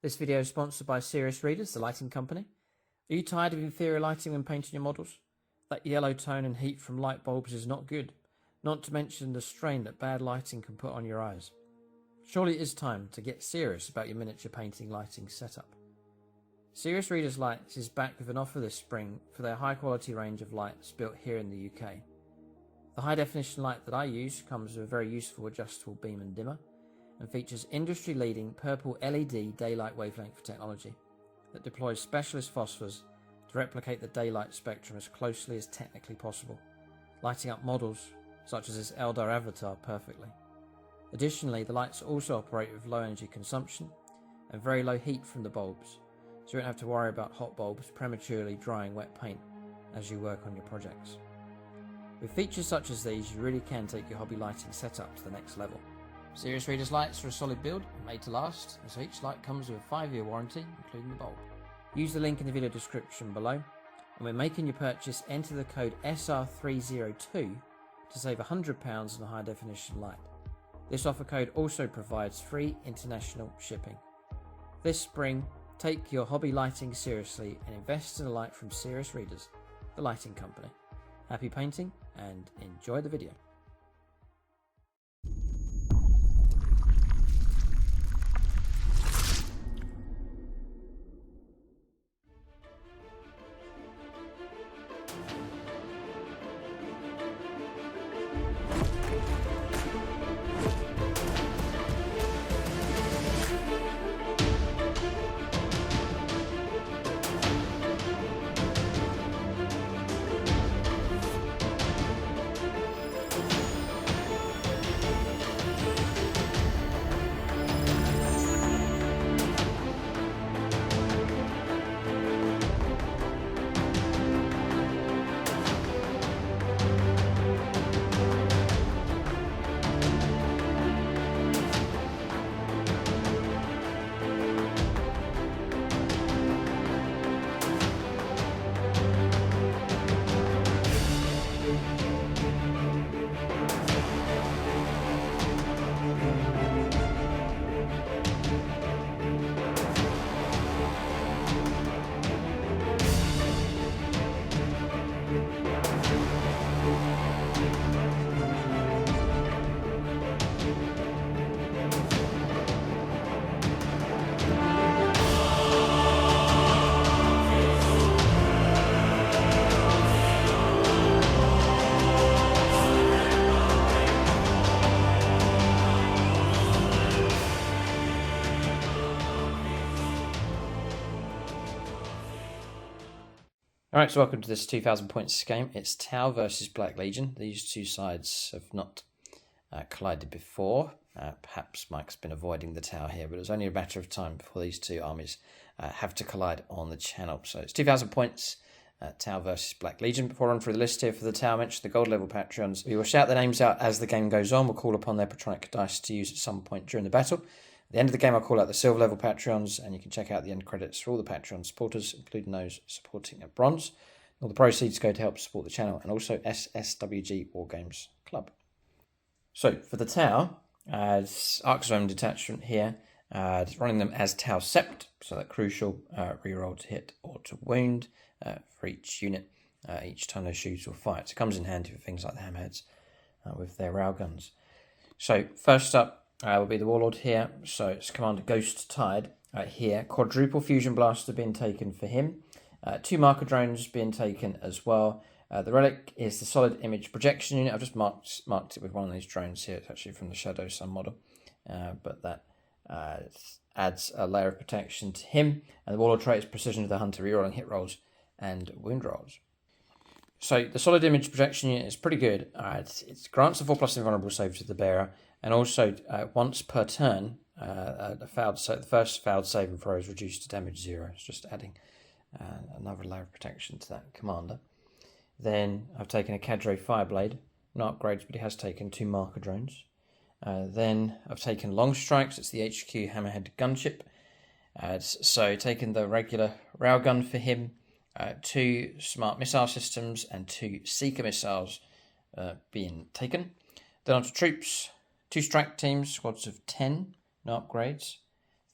This video is sponsored by Serious Readers, the lighting company. Are you tired of inferior lighting when painting your models? That yellow tone and heat from light bulbs is not good, not to mention the strain that bad lighting can put on your eyes. Surely it is time to get serious about your miniature painting lighting setup. Serious Readers Lights is back with an offer this spring for their high quality range of lights built here in the UK. The high definition light that I use comes with a very useful adjustable beam and dimmer, and features industry-leading purple LED daylight wavelength technology that deploys specialist phosphors to replicate the daylight spectrum as closely as technically possible, lighting up models such as this Eldar avatar perfectly. Additionally, the lights also operate with low energy consumption and very low heat from the bulbs, so you don't have to worry about hot bulbs prematurely drying wet paint as you work on your projects. With features such as these, you really can take your hobby lighting setup to the next level. Serious Readers lights are a solid build, made to last, and so each light comes with a 5-year warranty, including the bulb. Use the link in the video description below, and when making your purchase, enter the code SR302 to save £100 on a high definition light. This offer code also provides free international shipping. This spring, take your hobby lighting seriously and invest in a light from Serious Readers, the lighting company. Happy painting and enjoy the video. Alright, so welcome to this 2000 points game. It's Tau versus Black Legion. These two sides have not collided before. Perhaps Mike's been avoiding the Tau here, but it's only a matter of time before these two armies have to collide on the channel. So it's 2000 points, Tau versus Black Legion. Before I run through the list here for the Tau, I mentioned the gold level Patreons. We will shout their names out as the game goes on. We'll call upon their patronic dice to use at some point during the battle. At the end of the game, I'll call out the silver level Patreons, and you can check out the end credits for all the Patreon supporters, including those supporting at bronze. All the proceeds go to help support the channel and also SSWG Wargames Club. So for the Tau, Arc Zone detachment here, running them as Tau Sept, so that crucial reroll to hit or to wound for each unit each time they shoot or fight. So it comes in handy for things like the hammerheads with their railguns. So first up, will be the Warlord here, so it's Commander Ghost Tide here. Quadruple Fusion Blaster being taken for him. 2 marker drones being taken as well. The relic is the solid image projection unit. I've just marked it with one of these drones here. It's actually from the Shadow Sun model, but that adds a layer of protection to him. And the Warlord trait is precision of the hunter, rerolling hit rolls and wound rolls. So the solid image projection unit is pretty good. It grants a 4+ invulnerable save to the bearer, and also once per turn, the first failed save and throw is reduced to damage 0. It's just adding another layer of protection to that commander. Then I've taken a Cadre Fireblade, no upgrades, but he has taken 2 marker drones. Then I've taken Long Strikes, it's the HQ Hammerhead gunship. So taken the regular railgun for him, 2 smart missile systems and 2 seeker missiles being taken. Then onto troops, 2 strike teams, squads of 10, no upgrades.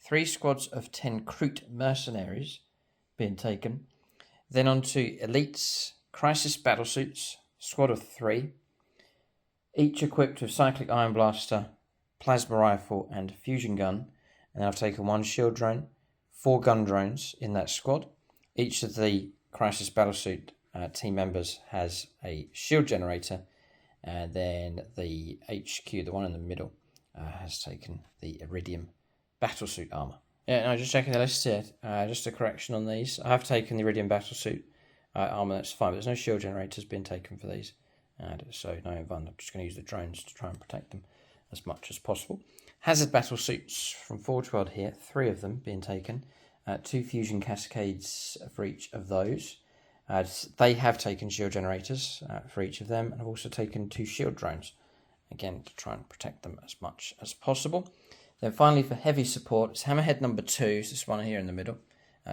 3 squads of 10 Crute mercenaries being taken. Then on to Elites, Crisis Battlesuits, squad of 3, each equipped with Cyclic Iron Blaster, Plasma Rifle and Fusion Gun. And I've taken 1 shield drone, 4 gun drones in that squad. Each of the Crisis Battlesuit team members has a shield generator, and then the HQ, the one in the middle, has taken the Iridium Battlesuit armor. Yeah, no, just checking the list here. Just a correction on these. I have taken the Iridium Battlesuit armor, that's fine, but there's no shield generators being taken for these. So no, I'm just going to use the drones to try and protect them as much as possible. Hazard Battlesuits from Forge World here, 3 of them being taken. 2 Fusion Cascades for each of those. They have taken shield generators for each of them, and I've also taken 2 shield drones, again to try and protect them as much as possible. Then finally for heavy support, it's Hammerhead number 2, it's this one here in the middle,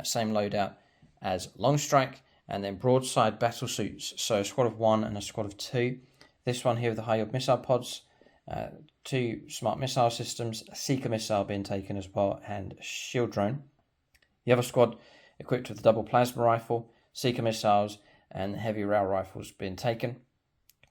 same loadout as Long Strike, and then broadside battle suits, so a squad of 1 and a squad of 2. This one here with the high yield missile pods, 2 smart missile systems, a Seeker missile being taken as well, and a shield drone. The other squad equipped with a double plasma rifle, Seeker missiles, and heavy rail rifles being taken.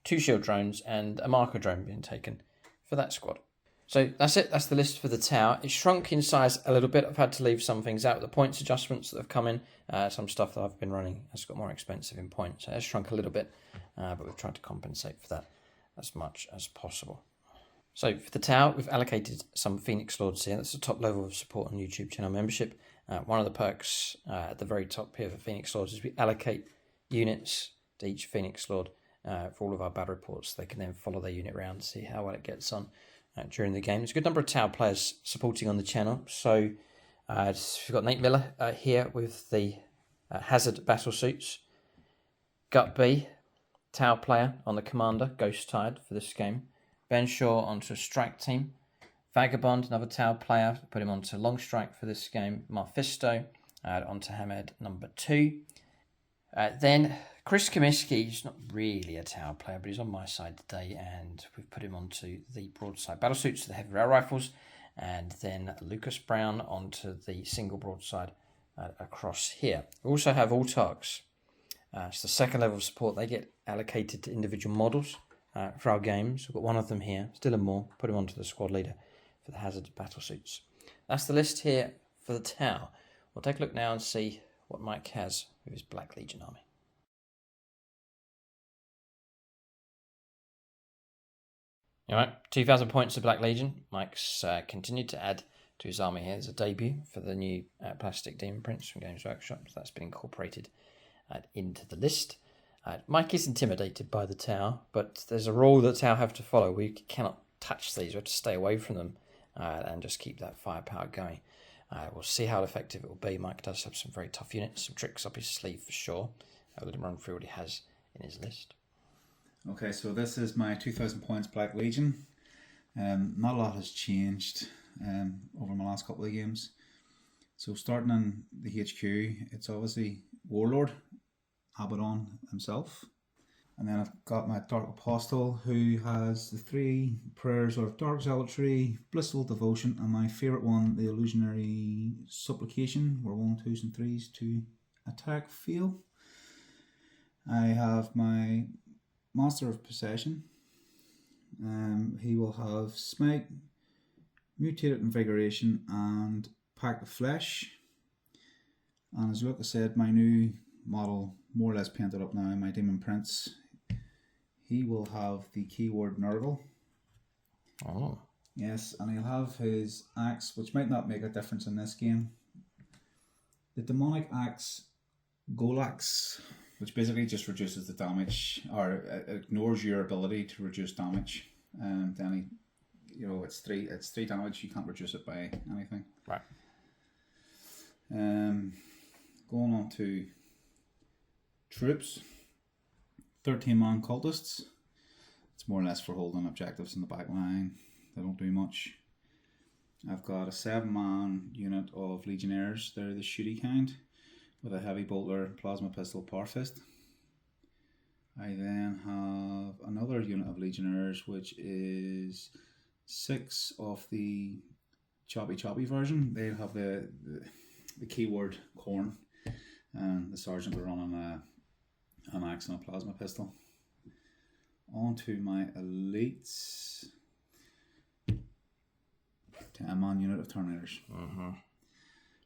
2 shield drones and a marker drone being taken for that squad. So that's it, that's the list for the tower. It's shrunk in size a little bit. I've had to leave some things out. The points adjustments that have come in, some stuff that I've been running has got more expensive in points. So it's shrunk a little bit, but we've tried to compensate for that as much as possible. So for the tower, we've allocated some Phoenix Lords here. That's the top level of support on YouTube channel membership. One of the perks at the very top here for Phoenix Lords is we allocate units to each Phoenix Lord for all of our battle reports. They can then follow their unit around and see how well it gets on during the game. There's a good number of tower players supporting on the channel. So we've got Nate Miller here with the Hazard battle suits. Gut B, tower player on the Commander, Ghost Tide for this game. Ben Shaw onto Strike Team. Vagabond, another tower player, put him onto Long Strike for this game. Mephisto onto Hammerhead number 2. Then Chris Comiskey, he's not really a tower player, but he's on my side today, and we've put him onto the broadside battlesuits, the heavy rail rifles, and then Lucas Brown onto the single broadside across here. We also have Autarchs. It's the second level of support. They get allocated to individual models for our games. We've got one of them here, still and more. Put him onto the squad leader for the Hazard battlesuits. That's the list here for the tower. We'll take a look now and see what Mike has with his Black Legion army. Alright, 2,000 points of Black Legion. Mike's continued to add to his army here. There's a debut for the new plastic demon prints from Games Workshop, so that's been incorporated into the list. Mike is intimidated by the tower, but there's a rule that tower have to follow. We cannot touch these, we have to stay away from them and just keep that firepower going. We'll see how effective it will be. Mike does have some very tough units, some tricks up his sleeve for sure. I'll let him run through what he has in his list. Okay, so this is my 2,000 points Black Legion. Not a lot has changed over my last couple of games. So starting in the HQ, it's obviously Warlord Abaddon himself. And then I've got my Dark Apostle, who has the 3 prayers of Dark Zealotry, Blissful Devotion, and my favourite one, the Illusionary Supplication, where 1, 2s and 3s to attack fail. I have my Master of Possession. He will have Smite, Mutated Invigoration, and Pact of Flesh. And as Lucas said, my new model, more or less painted up now, my Demon Prince, he will have the keyword Nurgle. Oh. Yes, and he'll have his axe, which might not make a difference in this game. The Demonic Axe Golax, which basically just reduces the damage, or ignores your ability to reduce damage. Then it's 3 damage. You can't reduce it by anything. Right. Going on to troops, 13-man cultists. It's more or less for holding objectives in the back line. They don't do much. I've got a 7-man unit of legionnaires. They're the shooty kind, with a heavy bolter, plasma pistol, power fist. I then have another unit of legionnaires, which is 6 of the choppy version, they'll have the keyword corn, and the sergeant will run on an axe and a plasma pistol. On to my elites. 10-man unit of Terminators.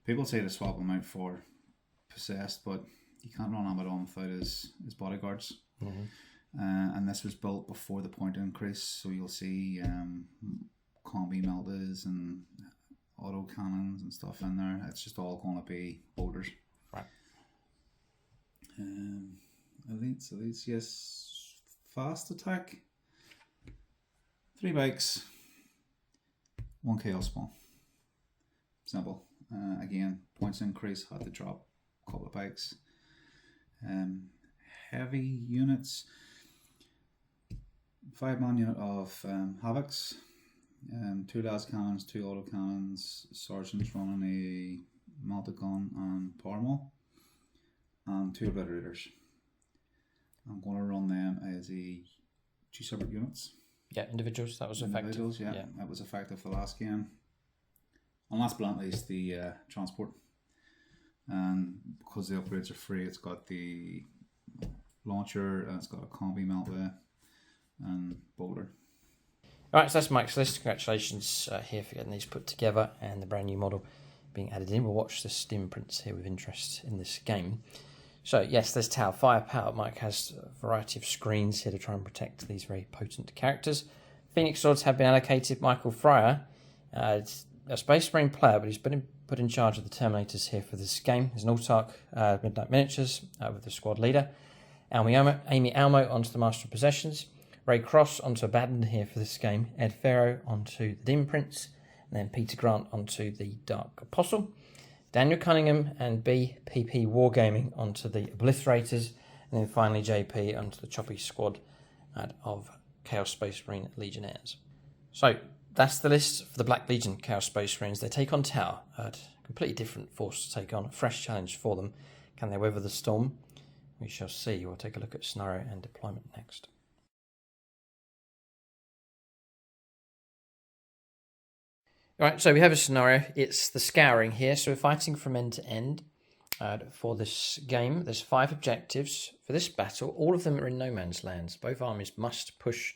People say to swap them out for Possessed, but you can't run Abaddon without his bodyguards. And this was built before the point increase, so you'll see combi meltas and auto cannons and stuff in there. It's just all going to be boulders. Right. Elites, yes. Fast attack. 3 bikes. 1 chaos spawn. Simple. Again, points increase, had to drop a couple of bikes. Heavy units. 5-man unit of Havocs. 2 las cannons, 2 auto cannons, sergeants running a melta gun and power maul, and 2 obliterators. I'm going to run them as 2 separate units. Yeah, individuals. That was effective. Yeah, that was effective the last game. And last but not least, the transport. And because the upgrades are free, it's got the launcher, and it's got a combi melta and boulder. Alright, so that's Mike's list. Congratulations here for getting these put together and the brand new model being added in. We'll watch the Steam prints here with interest in this game. So yes, there's Tau Firepower. Mike has a variety of screens here to try and protect these very potent characters. Phoenix Swords have been allocated. Michael Fryer, a Space Marine player, but he's been put in charge of the Terminators here for this game. There's an Autarch Midnight Miniatures with the squad leader. Amy Almo onto the Master of Possessions. Ray Cross onto Abaddon here for this game. Ed Farrow onto the Demon Prince. And then Peter Grant onto the Dark Apostle. Daniel Cunningham and BPP Wargaming onto the Obliterators. And then finally JP onto the Choppy Squad of Chaos Space Marine Legionnaires. So that's the list for the Black Legion Chaos Space Marines. They take on Tau, a completely different force to take on. A fresh challenge for them. Can they weather the storm? We shall see. We'll take a look at scenario and deployment next. Alright, so we have a scenario. It's the Scouring here. So we're fighting from end to end for this game. There's 5 objectives for this battle. All of them are in no man's lands. Both armies must push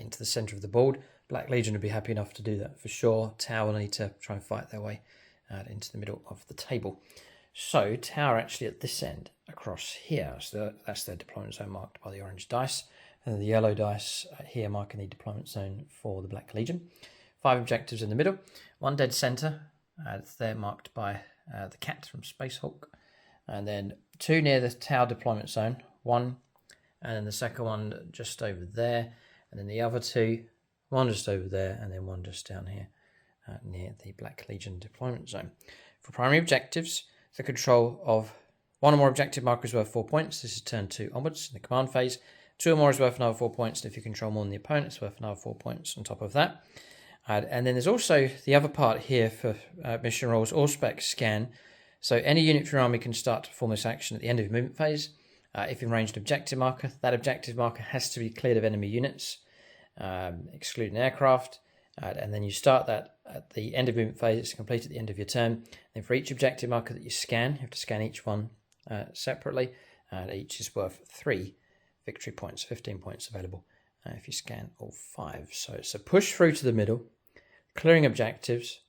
into the centre of the board. Black Legion would be happy enough to do that for sure. Tau will need to try and fight their way into the middle of the table. So Tau are actually at this end across here. So that's their deployment zone marked by the orange dice. And the yellow dice here marking the deployment zone for the Black Legion. 5 objectives in the middle, 1 dead centre, they're marked by the cat from Space Hulk, and then 2 near the Tau deployment zone, 1, and then the second one just over there, and then the other 2, 1 just over there, and then 1 just down here near the Black Legion deployment zone. For primary objectives, the control of 1 or more objective markers worth 4 points. This is turn 2 onwards in the command phase. 2 or more is worth another 4 points, and if you control more than the opponent, it's worth another 4 points on top of that. And then there's also the other part here for mission roles or spec scan. So any unit for your army can start to perform this action at the end of your movement phase. If you've arranged an objective marker, that objective marker has to be cleared of enemy units, excluding aircraft. And then you start that at the end of movement phase. It's complete at the end of your turn. Then for each objective marker that you scan, you have to scan each one separately. Each is worth 3 victory points, 15 points available if you scan all 5. So it's a push through to the middle, clearing objectives,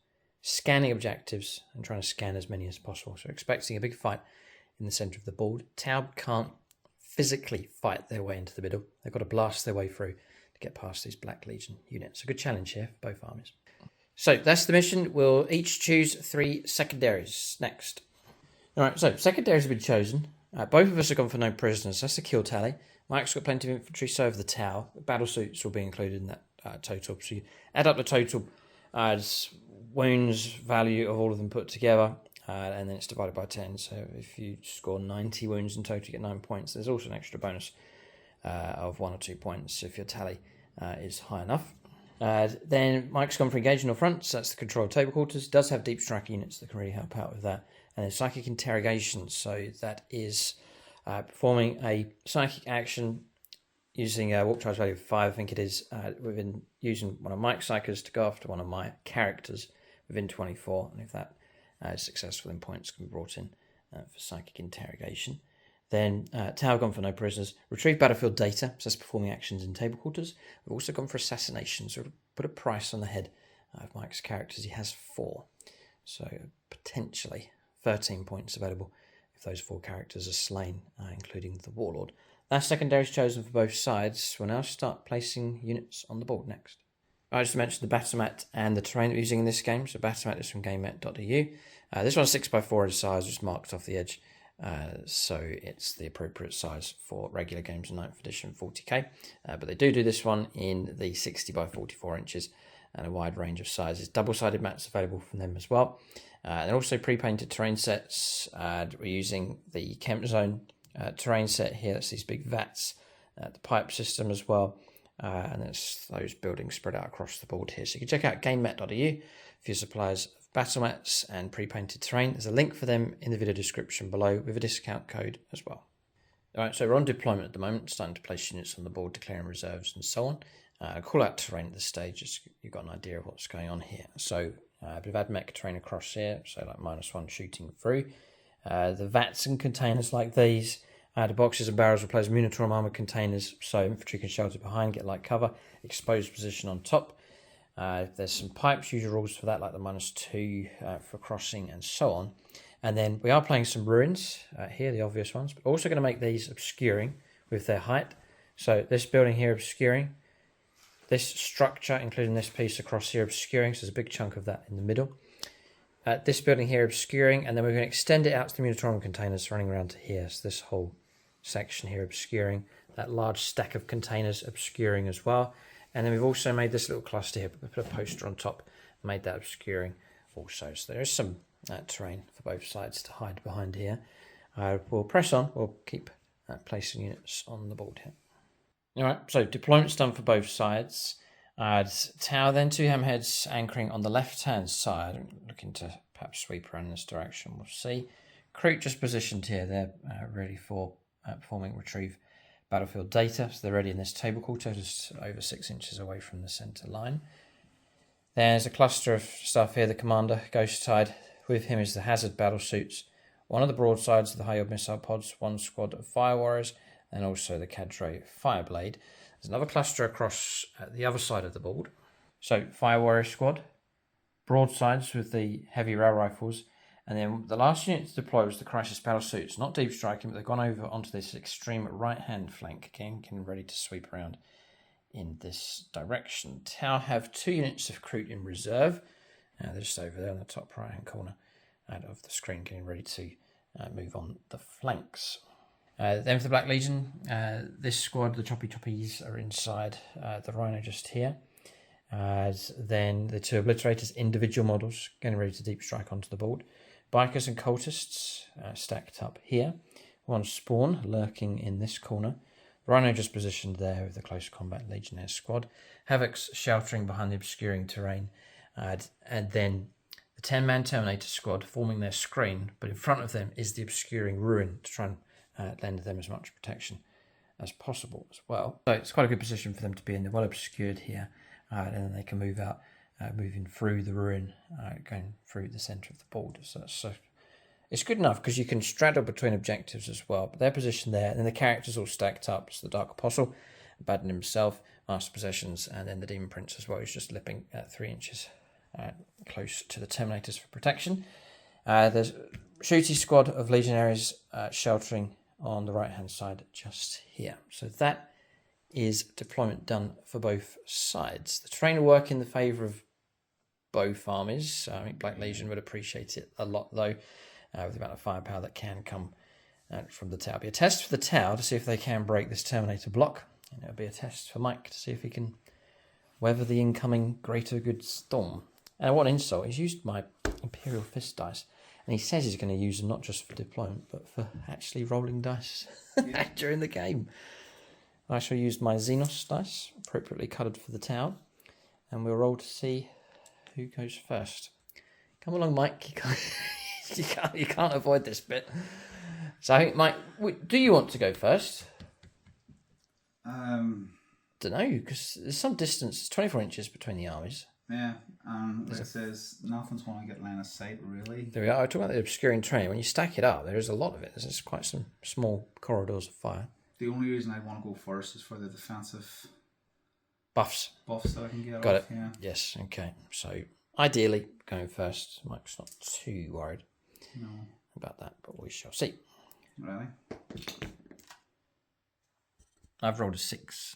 scanning objectives, and trying to scan as many as possible. So expecting a big fight in the centre of the board. Tau can't physically fight their way into the middle. They've got to blast their way through to get past these Black Legion units. A good challenge here for both armies. So that's the mission. We'll each choose 3 secondaries next. All right, so secondaries have been chosen. Both of us have gone for no prisoners. That's a kill tally. Mike's got plenty of infantry, so have the Tau. Battle suits will be included in that total. So you add up the total wounds value of all of them put together, and then it's divided by 10. So if you score 90 wounds in total, you get 9 points. There's also an extra bonus of 1 or 2 points if your tally is high enough. Then Mike's gone for engaging all fronts. That's the control table quarters. Does have deep strike units that can really help out with that. And then psychic interrogation. So that is performing a psychic action using a warp charge value of 5, I think it is. We've been using one of Mike's psychers to go after one of my characters within 24, and if that is successful, then points can be brought in for psychic interrogation. Then Tau gone for no prisoners. Retrieve battlefield data, so that's performing actions in table quarters. We've also gone for assassination, so put a price on the head of Mike's characters. He has 4, so potentially 13 points available if those 4 characters are slain, including the Warlord. That secondary is chosen for both sides. We'll now start placing units on the board next. I just mentioned the battle mat and the terrain that we're using in this game. So battle mat is from gamemat.eu. This one's 6x4 in size, just marked off the edge. So it's the appropriate size for regular games in 9th edition 40k. But they do this one in the 60x44 inches and a wide range of sizes. Double-sided mats available from them as well. And also pre-painted terrain sets. We're using the Kemp Zone terrain set here. That's these big vats. The pipe system as well. And it's those buildings spread out across the board here. So you can check out gamemat.eu for your suppliers of battle mats and pre-painted terrain. There's a link for them in the video description below with a discount code as well. Alright, so we're on deployment at the moment, starting to place units on the board, declaring reserves and so on. Call out terrain at this stage, just so you've got an idea of what's going on here. So a bit of AdMech terrain across here, so like -1 shooting through. The vats and containers like these. The boxes and barrels replace Munitorum armoured containers, so infantry can shelter behind, get light cover, exposed position on top. There's some pipes, usual rules for that, like the -2 for crossing and so on. And then we are playing some ruins here, the obvious ones, but also going to make these obscuring with their height. So this building here obscuring, this structure, including this piece across here, obscuring, so there's a big chunk of that in the middle. This building here obscuring, and then we're going to extend it out to the Munitorum containers running around to here. So this whole section here obscuring, that large stack of containers obscuring as well. And then we've also made this little cluster here, put a poster on top, made that obscuring also. So there is some terrain for both sides to hide behind here. We'll press on, we'll keep placing units on the board here. Alright, so deployment's done for both sides. Tower then, 2 hammerheads anchoring on the left hand side. I'm looking to perhaps sweep around in this direction, we'll see. Crew just positioned here, they're ready for performing retrieve battlefield data, so they're ready in this table quarter, just over 6 inches away from the centre line. There's a cluster of stuff here, the commander, Ghost Tide. With him is the hazard battle suits, one of the broadsides of the high yield missile pods, 1 squad of fire warriors, and also the Cadre Fireblade. There's another cluster across the other side of the board. So fire warrior squad, broadsides with the heavy rail rifles, and then the last unit to deploy was the crisis battle suits, not deep striking, but they've gone over onto this extreme right hand flank again, getting ready to sweep around in this direction. Tau have 2 units of Crute in reserve. They're just over there on the top right hand corner of the screen, getting ready to move on the flanks. Then for the Black Legion, this squad, the Choppy Choppies, are inside the Rhino just here. Then the 2 Obliterators, individual models, getting ready to deep strike onto the board. Bikers and Cultists stacked up here. 1 Spawn lurking in this corner. Rhino just positioned there with the close combat Legionnaire squad. Havoc's sheltering behind the obscuring terrain. And then the 10-man Terminator squad forming their screen, but in front of them is the obscuring Ruin to try and lend them as much protection as possible as well. So it's quite a good position for them to be in. They're well obscured here, and then they can move out, moving through the Ruin, going through the centre of the board. So it's good enough because you can straddle between objectives as well. But they're positioned there, and then the characters all stacked up. So the Dark Apostle, Abaddon himself, Master Possessions, and then the Demon Prince as well, who's just lipping 3 inches close to the Terminators for protection. There's a shooty squad of Legionaries sheltering on the right hand side just here. So that is deployment done for both sides. The terrain will work in the favour of both armies. I think Black Legion would appreciate it a lot though, with the amount of firepower that can come from the tower. It'll be a test for the tower to see if they can break this Terminator block, and it'll be a test for Mike to see if he can weather the incoming greater good storm. And what an insult, he's used my Imperial Fist dice. And he says he's going to use them not just for deployment, but for actually rolling dice during the game. I shall use my Xenos dice, appropriately coloured for the tower. And we'll roll to see who goes first. Come along, Mike. You can't avoid this bit. So I think, Mike, do you want to go first? Don't know, because there's some distance, 24 inches between the armies. Yeah, like it says, nothing's going to get line of sight, really. There we are. I talk about the obscuring terrain. When you stack it up, there is a lot of it. There's quite some small corridors of fire. The only reason I want to go first is for the defensive buffs that I can get. Got off, it. Yeah. Yes. Okay. So ideally, going first. Mike's not too worried about that, but we shall see. Really? I've rolled a 6.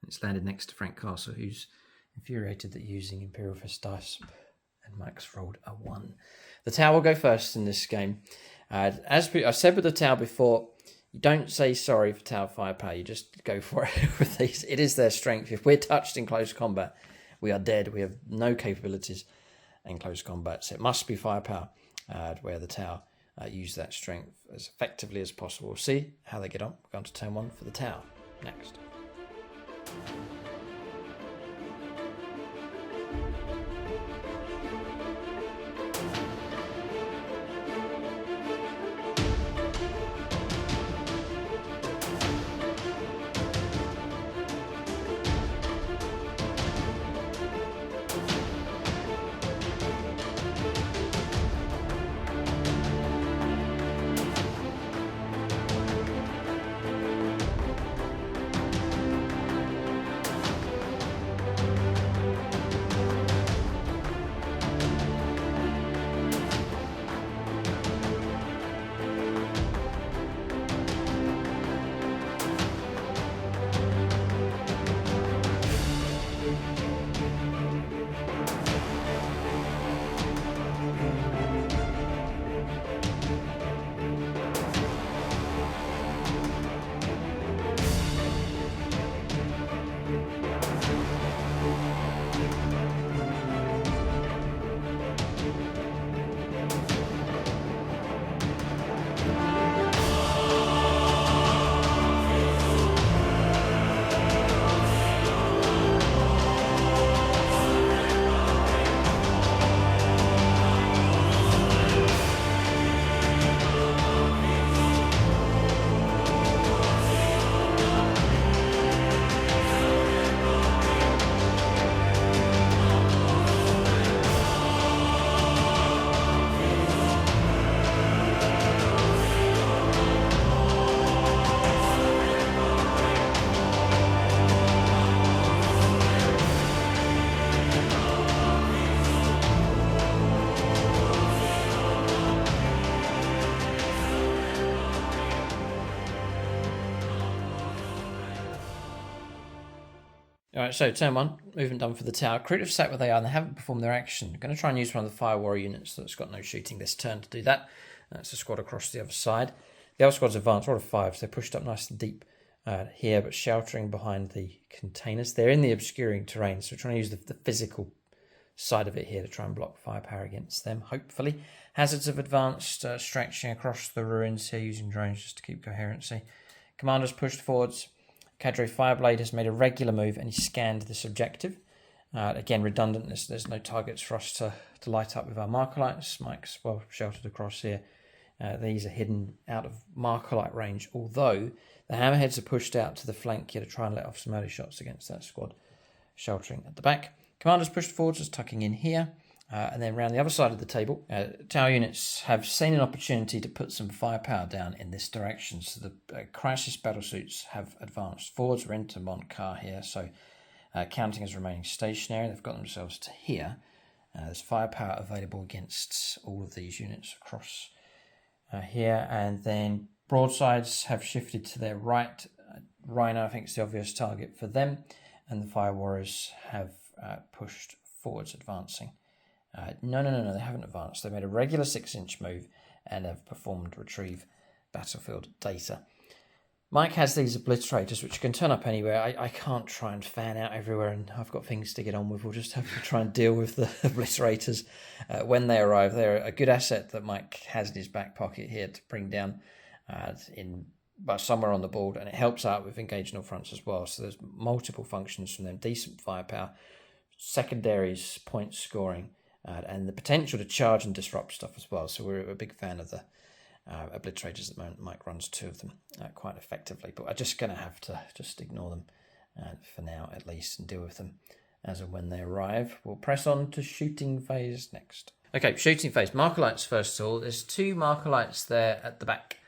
It's landed next to Frank Castle, who's infuriated that using Imperial Fist dice, and Mike's rolled a 1. The tower will go first in this game. As I said with the tower before, you don't say sorry for tower firepower, you just go for it with these. It is their strength. If we're touched in close combat, we are dead. We have no capabilities in close combat, so it must be firepower where the tower use that strength as effectively as possible. We'll see how they get on. We're going to turn 1 for the tower next. Alright, so turn 1, movement done for the tower. Creative sat where they are and they haven't performed their action. I'm going to try and use one of the fire warrior units that's got no shooting this turn to do that. That's the squad across the other side. The other squad's advanced, roll of 5, so they're pushed up nice and deep here, but sheltering behind the containers. They're in the obscuring terrain, so we're trying to use the physical side of it here to try and block firepower against them, hopefully. Hazards of advanced, stretching across the ruins here using drones just to keep coherency. Commanders pushed forwards. Cadre Fireblade has made a regular move and he scanned this objective. Again, redundant. There's no targets for us to light up with our marker lights. Mike's well sheltered across here. These are hidden out of marker light range, although the hammerheads are pushed out to the flank here to try and let off some early shots against that squad sheltering at the back. Commanders pushed forwards, just tucking in here. And then around the other side of the table, tower units have seen an opportunity to put some firepower down in this direction. So the crisis battlesuits have advanced forwards. We're into Montcar here, so counting as remaining stationary. They've got themselves to here. There's firepower available against all of these units across here. And then broadsides have shifted to their right. Rhino, I think, is the obvious target for them. And the fire warriors have pushed forwards, advancing. No, they haven't advanced. They made a regular 6-inch move and have performed retrieve battlefield data. Mike has these obliterators which can turn up anywhere. I can't try and fan out everywhere, and I've got things to get on with. We'll just have to try and deal with the obliterators when they arrive. They're a good asset that Mike has in his back pocket here to bring down somewhere on the board, and it helps out with engaging all fronts as well. So there's multiple functions from them. Decent firepower, secondaries, point scoring, and the potential to charge and disrupt stuff as well. So we're a big fan of the obliterators at the moment. Mike runs 2 of them quite effectively, but I'm just going to have to just ignore them for now at least and deal with them as and when they arrive. We'll press on to shooting phase next. Okay, shooting phase. Marker lights first of all. There's 2 marker lights there at the back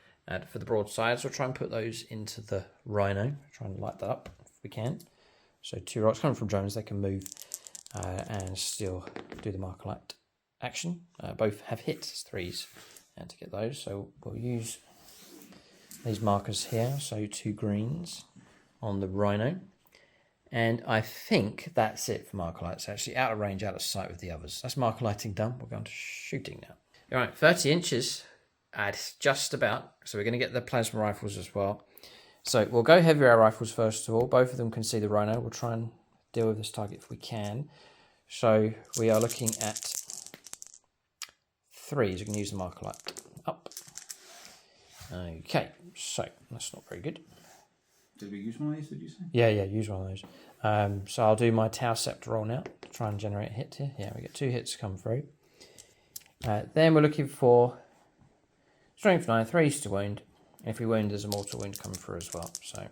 for the broadsides. We'll try and put those into the Rhino. Try and light that up if we can. So 2 rocks coming from drones, they can move and still do the marker light action. Both have hits, 3s, and to get those. So we'll use these markers here. So 2 greens on the Rhino. And I think that's it for marker lights. Actually, out of range, out of sight with the others. That's marker lighting done. We're going to shooting now. All right, 30 inches at just about. So we're going to get the plasma rifles as well. So we'll go heavy air rifles first of all. Both of them can see the Rhino. We'll try and deal with this target if we can. So we are looking at 3s. You can use the marker light up. Okay, so that's not very good. Did we use one of these, did you say? Yeah, use one of those. So I'll do my Tau Scepter roll now to try and generate a hit here. Yeah, we get 2 hits come through. Then we're looking for Strength 9, 3s to wound. And if we wound, there's a mortal wound coming through as well. So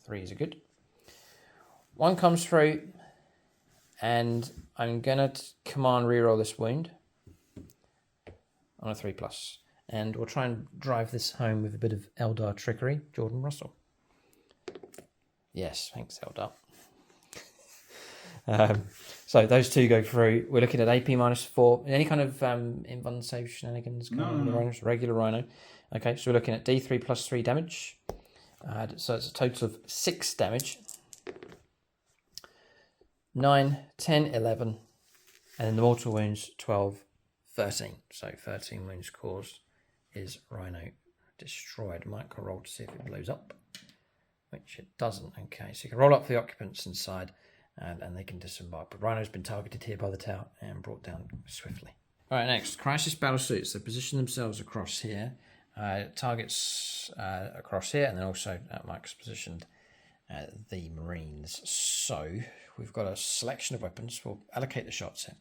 3s are good. 1 comes through, and I'm going to command reroll this wound on a 3+. And we'll try and drive this home with a bit of Eldar trickery. Jordan Russell. Yes, thanks, Eldar. So those 2 go through. We're looking at AP -4. Any kind of invuln save shenanigans? No. Regular Rhino. Okay, so we're looking at D3 plus 3 damage. So it's a total of 6 damage. 9, 10, 11. And then the mortal wounds, 12, 13. So 13 wounds caused is Rhino destroyed. Might roll to see if it blows up. Which it doesn't. Okay, so you can roll up for the occupants inside and they can disembark. But Rhino's been targeted here by the Tau and brought down swiftly. All right, next, crisis battle suits. They position themselves across here. Targets across here, and then also Mike's positioned the Marines. So we've got a selection of weapons. We'll allocate the shots here.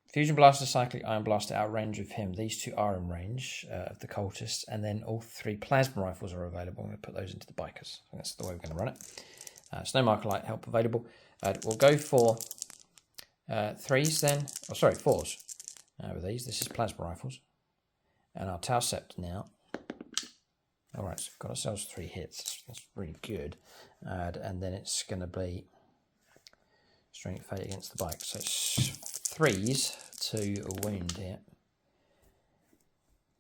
Fusion Blaster, Cyclic Iron Blaster out range of him. These 2 are in range of the cultists, and then all 3 plasma rifles are available. I'm going to put those into the bikers. That's the way we're going to run it. Snow marker light help available. We'll go for 3s then. Oh, sorry, 4s with these. This is plasma rifles. And our Tau Scepter now. All right, so we've got ourselves 3 hits. That's really good. And then it's going to be Strength 8 against the bike. So it's 3s to a wound here.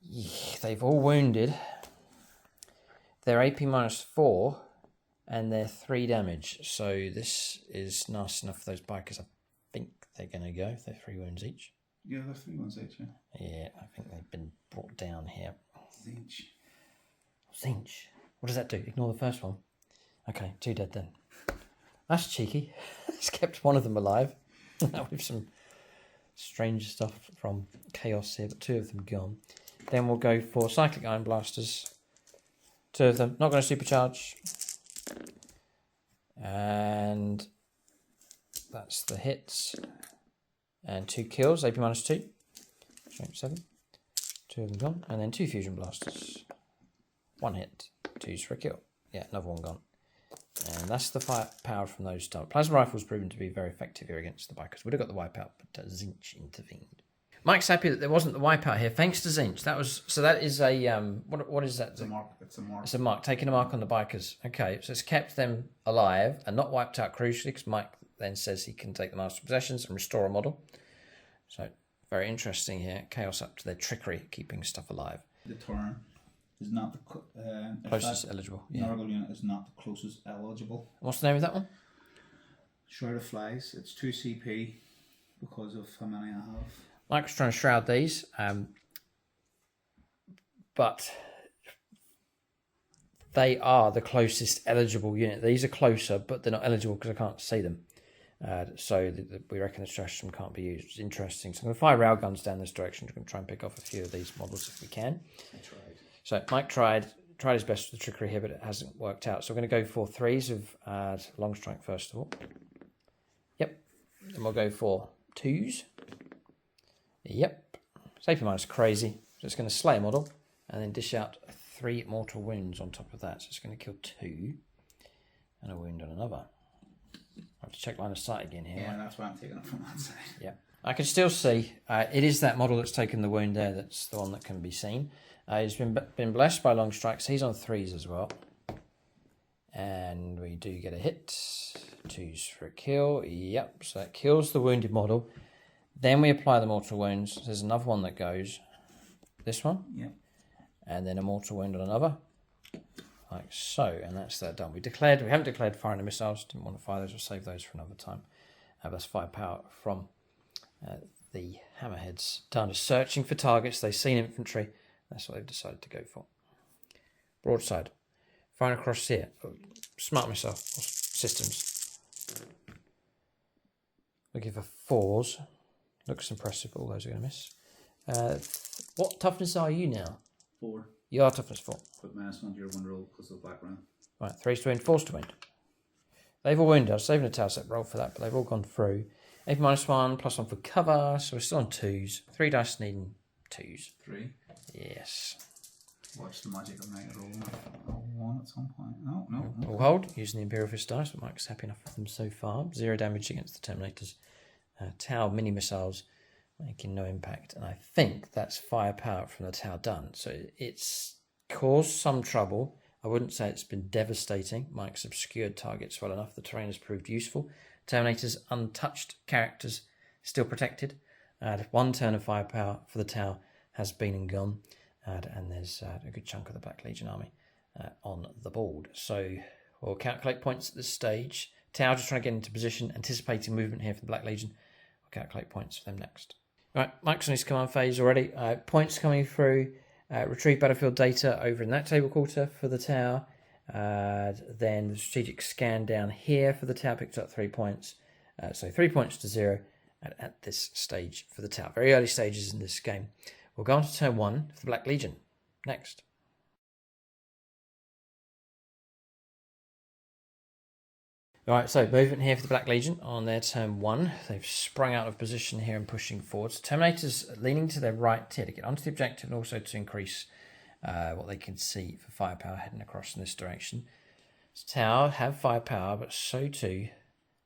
Yeah, they've all wounded. They're AP -4 and they're 3 damage. So this is nice enough for those bikers. I think they're going to go. They're 3 wounds each. Yeah, they're 3 wounds each, yeah. Yeah, I think they've been brought down here. Zinch. Zinch. What does that do? Ignore the first one. Okay, 2 dead then. That's cheeky. It's kept one of them alive. With some strange stuff from Chaos here, but 2 of them gone. Then we'll go for Cyclic Iron Blasters. 2 of them. Not going to supercharge. And that's the hits. And 2 kills. AP -2. Strength 7. 2 of them gone. And then 2 Fusion Blasters. 1 hit. 2s for a kill. Yeah, another one gone. And that's the firepower from those stuff. Plasma rifles proven to be very effective here against the bikers. Would have got the wipeout, but Zinch intervened. Mike's happy that there wasn't the wipeout here, thanks to Zinch. That is a what is that? It's a mark. It's a mark. It's a mark, taking a mark on the bikers. Okay, so it's kept them alive and not wiped out crucially, because Mike then says he can take the master possessions and restore a model. So very interesting here. Chaos up to their trickery, keeping stuff alive. The turn is not the closest eligible. Yeah. Nargle unit is not the closest eligible. What's the name of that one? Shroud of Flies. It's 2 CP because of how many I have. Mike's trying to shroud these, but they are the closest eligible unit. These are closer, but they're not eligible because I can't see them. So we reckon the stratagem can't be used. It's interesting. So I'm going to fire railguns down this direction. We're going to try and pick off a few of these models if we can. I tried. So Mike tried his best with the trickery here, but it hasn't worked out. So we're going to go for 3s of long strike first of all. Yep. Then we'll go for 2s. Yep. Safety minus crazy. So it's going to slay a model and then dish out 3 mortal wounds on top of that. So it's going to kill 2 and a wound on another. I have to check line of sight again here. Yeah, that's why I'm taking it from that side. Yeah, I can still see it is that model that's taken the wound there. That's the one that can be seen. He's been blessed by long strikes. He's on 3s as well, and we do get a hit. 2s for a kill. Yep, so that kills the wounded model. Then we apply the mortal wounds. There's another one that goes. This one. Yep. And then a mortal wound on another, like so, and that's that done. We haven't declared firing the missiles. Didn't want to fire those. We'll save those for another time. That's firepower from the hammerheads. Done. Just searching for targets. They've seen infantry. That's what they've decided to go for. Broadside. Firing across here. Smart missile systems. Looking for 4s. Looks impressive, but all those are going to miss. What toughness are you now? 4. You are toughness 4. Put -1 to your wound roll because of the black round. Right, 3's to wound, 4's to wound. They've all wounded. I was saving a tail set roll for that, but they've all gone through. AP -1, +1 for cover, so we're still on 2s. 3 dice needing 2s. 3. Yes. Watch the magic of night roll. I'll 1 at some point. No. All hold, using the Imperial Fist dice, but Mike's happy enough with them so far. 0 damage against the Terminators. Tau mini missiles making no impact, and I think that's firepower from the Tau done. So it's caused some trouble. I wouldn't say it's been devastating. Mike's obscured targets well enough. The terrain has proved useful. Terminators, untouched characters, still protected. 1 turn of firepower for the Tau has been and gone, and there's a good chunk of the Black Legion army on the board. So we'll calculate points at this stage. Tau just trying to get into position, anticipating movement here for the Black Legion. We'll calculate points for them next. Right, Mike's on his command phase already. Points coming through. Retrieve battlefield data over in that table quarter for the Tau. Then the strategic scan down here for the Tau picked up 3 points. So 3 points to 0 at this stage for the Tau. Very early stages in this game. We'll go on to turn 1 for the Black Legion next. Alright, so movement here for the Black Legion on their turn 1. They've sprung out of position here and pushing forwards. Terminators leaning to their right here to get onto the objective and also to increase what they can see for firepower heading across in this direction. So Tau have firepower, but so too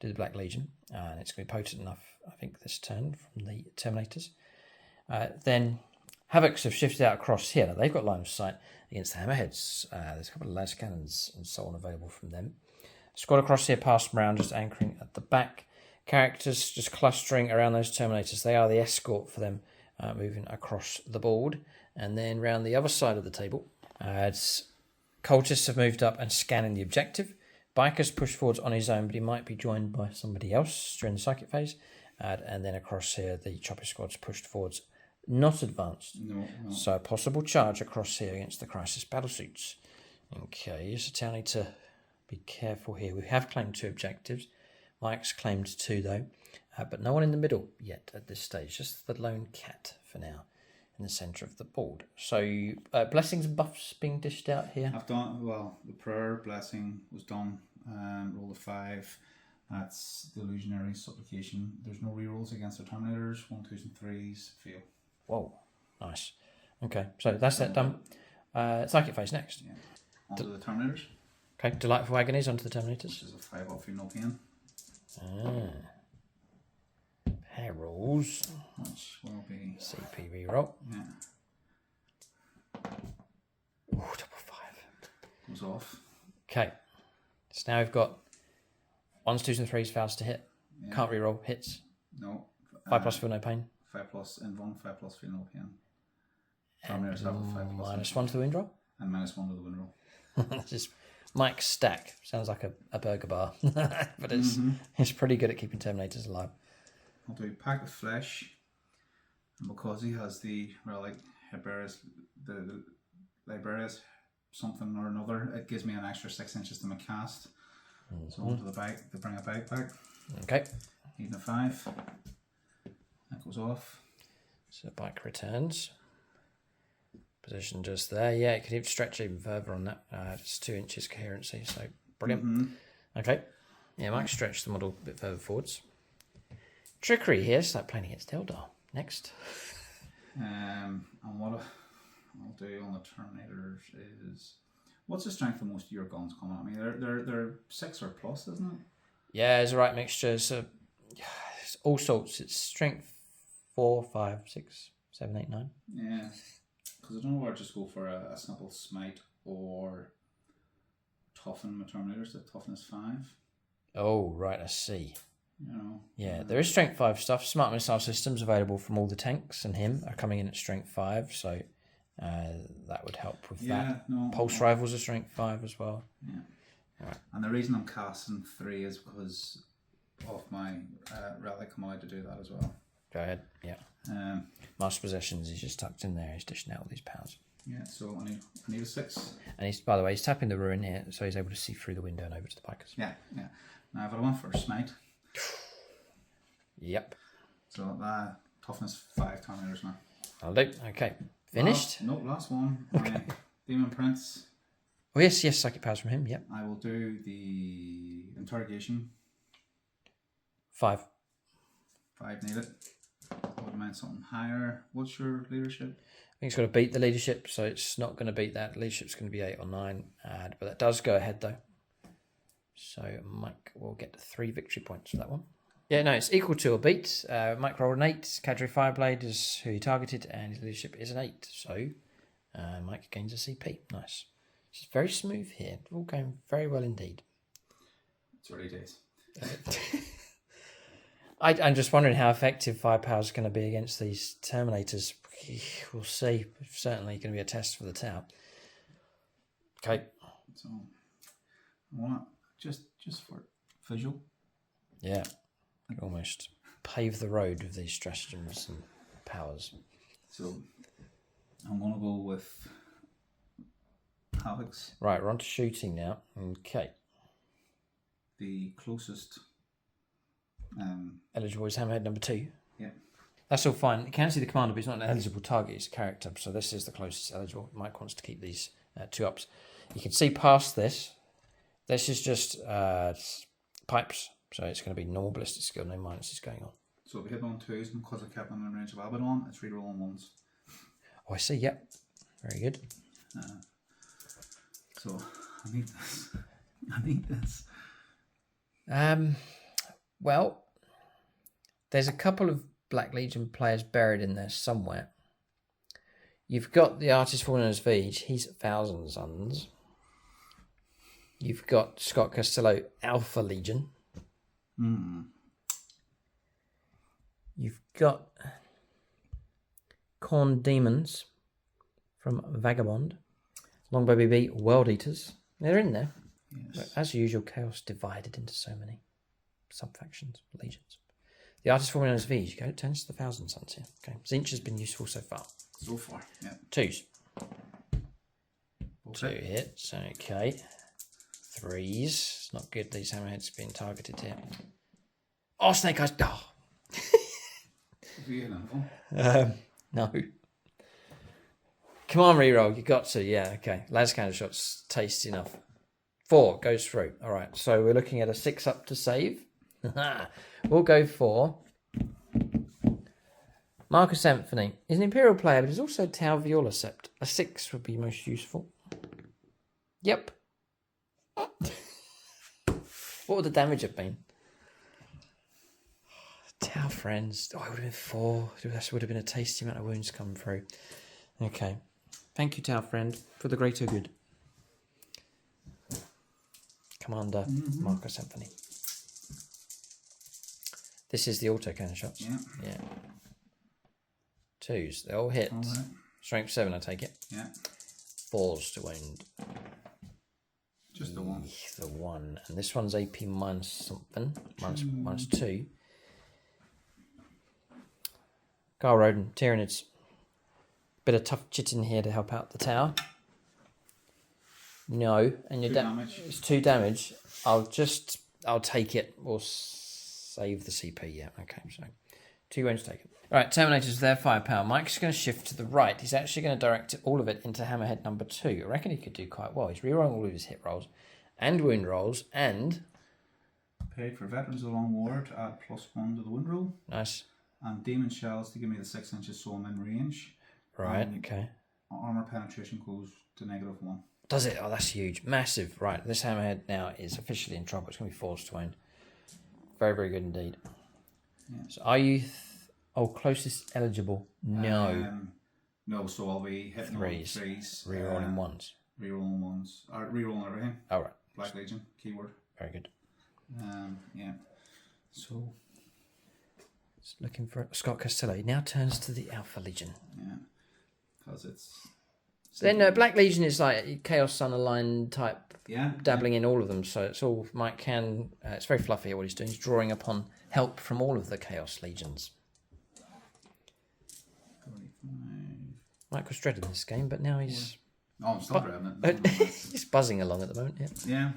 do the Black Legion. And it's going to be potent enough, I think, this turn from the Terminators. Then Havocs have shifted out across here. Now, they've got line of sight against the Hammerheads. There's a couple of las cannons and so on available from them. Squad across here, past them around, just anchoring at the back. Characters just clustering around those Terminators. They are the escort for them, moving across the board. And then round the other side of the table, Cultists have moved up and scanning the objective. Biker's pushed forwards on his own, but he might be joined by somebody else during the psychic phase. And then across here, the Chopper Squad's pushed forwards, not advanced. No. So a possible charge across here against the Crisis battlesuits. Okay, so Tau need to be careful here. We have claimed 2 objectives. Mike's claimed 2 though, but no one in the middle yet at this stage. Just the lone cat for now in the centre of the board. So blessings and buffs being dished out here. I've done, well, the prayer blessing was done. Roll of 5. That's the illusionary supplication. There's no rerolls against the Terminators. 1, 2s and 3s fail. Whoa, nice. Okay, so that's that done. Psychic phase next. Yeah. Onto the Terminators. Okay, Delightful Agonies onto the Terminators. Which is a 5 up funeral pain. Perils. Which will be CP reroll. Yeah. Ooh, double 5. Goes off. Okay. So now we've got 1s, 2s and 3s fails to hit. Yeah. Can't reroll. Hits. No. 5+ feel no pain. 5+ invuln, 5+ funeral pain. Terminators have a 5+ -1 to the wind roll. and -1 to the wind roll. This is Mike's stack. Sounds like a burger bar. But it's pretty good at keeping Terminators alive. I'll do Pact of Flesh, and because he has the relic Hiberius, the Liberius something or another, it gives me an extra 6 inches to my cast. So onto the bike to bring a bike back. Okay. Needing a 5. That goes off. So bike returns. Position just there. Yeah, it could even stretch even further on that. It's 2 inches coherency, so brilliant. Okay. Yeah, Mike stretched the model a bit further forwards. Trickery here, so that playing against Eldar. Next. And what I'll do on the Terminators is, what's the strength of most of your guns coming at me? They're 6 or plus, isn't it? Yeah, it's the right mixture. So it's all sorts. It's strength 4, 5, 6, 7, 8, 9. Yeah, because I don't know where to just go for a simple smite or toughen my Terminators. The toughness 5. Oh, right, I see. You know. Yeah, there is strength 5 stuff. Smart missile systems available from all the tanks and him are coming in at strength 5, so that would help with that. No, Pulse rifles are strength 5 as well. Yeah. Right. And the reason I'm casting 3 is because of my relic. I'm allowed to do that as well. Go ahead. Yeah. Master possessions. He's just tucked in there. He's dishing out all these powers. Yeah. So I need a 6. And he's, by the way, he's tapping the ruin here, so he's able to see through the window and over to the pikers. Yeah. Yeah. Now if I went for a smite. Yep. So that toughness 5 Terminators now. I'll do. Okay. Finished. Last one. Okay. Demon Prince. Oh yes, psychic powers from him. Yep. I will do the interrogation. 5. 5 need it. I wouldn't mind something higher. What's your leadership? I think it's got to beat the leadership, so it's not going to beat that. Leadership's going to be 8 or 9, but that does go ahead though. So Mike will get 3 victory points for that one. Yeah, no, it's equal to or beat. Mike rolled an 8. Cadre Fireblade is who he targeted, and his leadership is an 8. So Mike gains a CP. Nice. It's very smooth here. All going very well indeed. It's early days. I'm just wondering how effective firepower is going to be against these Terminators. We'll see. It's certainly going to be a test for the tower. Okay. So I want just for visual. Yeah. Almost pave the road with these stratagems and powers. So I'm going to go with Havocs. Right, we're on to shooting now. Okay. The closest eligible is Hammerhead number 2. Yeah. That's all fine. You can see the commander, but he's not an eligible target, he's a character. So this is the closest eligible. Mike wants to keep these 2-ups. You can see past this. This is just pipes. So it's going to be normal ballistic skill, no minuses going on. So if we hit on 2s, and because I kept them in range of Abaddon, it's reroll on 1s. Oh, I see, yep. Very good. So I need this. I need this. Well, there's a couple of Black Legion players buried in there somewhere. You've got the artist fallen as Vij. He's 1,000 Suns. You've got Scott Costello, Alpha Legion. You've got Corn Demons from Vagabond. Longbow BB, World Eaters. They're in there. Yes. But as usual, Chaos divided into so many sub-factions, legions. The artist forming as Vij. Go turns to the 1,000 Suns here. Okay. Zinch has been useful so far. So far, yeah. 2s. Both 2 hits, okay. 3s. It's not good, these hammerheads being targeted here. Oh, Snake Eyes. Oh. No. Come on, reroll. You got to. Yeah, okay. Las cannon shots. Tasty enough. 4 goes through. All right. So we're looking at a 6-up to save. We'll go for Marcus Anthony. He's an Imperial player, but he's also a Tau Viola Sept. A 6 would be most useful. Yep. What would the damage have been? Tau friends. Oh, it would have been 4. That would have been a tasty amount of wounds coming through. Okay. Thank you, Tau friend, for the greater good. Commander Marcus Anthony. This is the auto cannon shots. Yeah. 2s. They all hit. All right. Strength 7, I take it. Yeah. 4s to wound. Just the 1. The 1. And this one's AP minus something. Minus 2. Carl Roden, Tyranids. Bit of tough chitting here to help out the tower. No, and your damage. It's 2 damage. I'll take it. We'll save the CP. Yeah, okay. So 2 wounds taken. All right, Terminators, their firepower. Mike's going to shift to the right. He's actually going to direct all of it into Hammerhead number 2. I reckon he could do quite well. He's rerolling all of his hit rolls and wound rolls and paid for Veterans of the Long War to add +1 to the wound roll. Nice. And Demon Shells to give me the 6 inches so I'm in range. Right, okay. Armor penetration goes to -1. Does it? Oh, that's huge. Massive. Right, this Hammerhead now is officially in trouble. It's going to be 4s to wound. Very, very good indeed. Yeah. So are you... closest eligible? No. No, so I'll be hitting Threes. threes. Rerolling ones. Rerolling ones. Rerolling everything. All right. Black Legion, keyword. Very good. Yeah. So... Just looking for Scott Costello. He now turns to the Alpha Legion. Yeah. Because it's... Then Black Legion is like Chaos Unaligned type, dabbling in all of them. So it's all Mike can. It's very fluffy what he's doing. He's drawing upon help from all of the Chaos Legions. 45. Mike was dreading this game, but now he's. Oh, I'm still dreading it. He's buzzing along at the moment. Yeah.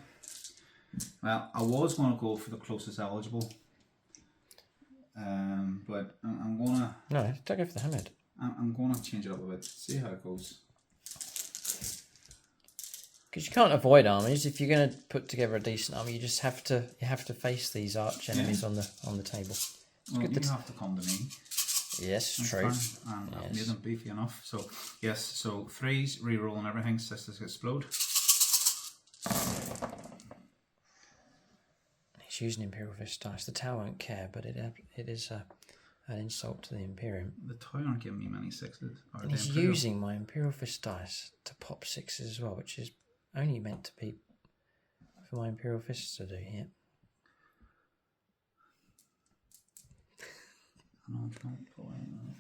Well, I was going to go for the closest eligible, but I'm gonna. No, don't go for the Hammerhead. I'm gonna change it up a bit. See how it goes. Because you can't avoid armies. If you're going to put together a decent army, you just have to face these arch enemies on the table. Well, you have to come to me. Yes, true. And I've made them beefy enough. So yes, so threes, reroll and everything. Sisters explode. He's using Imperial Fist dice. The tower won't care, but it is an insult to the Imperium. The tower aren't giving me many sixes. And he's using my Imperial Fist dice to pop sixes as well, which is only meant to be for my Imperial Fists to do here.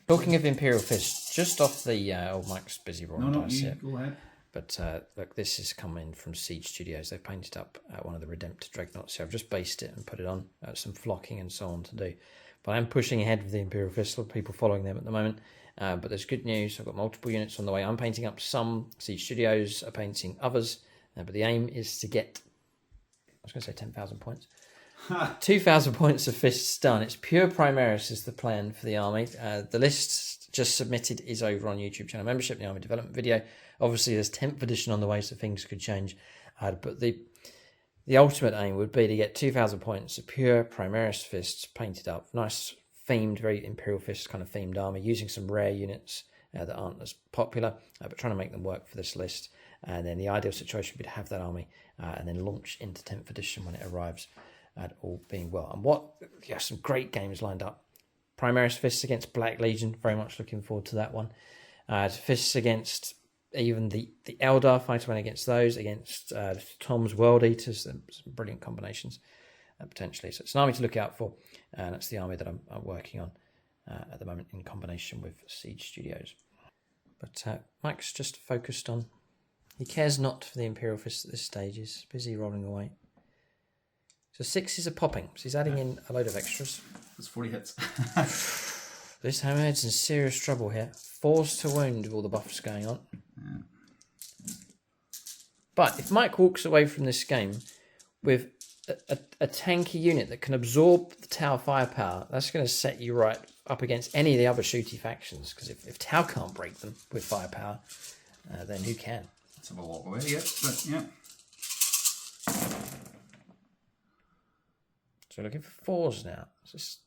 Talking of Imperial Fists, just off the old Mike's busy rolling dice here. Go ahead. But look, this is coming from Siege Studios. They've painted up one of the Redemptor Dreadnoughts. So I've just based it and put it on. Some flocking and so on to do. But I'm pushing ahead with the Imperial Fist. A lot of people following them at the moment. But there's good news. I've got multiple units on the way. I'm painting up some. Siege Studios are painting others. But the aim is to get, I was going to say 10,000 points. 2,000 points of fists done. It's pure Primaris is the plan for the army. The list just submitted is over on YouTube channel membership, the army development video. Obviously, there's 10th edition on the way, so things could change. But the ultimate aim would be to get 2,000 points of pure Primaris fists painted up. Nice themed, very Imperial Fist kind of themed army, using some rare units that aren't as popular, but trying to make them work for this list. And then the ideal situation would be to have that army and then launch into 10th edition when it arrives, all being well. And some great games lined up. Primaris Fists against Black Legion, very much looking forward to that one. Fists against even the Eldar, fighting against those, against Tom's World Eaters, some brilliant combinations potentially. So it's an army to look out for, and that's the army that I'm working on at the moment in combination with Siege Studios. But Mike's just focused on, he cares not for the Imperial Fist at this stage, he's busy rolling away. So sixes are popping, so he's adding in a load of extras. That's 40 hits. This Hammerhead's in serious trouble here. 4s to wound with all the buffs going on. Yeah. But if Mike walks away from this game with a tanky unit that can absorb the Tau firepower, that's going to set you right up against any of the other shooty factions. Because if Tau can't break them with firepower, then who can? Let's have a walk away, but yeah. So looking for 4s now. Just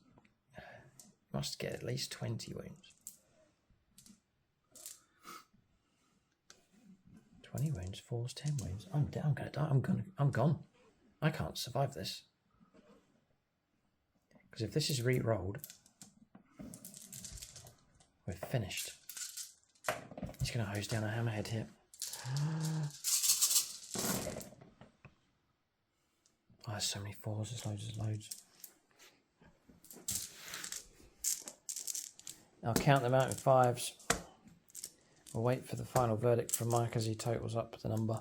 must get at least 20 wounds. 20 wounds, 4s, 10 wounds. I'm gonna die. I'm gone. I can't survive this. Because if this is re-rolled, we're finished. He's gonna hose down a Hammerhead here. Oh, there's so many 4s, there's loads. I'll count them out in 5s. We'll wait for the final verdict from Mike as he totals up the number.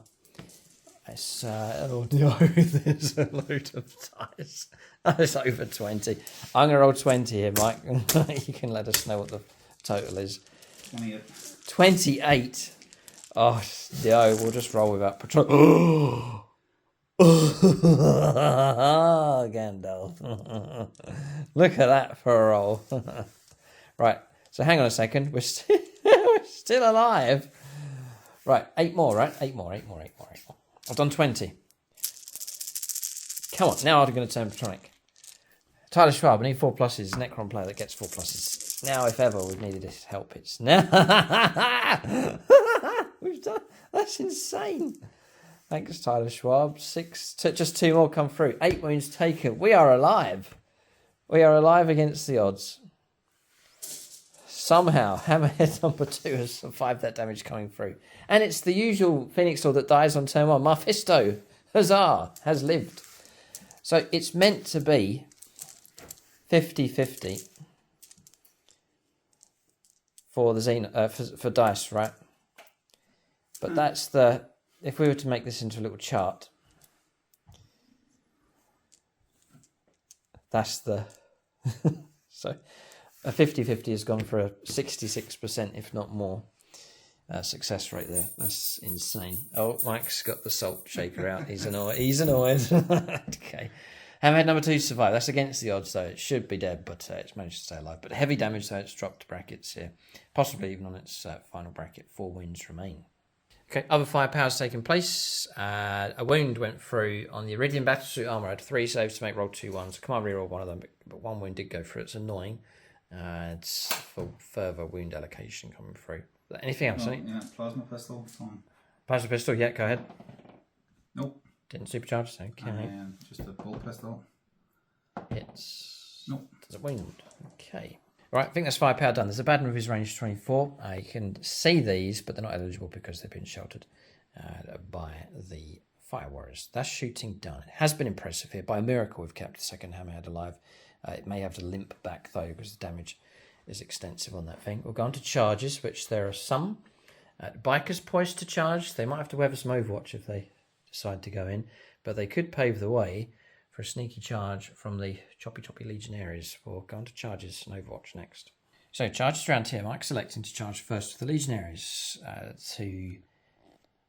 It's, oh no, there's a load of dice. It's over 20. I'm going to roll 20 here, Mike. You can let us know what the total is. 28. 28. Oh, no, we'll just roll without patrol. Gandalf. Look at that for a roll. Right, so hang on a second. We're still alive. Right, 8 more, right? 8 more. I've done 20. Come on, now I'm going to turn Patronic. Tyler Schwab, I need 4 pluses. Necron player that gets 4 pluses. Now, if ever we've needed his help, it's now. We've done. That's insane. Thanks, Tyler Schwab. 6, just 2 more come through. 8 wounds taken. We are alive. We are alive against the odds. Somehow, Hammerhead number 2 has survived that damage coming through. And it's the usual Phoenix Sword that dies on turn 1. Mephisto, huzzah, has lived. So it's meant to be 50-50 for the for dice, right? But that's the... If we were to make this into a little chart, that's the... So a 50-50 has gone for a 66%, if not more, success rate there. That's insane. Oh, Mike's got the salt shaker out. He's annoyed. He's annoyed. Okay. Hammerhead number 2 survived. That's against the odds, though. It should be dead, but it's managed to stay alive. But heavy damage, though. It's dropped brackets here. Possibly even on its final bracket. 4 wounds remain. Okay, other firepowers taking place. A wound went through on the Iridium Battlesuit Armour. Had 3 saves to make roll 2 ones. Come on, reroll one of them, but 1 wound did go through. It's annoying. It's for further wound allocation coming through. Anything else? Yeah, plasma pistol. Plasma pistol, yeah, go ahead. Nope. Didn't supercharge, okay. Just a bolt pistol. Hits. Nope. Does it wound? Okay. Right, I think that's firepower done. There's Abaddon with his range 24. You can see these, but they're not eligible because they've been sheltered by the Fire Warriors. That's shooting done. It has been impressive here. By a miracle, we've kept the second Hammerhead alive. It may have to limp back, though, because the damage is extensive on that thing. We'll go on to charges, which there are some. Bikers poised to charge. They might have to weather some Overwatch if they decide to go in, but they could pave the way for a sneaky charge from the Choppy Legionaries. We'll go on to charges and Overwatch next. So charges around here. Mike's selecting to charge first with the Legionaries to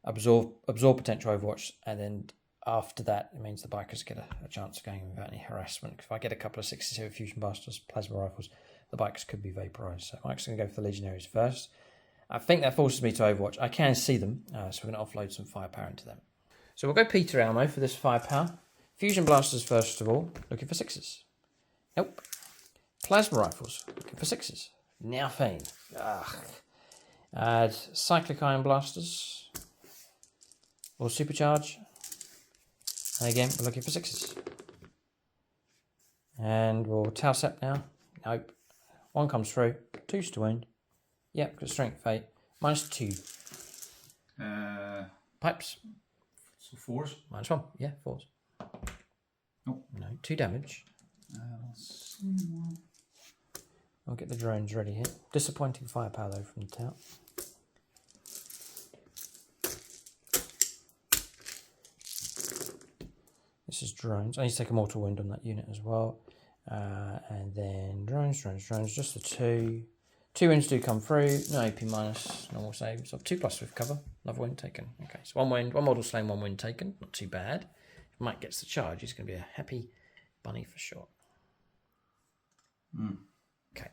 absorb potential Overwatch, and then after that it means the bikers get a chance of going without any harassment. If I get a couple of 67 fusion blasters, plasma rifles, the bikers could be vaporized. So Mike's going to go for the Legionaries first. I think that forces me to Overwatch. I can see them, so we're going to offload some firepower into them. So we'll go Peter Almo for this firepower. Fusion blasters first of all, looking for 6s. Nope. Plasma rifles, looking for 6s. Now Fane. Add cyclic ion blasters. Or supercharge. And again, we're looking for 6s. And we'll Tausept now. Nope. 1 comes through. 2's to wound. Yep, got strength 8. -2. Pipes. So 4s? -1. Yeah, 4s. Nope. No, 2 damage. I'll get the drones ready here. Disappointing firepower though from the tout. This is drones. I need to take a mortal wound on that unit as well. And then drones, just the 2. 2 wounds do come through. No AP minus, normal save. So 2+ with cover. Another wound taken. Okay, so 1 wound, 1 model slain, 1 wound taken. Not too bad. If Mike gets the charge, he's going to be a happy bunny for sure. Okay.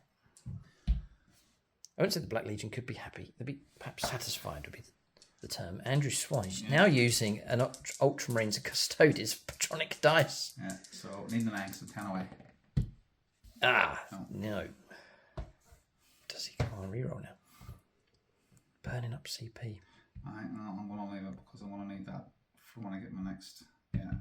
I wouldn't say the Black Legion could be happy. They'd be perhaps satisfied would be the term. Andrew Swan is now using an Ultramarines and Custodes Patronic dice. Yeah, so need the max and 10 away. No. Does he come on reroll now? Burning up CP. I'm going to leave it because I want to need that for when I get my next. Yeah.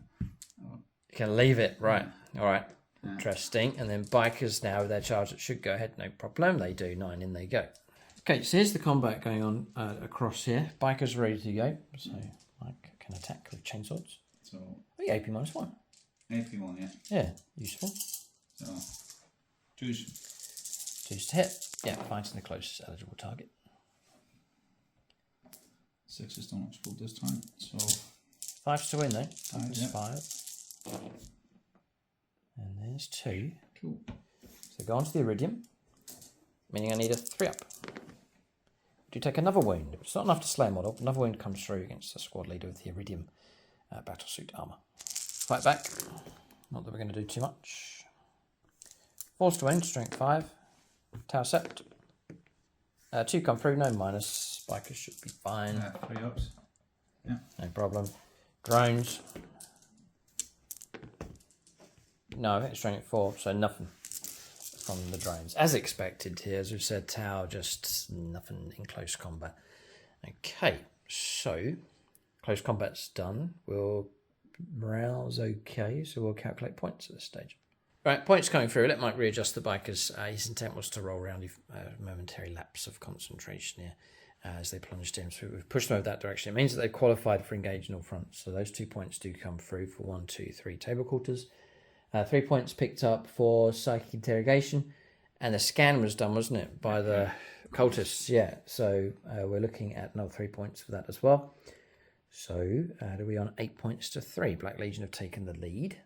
You can leave it, right. Yeah. All right. Yeah. Interesting. And then bikers now with their charge that should go ahead, no problem. They do. 9 in they go. Okay, so here's the combat going on across here. Bikers ready to go. So Mike can attack with chainswords. So AP -1. AP1, yeah. Yeah, useful. So 2's to hit. Yeah, fighting the closest eligible target. 6's don't explode this time. So 5's to win though. Yeah. 5. And there's 2. Cool. So go on to the Iridium, meaning I need a 3-up. Do take another wound. It's not enough to slay a model. Another wound comes through against the squad leader with the Iridium battlesuit armour. Fight back. Not that we're going to do too much. 4's to wound, strength 5. Tausept. 2 come through, no minus. Bikers should be fine. 3 ups. Yeah. No problem. Drones. No, I think it's strength 4, so nothing from the drones. As expected here, as we've said, Tau, just nothing in close combat. Okay, so close combat's done. Morale's okay, so we'll calculate points at this stage. Right, points coming through. Let Mike readjust the bike as his intent was to roll around a momentary lapse of concentration here as they plunged in. So we've pushed them over that direction. It means that they've qualified for engage in all fronts. So those 2 points do come through for 1, 2, 3 table quarters. 3 points picked up for psychic interrogation. And the scan was done, wasn't it, by the cultists? Yeah, so we're looking at another 3 points for that as well. So are we on 8 points to 3? Black Legion have taken the lead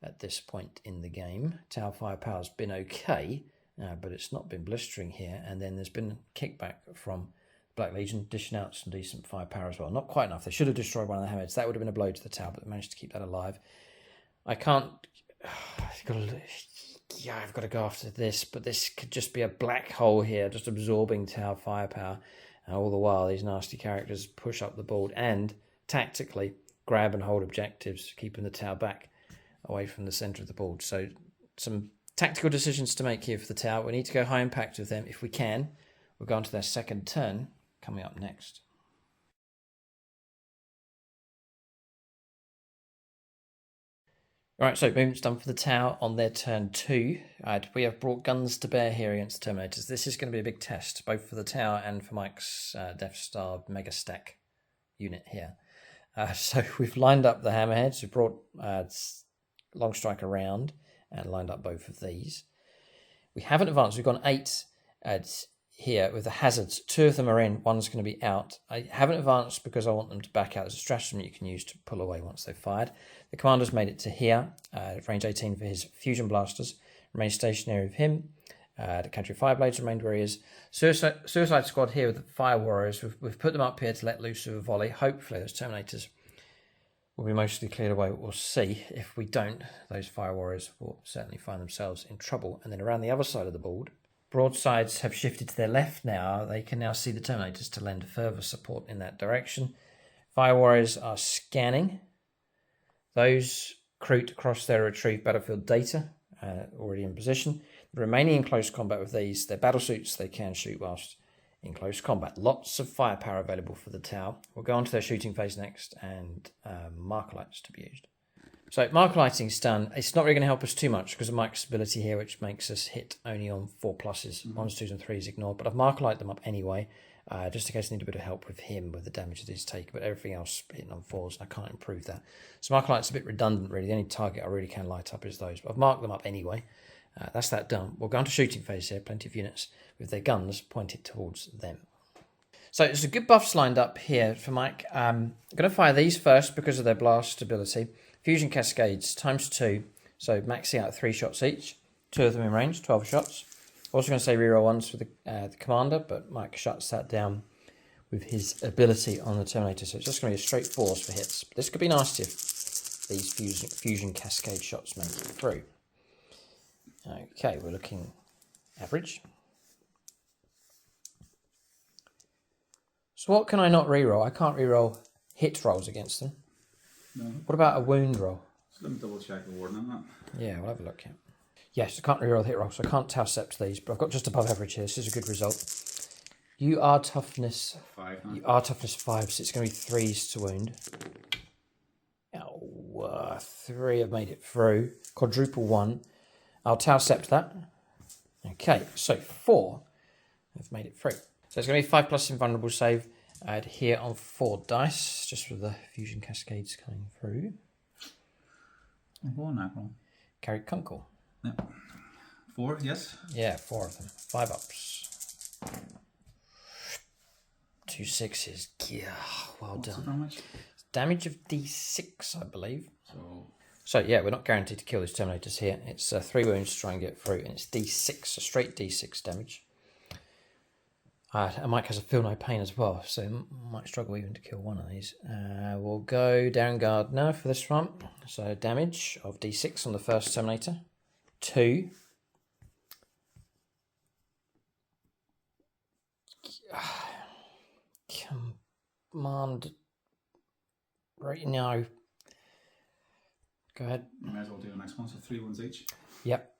at this point in the game. Tower firepower's been okay, but it's not been blistering here. And then there's been kickback from Black Legion, dishing out some decent firepower as well. Not quite enough. They should have destroyed one of the hammerheads. That would have been a blow to the tower, but they managed to keep that alive. I can't... I've got to go after this, but this could just be a black hole here, just absorbing tower firepower. And all the while, these nasty characters push up the board and tactically grab and hold objectives, keeping the tower back away from the centre of the board. So some tactical decisions to make here for the tower. We need to go high impact with them if we can. We'll go on to their second turn coming up next. Right, so movement's done for the tower on their turn 2. We have brought guns to bear here against the Terminators. This is going to be a big test, both for the tower and for Mike's Death Star Mega Stack unit here. So we've lined up the hammerheads. We've brought Long Strike around and lined up both of these. We haven't advanced. We've gone 8 here with the hazards. 2 of them are in. One's going to be out. I haven't advanced because I want them to back out. There's a stratagem you can use to pull away once they've fired. The commander's made it to here. Range 18 for his fusion blasters. Remain stationary with him. The Country Fireblades remained where he is. Suicide Squad here with the Fire Warriors. We've put them up here to let loose with a volley. Hopefully those Terminators will be mostly cleared away. We'll see. If we don't, those Fire Warriors will certainly find themselves in trouble. And then around the other side of the board, broadsides have shifted to their left now. They can now see the Terminators to lend further support in that direction. Fire Warriors are scanning. Those recruit across their retrieve battlefield data, already in position. Remaining in close combat with these, their battle suits they can shoot whilst in close combat. Lots of firepower available for the tower. We'll go on to their shooting phase next and marker lights to be used. So marker lighting's done. It's not really going to help us too much because of Mike's ability here, which makes us hit only on 4 pluses. 1s, 2s and 3s ignored, but I've marker light them up anyway, just in case I need a bit of help with him with the damage that he's taken, but everything else hitting on 4s, and I can't improve that. So marker light's a bit redundant really. The only target I really can light up is those, but I've marked them up anyway. That's that done. We'll go on to shooting phase here. Plenty of units with their guns pointed towards them. So there's a good buffs lined up here for Mike. I'm going to fire these first because of their blast ability. Fusion Cascades ×2, so maxing out 3 shots each. 2 of them in range, 12 shots. Also going to say reroll 1s for the commander, but Mike shuts that down with his ability on the Terminator. So it's just going to be a straight 4s for hits. But this could be nasty if these Fusion Cascade shots make it through. Okay, we're looking average. So what can I not reroll? I can't reroll hit rolls against them. No. What about a wound roll? So let me double check the warden on that. Yeah, we'll have a look here. Yes, I can't reroll hit rolls, so I can't Taucept these, but I've got just above average here. This is a good result. You are toughness 5. Huh? You are toughness 5, so it's going to be 3s to wound. Oh, 3 have made it through. Quadruple 1. I'll Taucept that. Okay, so 4 have made it through. So it's going to be 5+ invulnerable save. Add here on 4 dice, just with the Fusion Cascades coming through. Carry Kunkel. Yep. 4, yes? Yeah, 4 of them. 5 ups. 2 6s. Yeah, well What's done. The damage? Damage of D6, I believe. So yeah, we're not guaranteed to kill these Terminators here. It's 3 wounds to try and get through, and it's D6, a straight D6 damage. And Mike has a feel no pain as well, so might struggle even to kill one of these. We'll go Darren Gardner for this one. So damage of D6 on the first Terminator. 2. Command. Right now. Go ahead. You may as well do the next one, so 3 ones each. Yep.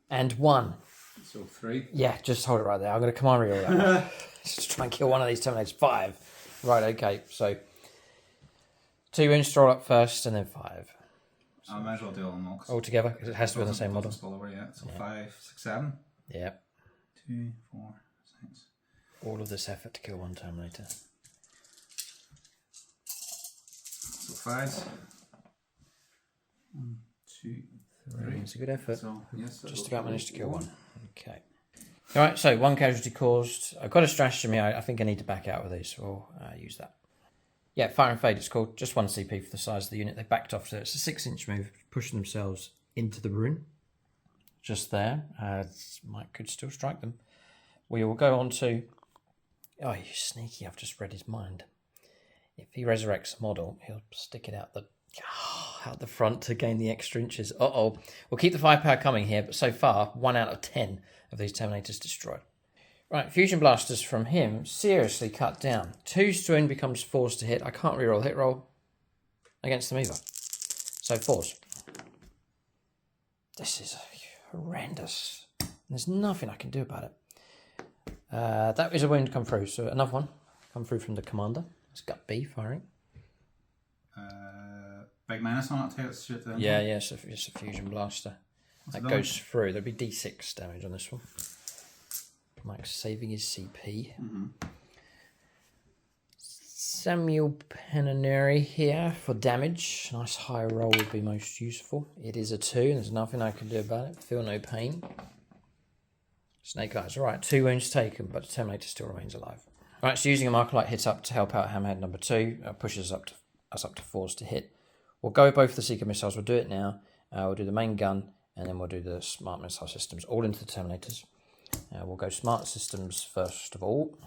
And 1. So 3. Yeah, just hold it right there. I'm going to command reroll that one. Just try and kill one of these Terminators. 5. Right, okay. So 2 wounds to roll up first and then 5. I might as well do all them all. All together, because it has to be on the same model. Spill over, yeah. So 5, 6, 7. Yeah. 2, 4, 6. All of this effort to kill one Terminator. So 5. 1, 2, 3. It's a good effort. So, yes, just about managed to kill one. Okay. Alright, so 1 casualty caused. I've got a stratagem here. I think I need to back out with these, so I'll use that. Yeah, Fire and Fade it's called. Just 1 CP for the size of the unit. They backed off, so it's a 6-inch move, pushing themselves into the ruin. Just there. Mike could still strike them. We will go on to... Oh, you sneaky, I've just read his mind. If he resurrects a model, he'll stick it out the front to gain the extra inches. Uh-oh. We'll keep the firepower coming here, but so far, 1 out of 10 of these Terminators destroyed. Right, Fusion Blasters from him, seriously cut down. 2 stone becomes 4s to hit. I can't reroll hit roll against them either. So 4s. This is horrendous. There's nothing I can do about it. That is a wound come through, so another one come through from the commander. It's Gut B firing. Big minus on it too. Let's shoot them. Yeah, it's a Fusion Blaster. That goes through. There'll be D6 damage on this one. Mike's saving his CP. Samuel Penaneri here for damage. Nice high roll would be most useful. It is a 2, and there's nothing I can do about it. Feel no pain. Snake Eyes. Alright, 2 wounds taken, but the Terminator still remains alive. Alright, so using a Marker Light hits up to help out Hammerhead number 2. Pushes us up to 4s to hit. We'll go with both of the Seeker missiles. We'll do it now. We'll do the main gun, and then we'll do the Smart Missile Systems, all into the Terminators. We'll go Smart Systems first of all.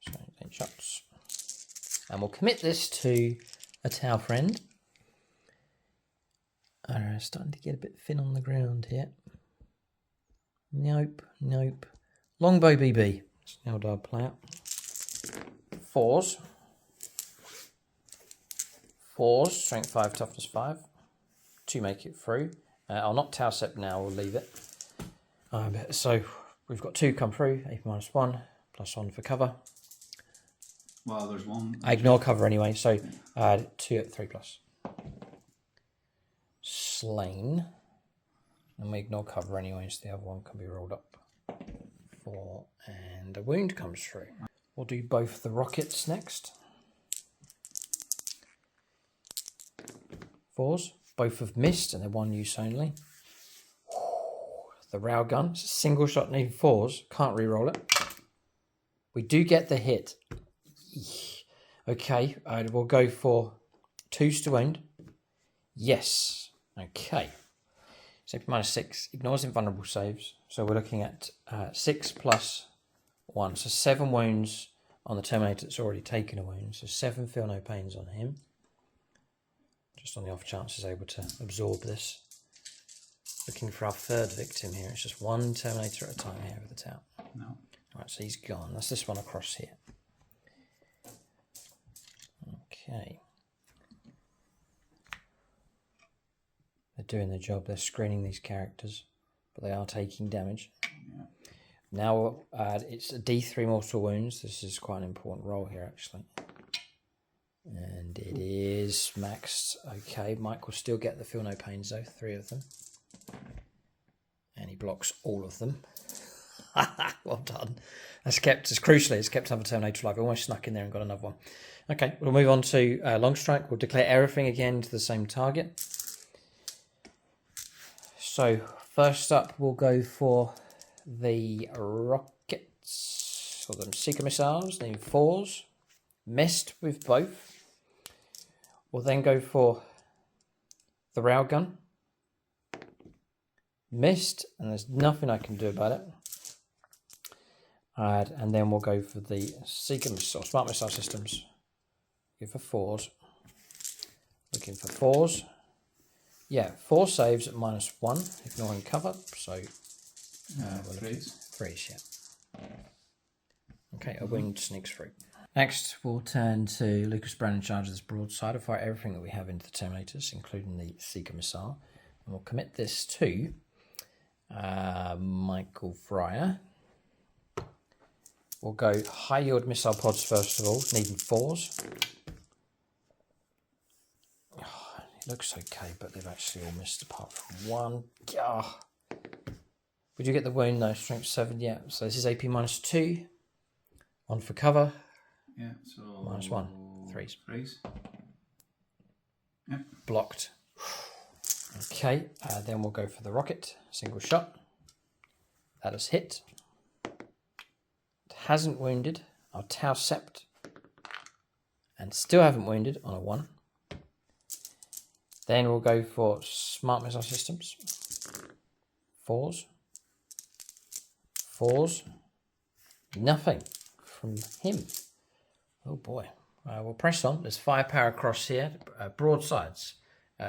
So, 8 shots. And we'll commit this to a Tau friend. Starting to get a bit thin on the ground here. Nope. Longbow BB. Now I'll play out. 4s. 4s, strength 5, toughness 5. To make it through. I'll not Tau Sep now, we'll leave it. So we've got 2 come through, AP -1, +1 for cover. Well, there's 1. I ignore cover anyway, so 2 at 3+. Slain. And we ignore cover anyway, so the other one can be rolled up. 4, and a wound comes through. We'll do both the rockets next. 4s, both have missed, and they're 1 use only. The railgun, it's a single shot, needing 4s, can't re-roll it. We do get the hit. Okay, we'll go for 2s to wound. Yes, okay. So -6, ignores invulnerable saves. So we're looking at 6 + 1, so 7 wounds on the Terminator that's already taken a wound. So 7 feel no pains on him. Just on the off chance he's able to absorb this. Looking for our 3rd victim here. It's just 1 Terminator at a time here with the Tau. No. Right, so he's gone. That's this one across here. Okay. They're doing their job. They're screening these characters, but they are taking damage. Yeah. Now it's a D3 mortal wounds. This is quite an important roll here, actually. And it is maxed. Okay, Mike will still get the feel no pains though. 3 of them. And he blocks all of them. Well done. That's crucially, it's kept another Terminator alive. I almost snuck in there and got another one. Okay, we'll move on to long strike. We'll declare everything again to the same target. So first up, we'll go for the rockets, or the Seeker missiles, the 4s. Missed with both. We'll then go for the railgun. Missed, and there's nothing I can do about it. And then we'll go for the Seeker missile, Smart Missile Systems. Looking for 4s. Looking for 4s. Yeah, 4 saves at -1, ignoring cover. So 3s, yeah. Okay, a wound sneaks through. Next, we'll turn to Lucas Brown in charge of this broadside. I'll fire everything that we have into the Terminators, including the Seeker missile. And we'll commit this to Michael Fryer. We'll go high yield missile pods first of all, needing 4s. looks okay, but they've actually all missed apart from one. Oh. Would you get the wound though? Strength 7, yeah. So this is AP -2. 1 for cover. Yeah, so... -1. 3s. 3s. Yep. Blocked. Okay, then we'll go for the rocket. Single shot. That has hit. It hasn't wounded. Our Tau Sept. And still haven't wounded on a 1. Then we'll go for smart missile systems. 4s. 4s. Nothing from him. Oh boy. We'll press on. There's firepower across here. Broadsides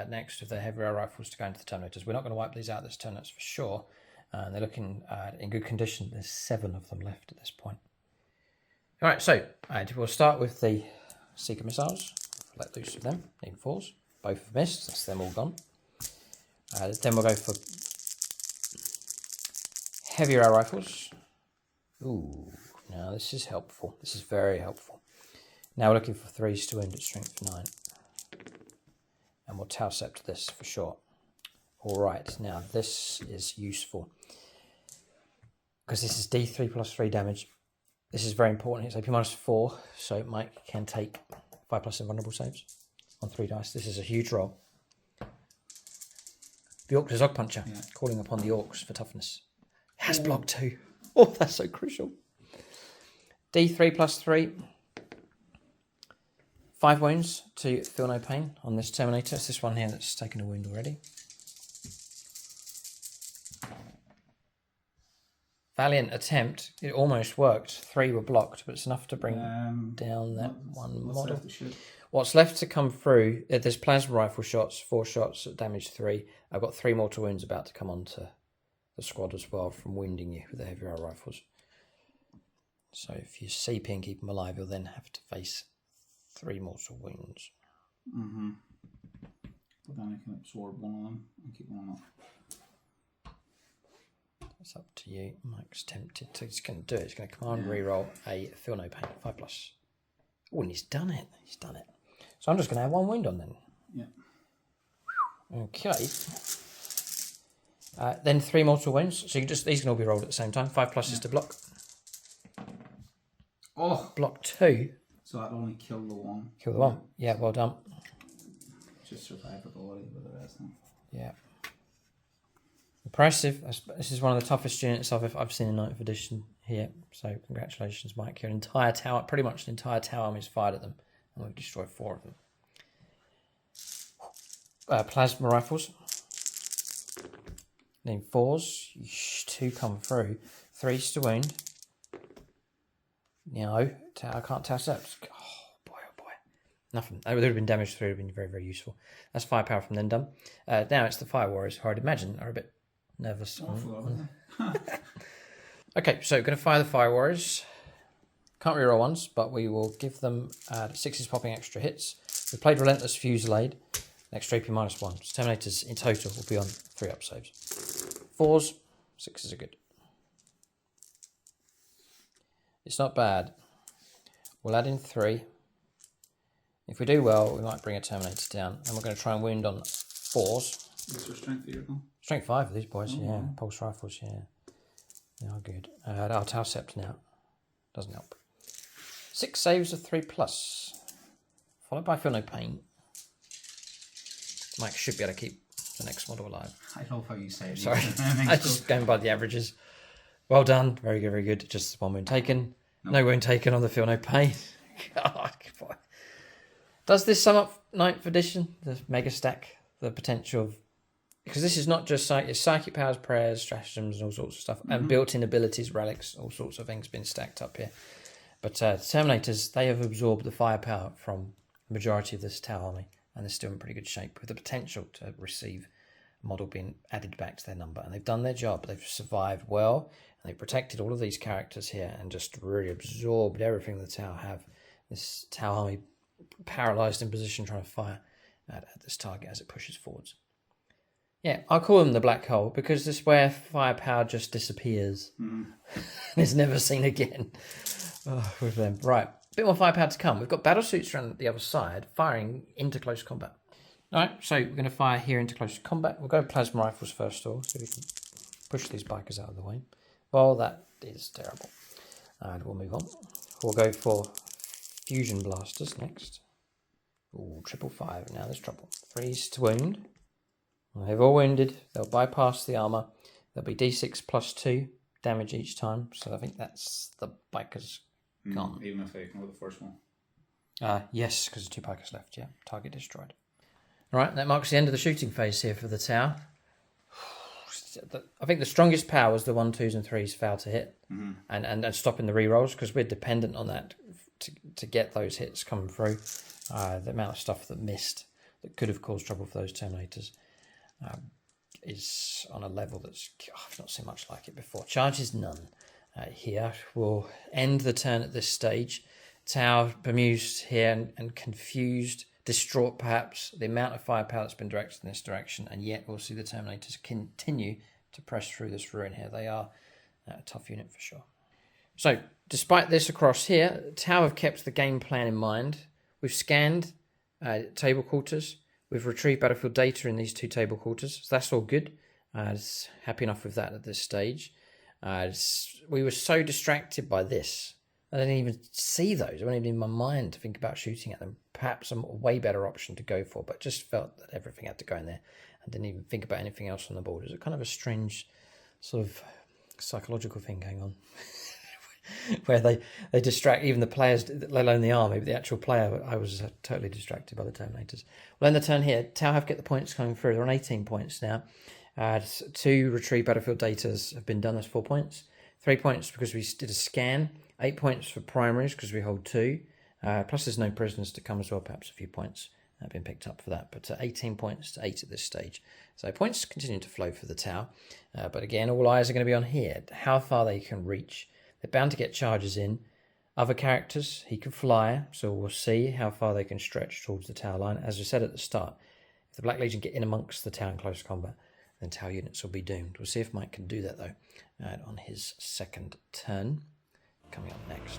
next to the heavy air rifles to go into the Terminators. We're not going to wipe these out this turn, that's for sure. They're looking in good condition. There's 7 of them left at this point. All right, so we'll start with the Seeker missiles. Let loose of them. Need 4s. Both have missed. That's them all gone. Then we'll go for heavy air rifles. Ooh, now this is helpful. This is very helpful. Now we're looking for 3s to wound at strength 9. And we'll Tau Sept this for sure. All right, now this is useful. Because this is D3 plus 3 damage. This is very important. It's AP -4, so Mike can take 5+ invulnerable saves on 3 dice. This is a huge roll. The Orc the Zog Puncher, calling upon the Orcs for toughness. Has blocked 2. Oh, that's so crucial. D3 plus 3. 5 wounds to feel no pain on this Terminator. It's this one here that's taken a wound already. Valiant attempt. It almost worked. 3 were blocked, but it's enough to bring down that one model. What's left to come through, there's plasma rifle shots, 4 shots at damage 3. I've got 3 mortal wounds about to come onto the squad as well from wounding you with the heavy air rifles. So if you CP and keep them alive, you'll then have to face 3 mortal wounds. Mm-hmm. But then I can absorb one of them and keep one up. It's up to you. Mike's tempted to. He's going to do it. He's going to command reroll a feel no pain 5+. Oh, and he's done it. He's done it. So I'm just going to have 1 wound on then. Yeah. Okay. Then 3 mortal wounds. So you can just these can all be rolled at the same time. 5+ is to block. Oh, block 2. So that'll only kill the 1. Kill the 1. Yeah, well done. Just survivability with the rest. Yeah. Impressive. This is one of the toughest units I've seen in 9th edition here. So congratulations, Mike. Your entire tower, pretty much the entire tower army's fired at them, and we've destroyed 4 of them. Plasma rifles. Need 4s. 2 come through. 3s to wound. No, I can't Tau Sept. Oh boy, oh boy. Nothing. There would have been damage 3. Would have been very, very useful. That's firepower from then done. Now it's the Fire Warriors, who I'd imagine are a bit nervous. Okay, so going to fire the Fire Warriors. Can't reroll ones, but we will give them 6s popping extra hits. We played Relentless Fusillade. Extra AP -1. So Terminators in total will be on 3 up saves. 4s, 6s are good. It's not bad. We'll add in 3. If we do well, we might bring a Terminator down. And we're going to try and wound on 4s. What's your strength vehicle? Strength 5 for these boys, yeah. Pulse rifles, yeah. They are good. Our Tau Sept now. Doesn't help. 6 saves of 3+. Followed by Feel No Pain. Mike should be able to keep the next model alive. I love how you say it. Sorry, I'm just going by the averages. Well done, very good, very good. Just 1 wound taken. Nope. No wound taken on the Feel No Pain. God, boy. Does this sum up 9th edition, the mega stack, the potential of... Because this is not just it's psychic powers, prayers, stratagems, and all sorts of stuff, and built-in abilities, relics, all sorts of things being stacked up here. But Terminators, they have absorbed the firepower from the majority of this Tau army, and they're still in pretty good shape with the potential to receive a model being added back to their number. And they've done their job. They've survived well, and they've protected all of these characters here and just really absorbed everything the Tau have. This Tau army paralysed in position trying to fire at this target as it pushes forwards. Yeah, I'll call them the black hole because this is where firepower just disappears. And it's never seen again with them. Right, bit more firepower to come. We've got battle suits around the other side firing into close combat. Alright, so we're going to fire here into close combat. We'll go plasma rifles first of all, so we can push these bikers out of the way. Well, that is terrible. And we'll move on. We'll go for fusion blasters next. Ooh, 555. Now there's trouble. Freeze to wound. Well, they've all wounded. They'll bypass the armour. There'll be d6 plus 2 damage each time. So I think that's the bikers gone. Even if they ignore the first one. Yes, because there's 2 bikers left. Yeah, target destroyed. Alright, that marks the end of the shooting phase here for the tower. I think the strongest power was the 1, 2s and 3s fail to hit and stopping the rerolls, because we're dependent on that to get those hits coming through. The amount of stuff that missed that could have caused trouble for those Terminators is on a level that's... I've not seen much like it before. Charges none here. We'll end the turn at this stage. Tower bemused here and confused, distraught perhaps, the amount of firepower that's been directed in this direction, and yet we'll see the Terminators continue to press through this ruin here. They are a tough unit for sure. So, despite this across here, Tower have kept the game plan in mind. We've scanned table quarters. We've retrieved battlefield data in these 2 table quarters. So that's all good. Happy enough with that at this stage. We were so distracted by this. I didn't even see those. I wasn't even in my mind to think about shooting at them. Perhaps a way better option to go for, but just felt that everything had to go in there and didn't even think about anything else on the board. It was kind of a strange sort of psychological thing going on where they distract even the players, let alone the army, but the actual player. I was totally distracted by the Terminators. Well, in the turn here, Tower have get the points coming through. They're on 18 points now. 2 retrieve battlefield data have been done. That's 4 points. 3 points because we did a scan. 8 points for primaries because we hold 2. Plus there's no prisoners to come as well. Perhaps a few points have been picked up for that. But 18 points to 8 at this stage. So points continue to flow for the Tower. But again, all eyes are going to be on here. How far they can reach. They're bound to get charges in. Other characters, he can fly. So we'll see how far they can stretch towards the Tower line. As we said at the start, if the Black Legion get in amongst the Tower in close combat, then Tower units will be doomed. We'll see if Mike can do that though on his second turn. Coming up next.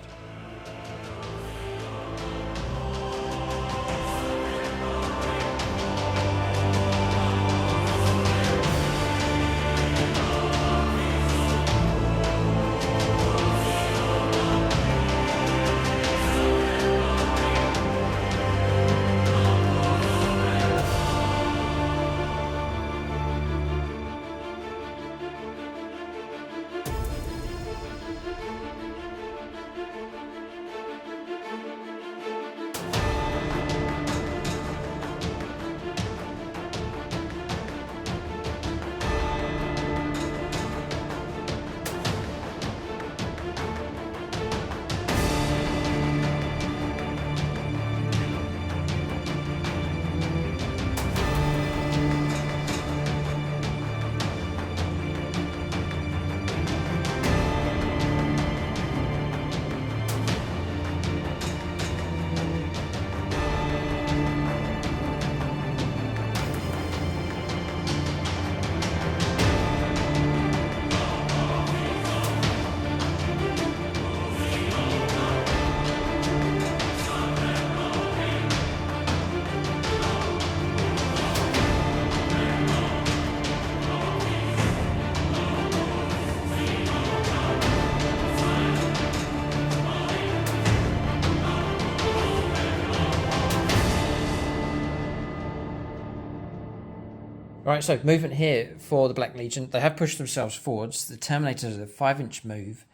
Right, so movement here for the Black Legion. They have pushed themselves forwards. The Terminator is a 5-inch move,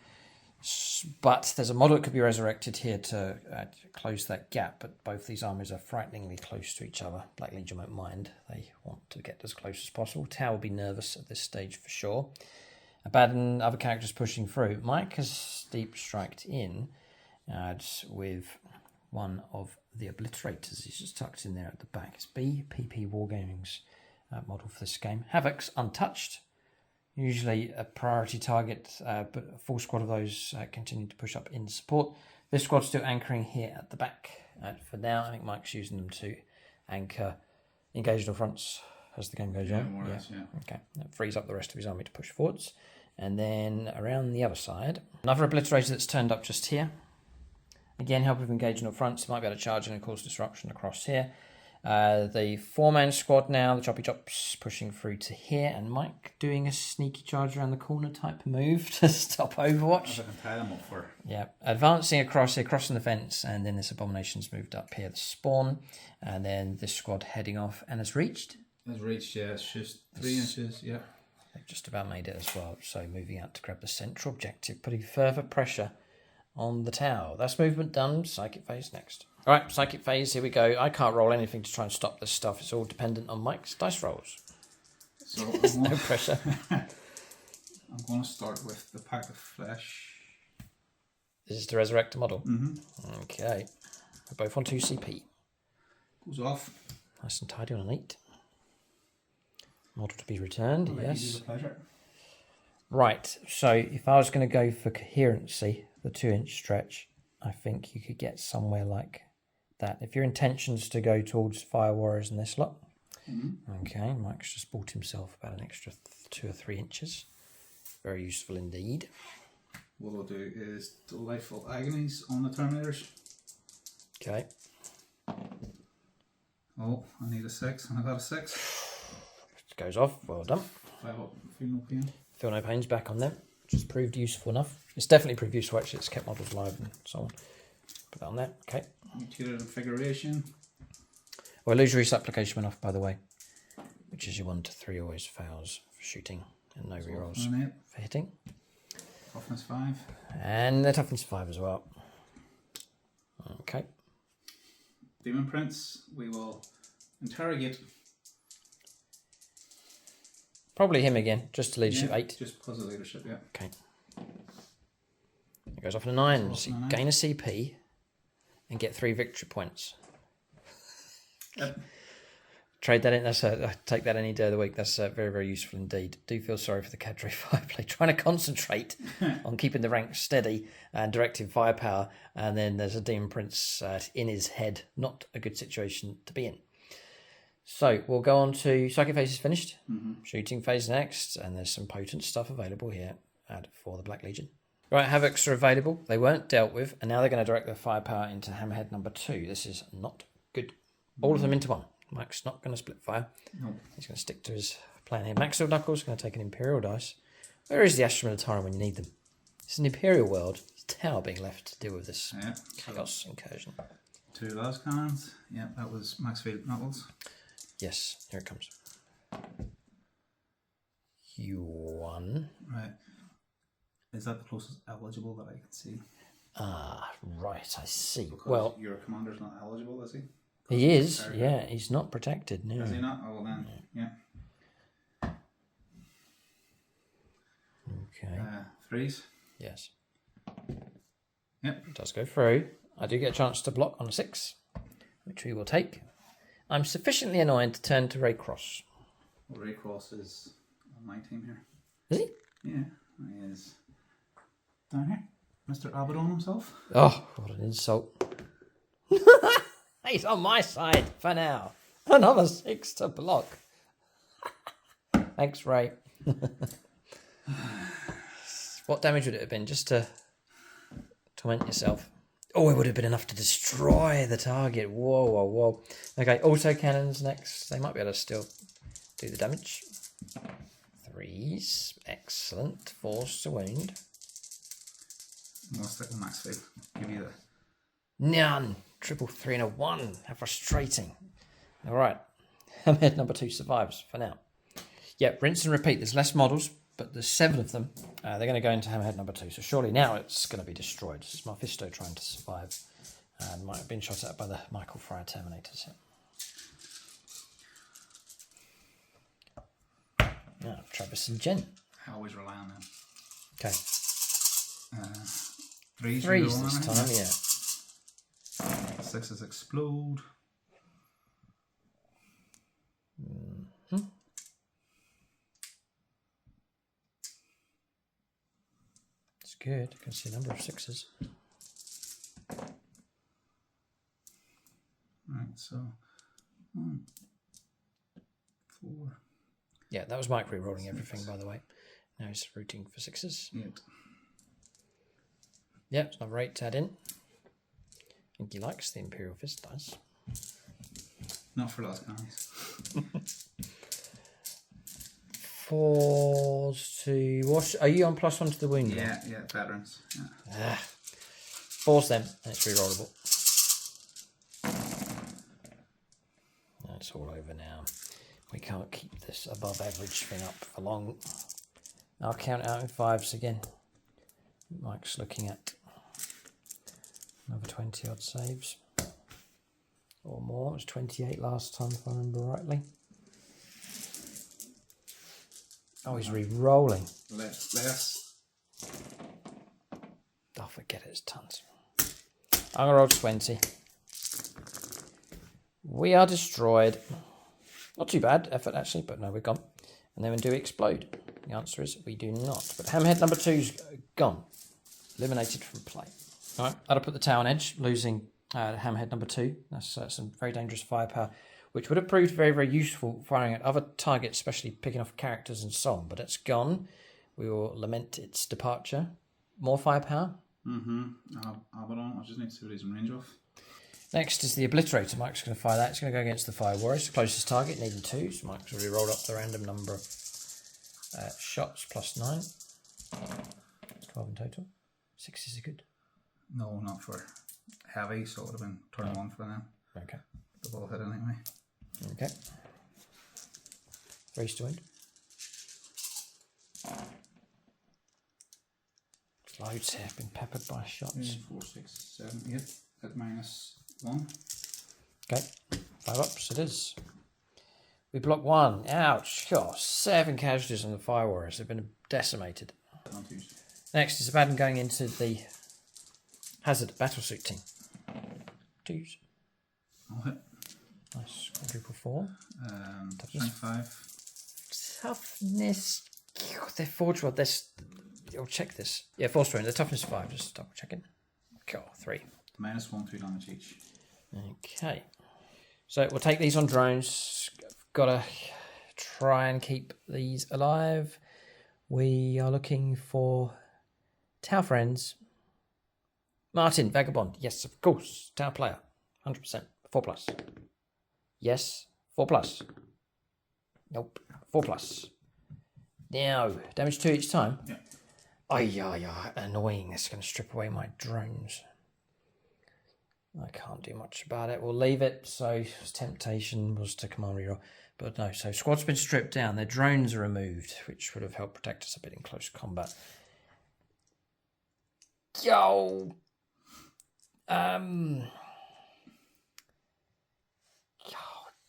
but there's a model that could be resurrected here to close that gap, but both these armies are frighteningly close to each other. Black Legion won't mind. They want to get as close as possible. Tower will be nervous at this stage for sure. Abaddon, other characters pushing through. Mike has deep striked in with one of the obliterators. He's just tucked in there at the back. It's BPP Wargaming's model for this game. Havoc's untouched, usually a priority target, but a full squad of those continue to push up in support. This squad's still anchoring here at the back for now. I think Mike's using them to anchor engaged fronts as the game goes on. More or less, yeah. Okay, that frees up the rest of his army to push forwards. And then around the other side, another obliterator that's turned up just here. Again, help with engaging fronts. Might be able to charge in and cause disruption across here. The 4-man squad now, the Choppy Chops pushing through to here, and Mike doing a sneaky charge around the corner type move to stop Overwatch. I can tie them up for. Yeah, advancing across here, crossing the fence, and then this Abomination's moved up here, the spawn, and then this squad heading off and has reached. Has reached, yeah, it's just 3 inches, yeah. They've just about made it as well, so moving out to grab the central objective, putting further pressure on the tower. That's movement done. Psychic phase next. All right, psychic phase, here we go. I can't roll anything to try and stop this stuff. It's all dependent on Mike's dice rolls. So There's no pressure. I'm going to start with the pack of flesh. This is to resurrect a model. Mm-hmm. Okay. We're both on 2 CP. Goes off. Nice and tidy on an 8. Model to be returned, yes. Right, so if I was going to go for coherency, the 2-inch stretch, I think you could get somewhere like that. If your intention's to go towards Fire Warriors in this lot. Okay, Mike's just bought himself about an extra 2 or 3 inches. Very useful indeed. What I'll do is Delightful Agonies on the Terminators. Okay. Oh, I need a 6, and I got a 6. It goes off, well done. 5 up, feel no pain. Feel no pains back on them, which has proved useful enough. It's definitely proved useful actually, it's kept models alive and so on. Put that on there, okay. Mutated Configuration. Well, illusory supplication went off by the way, which is your 1 to 3 always fails for shooting and no rerolls for hitting. Toughness 5. And the toughness 5 as well. Okay. Demon Prince, we will interrogate. Probably him again, just to leadership 8. Just because of leadership, yeah. Okay. It goes off on a 9, so you gain a CP and get 3 victory points. Yep. Trade that in. I take that any day of the week. That's very, very useful indeed. Do feel sorry for the Cadre Fireplay trying to concentrate on keeping the ranks steady and directing firepower, and then there's a Demon Prince in his head. Not a good situation to be in. So we'll go on to Psychic Phase is finished. Shooting phase next, and there's some potent stuff available here for the Black Legion. Right, Havocs are available. They weren't dealt with, and now they're going to direct their firepower into Hammerhead number 2. This is not good. All of them into 1. Mike's not going to split fire. Nope. He's going to stick to his plan here. Maxfield Knuckles is going to take an Imperial dice. Where is the Astra Militarum when you need them? It's an Imperial world. It's Tower being left to deal with this chaos incursion. 2 las cannons. Yeah, that was Maxfield Knuckles. Yes, here it comes. U1. Right. Is that the closest eligible that I can see? Ah, right, I see. Because well, your commander's not eligible, is he? He is, yeah. He's not protected. No. Is he not? Oh, well then, yeah. Okay. 3s. Yes. Yep. It does go through. I do get a chance to block on a 6, which we will take. I'm sufficiently annoyed to turn to Raycross. Well, Raycross is on my team here. Is he? Yeah, he is. Down here. Mr. Abaddon himself. Oh, what an insult. He's on my side for now. Another 6 to block. Thanks, Ray. What damage would it have been just to torment yourself? Oh, it would have been enough to destroy the target. Whoa, whoa, whoa. Okay, auto cannons next. They might be able to still do the damage. 3s. Excellent. 4s to wound. I'm going to stick with Maxfield. Give you the... None. 3 and a 1. How frustrating. All right. Hammerhead number 2 survives for now. Yep, rinse and repeat. There's less models, but there's 7 of them. They're going to go into Hammerhead number 2. So surely now it's going to be destroyed. This is Mephisto trying to survive. And might have been shot at by the Michael Fryer Terminators. Now, Travis and Jen. I always rely on them. Okay. 3s this time, yeah. 6s explode. It's good. You can see a number of 6s. Right, so 1, 4. Yeah, that was Mike re-rolling everything, by the way. Now he's rooting for 6s. Yep. Yep, it's another 8 to add in. I think he likes the Imperial Fist dice. Not for lost guys. 4s to what? Are you on +1 to the wound? Yeah, veterans. Yeah. 4s then, and it's rerollable. That's all over now. We can't keep this above average thing up for long. I'll count out in 5s again. Mike's looking at another 20 odd saves. Or more. It was 28 last time, if I remember rightly. Oh, he's re-rolling. Less. Oh, forget it, it's tons. I'm going to roll 20. We are destroyed. Not too bad effort, actually, but no, we're gone. And then do we explode? The answer is we do not. But hammerhead number 2's gone. Eliminated from play. All right, that'll put the tower on edge, losing hammerhead number 2. That's some very dangerous firepower, which would have proved very, very useful firing at other targets, especially picking off characters and so on. But it's gone. We will lament its departure. More firepower. Abaddon. I just need to see what he's in range of. Next is the Obliterator. Mike's going to fire that. It's going to go against the Fire Warriors. Closest target, needing 2. So Mike's already rolled up the random number of shots, +9. It's 12 in total. 6 is good. No, not for heavy, so it would have been turn 1 for them. Okay. The ball hit anyway. Okay. 3's to wound. Loads here, been peppered by shots. 4, 6, 7, 8 at -1. Okay, 5 ups it is. We block 1. Ouch. Gosh, 7 casualties on the Fire Warriors. They've been decimated. Next is Abaddon going into the Hazard Battlesuit team. 2s. I'll hit. Nice. Quadruple 4. Toughness 5. Toughness. They're forged well. I'll check this. Yeah, force wound. The toughness 5. Just double checking. Cool. 3. -1, 2 damage each. Okay. So we'll take these on drones. Got to try and keep these alive. We are looking for Tower friends. Martin, Vagabond. Yes, of course. Tower player. 100%. 4+. Yes. 4+. Nope. 4+. Now, damage 2 each time. Yeah. Oh, yeah. Annoying. It's going to strip away my drones. I can't do much about it. We'll leave it. So, temptation was to command reroll. But no, so squad's been stripped down. Their drones are removed, which would have helped protect us a bit in close combat. Yo!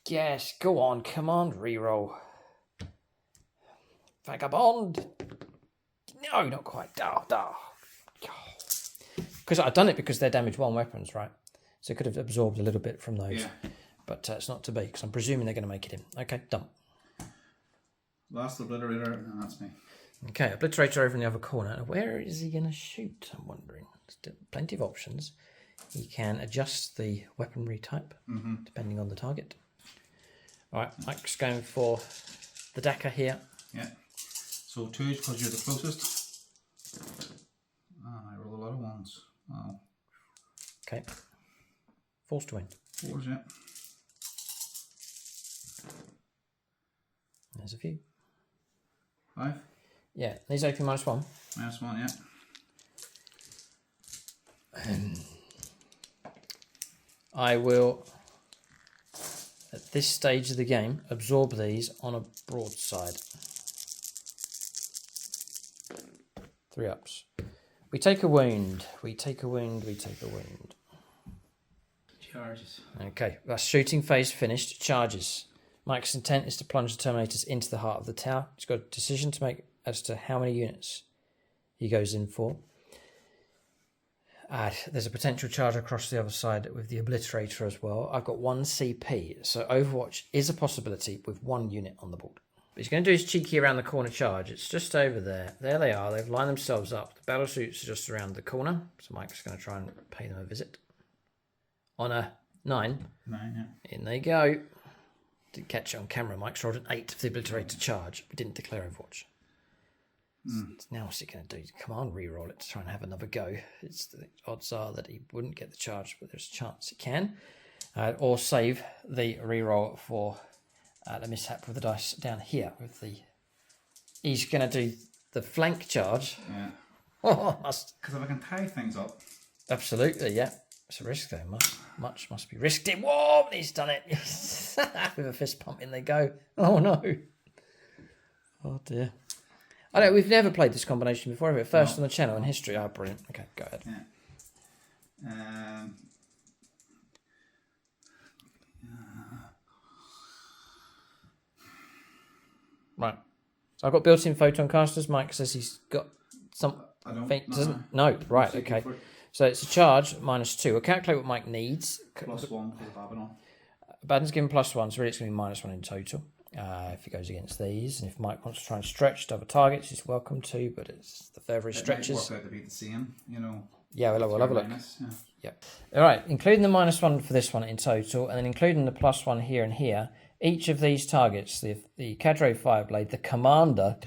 Yes, go on. Command reroll. Vagabond. No, not quite. Because I've done it because they're damage 1 weapons, right? So it could have absorbed a little bit from those. Yeah. But it's not to be, because I'm presuming they're going to make it in. Okay, done. Last Obliterator, and that's me. Okay, Obliterator over in the other corner. Where is he going to shoot? I'm wondering. Still plenty of options. He can adjust the weaponry type, depending on the target. All right, Mike's going for the Daka here. Yeah. So 2s because you're the closest. I roll a lot of 1s. Wow. Okay. 4s to win. 4s, yeah. There's a few. 5. Yeah, these OP -1. -1, yeah. I will, at this stage of the game, absorb these on a broadside. 3 ups. We take a wound. We take a wound. Charges. Okay, that's shooting phase finished. Charges. Mike's intent is to plunge the Terminators into the heart of the tower. He's got a decision to make as to how many units he goes in for. There's a potential charge across the other side with the Obliterator as well. I've got 1 CP, so Overwatch is a possibility with 1 unit on the board. But he's going to do his cheeky around the corner charge. It's just over there. There they are. They've lined themselves up. The battle suits are just around the corner, so Mike's going to try and pay them a visit. On a 9. 9, yeah. In they go. Didn't catch it on camera. Mike's rolled an 8 for the Obliterator charge, but didn't declare Overwatch. Now what's he going to do? Command reroll it to try and have another go. The odds are that he wouldn't get the charge, but there's a chance he can. Or save the reroll for the mishap with the dice down here. With the, he's going to do the flank charge. Yeah. Oh, because if I can tie things up. Absolutely, yeah. It's a risk though. Much must be risked. Whoa, he's done it. With a fist pump, in they go. Oh no. Oh dear. I know we've never played this combination before, have we? First on the channel in history. Oh, brilliant. Okay, go ahead. Yeah. Right. So I've got built-in photon casters. Mike says he's got some. I don't. Doesn't. No. Right. Okay. So it's a charge -2. We'll calculate what Mike needs. +1 for the Abaddon. Abaddon's given +1, so really it's going to be -1 in total. If he goes against these, and if Mike wants to try and stretch to other targets, he's welcome to. But it's the further he stretches. It might work out to be the same, you know. Yeah, we'll have a look. Yeah. Yep. All right, including the -1 for this one in total, and then including the +1 here and here. Each of these targets, the Cadre Fireblade, the Commander,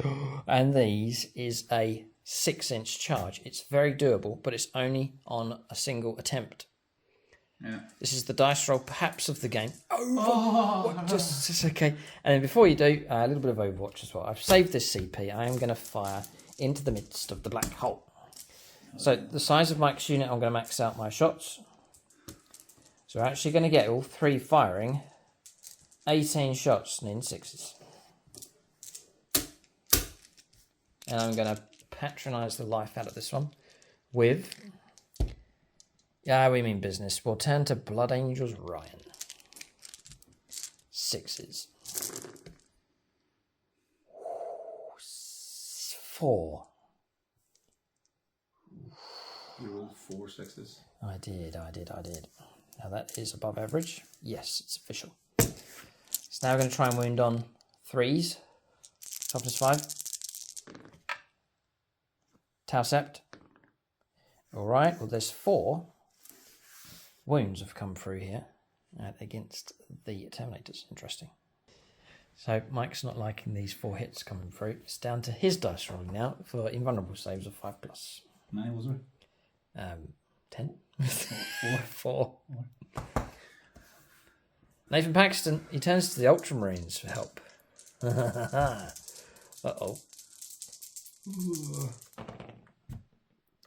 and these is a 6-inch charge. It's very doable, but it's only on a single attempt. Yeah. This is the dice roll, perhaps, of the game. Just okay. And then before you do, a little bit of Overwatch as well. I've saved this CP. I am going to fire into the midst of the black hole. So the size of Mike's unit, I'm going to max out my shots. So we're actually going to get all 3 firing 18 shots and in 6s. And I'm going to patronise the life out of this one with... Yeah, we mean business. We'll turn to Blood Angels Ryan. 6s. 4. You rolled 4 6s. I did. Now that is above average. Yes, it's official. So now we're going to try and wound on 3s. Toughness 5. Tau Sept. Alright, well there's 4 wounds have come through here against the Terminators. Interesting. So Mike's not liking these 4 hits coming through. It's down to his dice rolling now for invulnerable saves of 5+. 9 was there? 10. 4. Nathan Paxton, he turns to the Ultramarines for help. Uh-oh.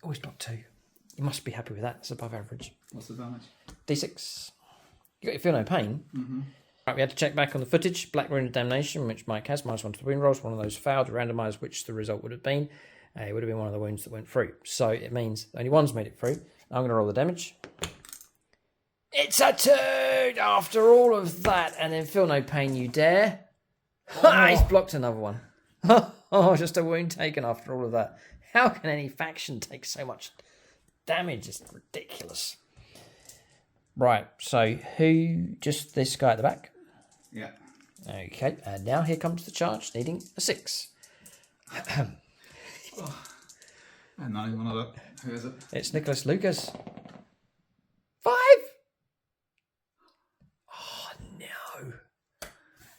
Oh, he's blocked 2. You must be happy with that. It's above average. What's the damage? D6. You got your feel no pain. Right, we had to check back on the footage. Black Rune of Damnation, which Mike has, -1 to the wound rolls. One of those failed to randomise which the result would have been. It would have been one of the wounds that went through. So it means only one's made it through. I'm going to roll the damage. It's a 2 after all of that. And then feel no pain, you dare. Oh. He's blocked another one. Oh, just a wound taken after all of that. How can any faction take so much damage? It's ridiculous. Right, so who? Just this guy at the back? Yeah. Okay, and now here comes the charge, needing a 6. And not even want to look. Who is it? It's Nicholas Lucas. 5! Oh, no.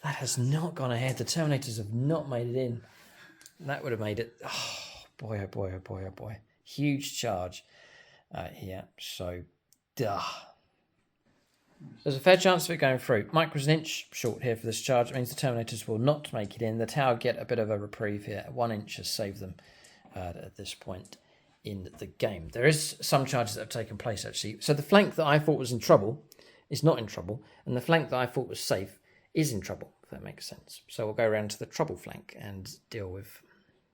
That has not gone ahead. The Terminators have not made it in. That would have made it... Oh, boy, oh, boy, oh, boy, oh, boy. Huge charge here. So, duh. There's a fair chance of it going through. Mike was an inch short here for this charge. It means the Terminators will not make it in. The Tower get a bit of a reprieve here. 1 inch has saved them at this point in the game. There is some charges that have taken place, actually. So the flank that I thought was in trouble is not in trouble, and the flank that I thought was safe is in trouble, if that makes sense. So we'll go around to the trouble flank and deal with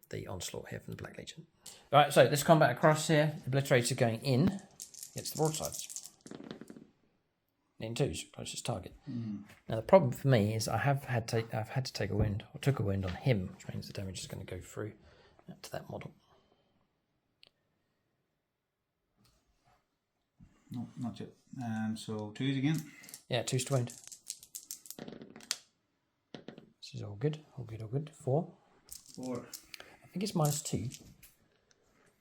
the onslaught here from the Black Legion. All right, so this combat across here, Obliterator going in against the broadsides. In 2s, closest target. Now the problem for me is I've had to take a wound, or took a wound on him, which means the damage is going to go through to that model. No, not yet. So 2s again. Yeah, 2s to wound. This is all good, all good, all good. 4. I think it's -2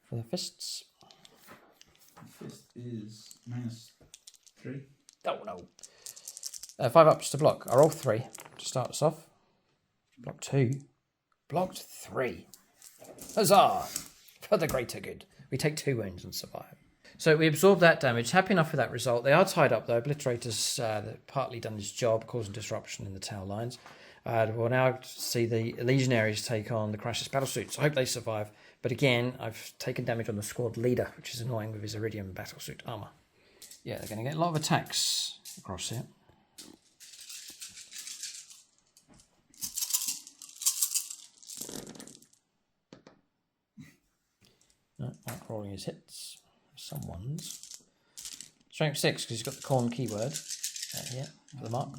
for the fists. The fist is -3. Oh no. 5 ups to block. I roll 3 to start us off. Block 2. Blocked 3. Huzzah! For the greater good. We take 2 wounds and survive. So we absorbed that damage. Happy enough with that result. They are tied up though. Obliterator's partly done his job, causing disruption in the tower lines. We'll now see the Legionaries take on the Crisis Battlesuits. I hope they survive. But again, I've taken damage on the squad leader, which is annoying with his Iridium battlesuit armour. Yeah, they're going to get a lot of attacks across here. No, not rolling his hits. Some ones. Strength 6, because he's got the corn keyword here for the mark.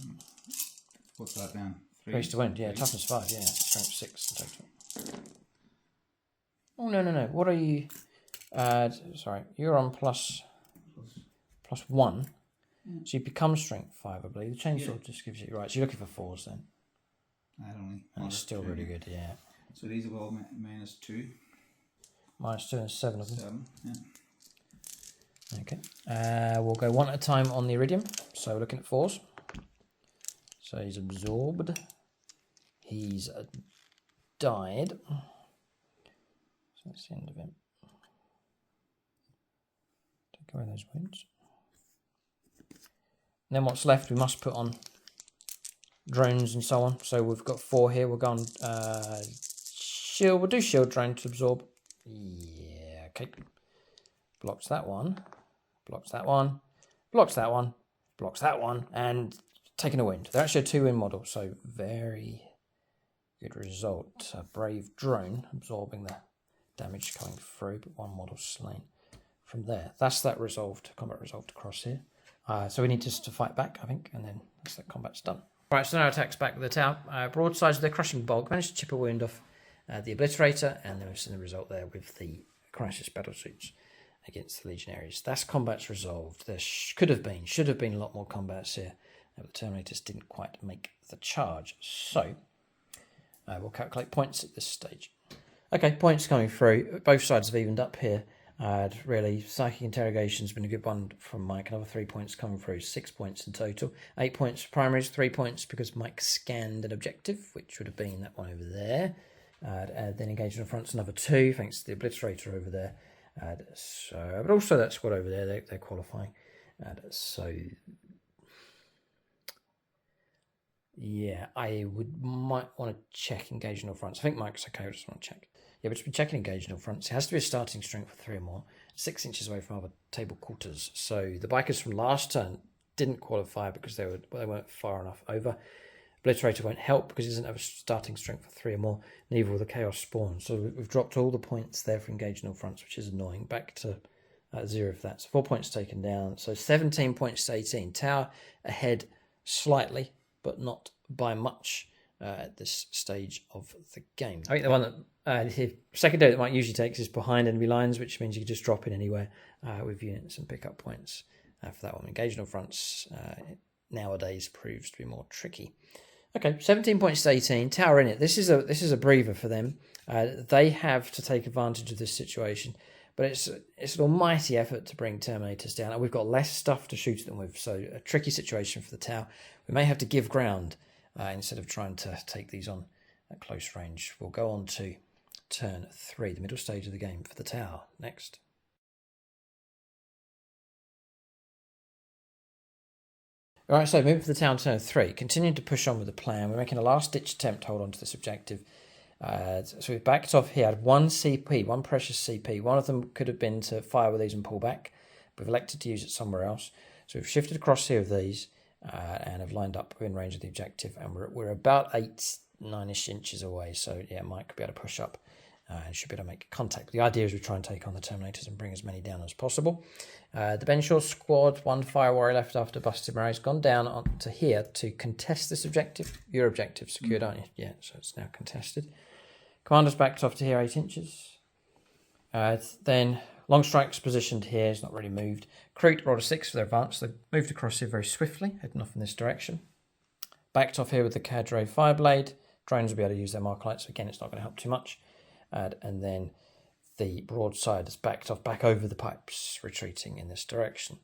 What's that down? Grace to wound, yeah. Toughness 5, yeah. Strength 6 in total. Oh, no. What are you... sorry, you're on plus 1. So you become strength 5, I believe. The chainsaw just gives you... Right, so you're looking for 4s then. I don't know. And it's still really good, yeah. So these are all minus 2. Minus 2 and 7 of them. 7, yeah. Okay. We'll go one at a time on the Iridium. So we're looking at 4s. So he's absorbed. He's died. So that's the end of him. Take away those wounds. And then what's left, we must put on drones and so on. So we've got 4 here. We'll go on shield. We'll do shield drone to absorb. Yeah, okay. Blocks that one. Blocks that one. Blocks that one. Blocks that one. And taking a wound. They're actually a 2-win model, so very good result. A brave drone absorbing the damage coming through, but 1 model slain from there. That's that resolved, combat resolved across here. So we need just to fight back, I think, and then that's that combat's done. Right, so now attacks back with the tower. Broadsides of the crushing bulk managed to chip a wound off the Obliterator, and then we've seen the result there with the Crisis Battlesuits against the Legionaries. That's combat's resolved. There should have been a lot more combats here. But the Terminators didn't quite make the charge. So, we'll calculate points at this stage. Okay, points coming through. Both sides have evened up here. Really, Psychic Interrogation's been a good one from Mike. Another 3 points coming through. 6 points in total. 8 points for primaries. 3 points because Mike scanned an objective, which would have been that one over there. Then engaged on the front's another 2, thanks to the Obliterator over there. But also that squad over there, they're qualifying. Yeah, I might want to check engagement fronts. I think Mike's okay, I just want to check. Yeah, but it's been checking engagement fronts. It has to be a starting strength of 3 or more, 6 inches away from other table quarters. So the bikers from last turn didn't qualify because they weren't far enough over. Obliterator won't help because he doesn't have a starting strength of 3 or more, neither will the Chaos Spawn. So we've dropped all the points there for engagement fronts, which is annoying. Back to 0 for that. So 4 points taken down. So 17 points to 18. Tower ahead slightly, but not by much at this stage of the game. I think the one that secondary that Mike usually takes is behind enemy lines, which means you can just drop in anywhere with units and pick up points for that one. Engagement fronts nowadays proves to be more tricky. Okay, 17 points to 18. Tower in it. This is a breather for them. They have to take advantage of this situation, but it's an almighty effort to bring Terminators down. And we've got less stuff to shoot them with, so a tricky situation for the tower. We may have to give ground instead of trying to take these on at close range. We'll go on to turn 3, the middle stage of the game for the tower. Next. All right, so moving for the town turn 3, continuing to push on with the plan. We're making a last-ditch attempt to hold on to this objective. So we've backed off here, had 1 CP, 1 precious CP. One of them could have been to fire with these and pull back, but we've elected to use it somewhere else. So we've shifted across here with these and have lined up within range of the objective, and we're about 9-ish inches away. So yeah, Mike could be able to push up and should be able to make contact. The idea is we try and take on the Terminators and bring as many down as possible. The Benshaw squad, 1 fire warrior left after busted Murray, has gone down onto here to contest this objective. Your objective secured, aren't you? Yeah, so it's now contested. Commander's backed off to here 8 inches. Then Long Strike's positioned here, it's not really moved. Crete rolled a 6 for their advance. They've moved across here very swiftly, heading off in this direction. Backed off here with the Cadre Fireblade. Drones will be able to use their mark lights, so again, it's not going to help too much. And then the broadside is backed off back over the pipes, retreating in this direction.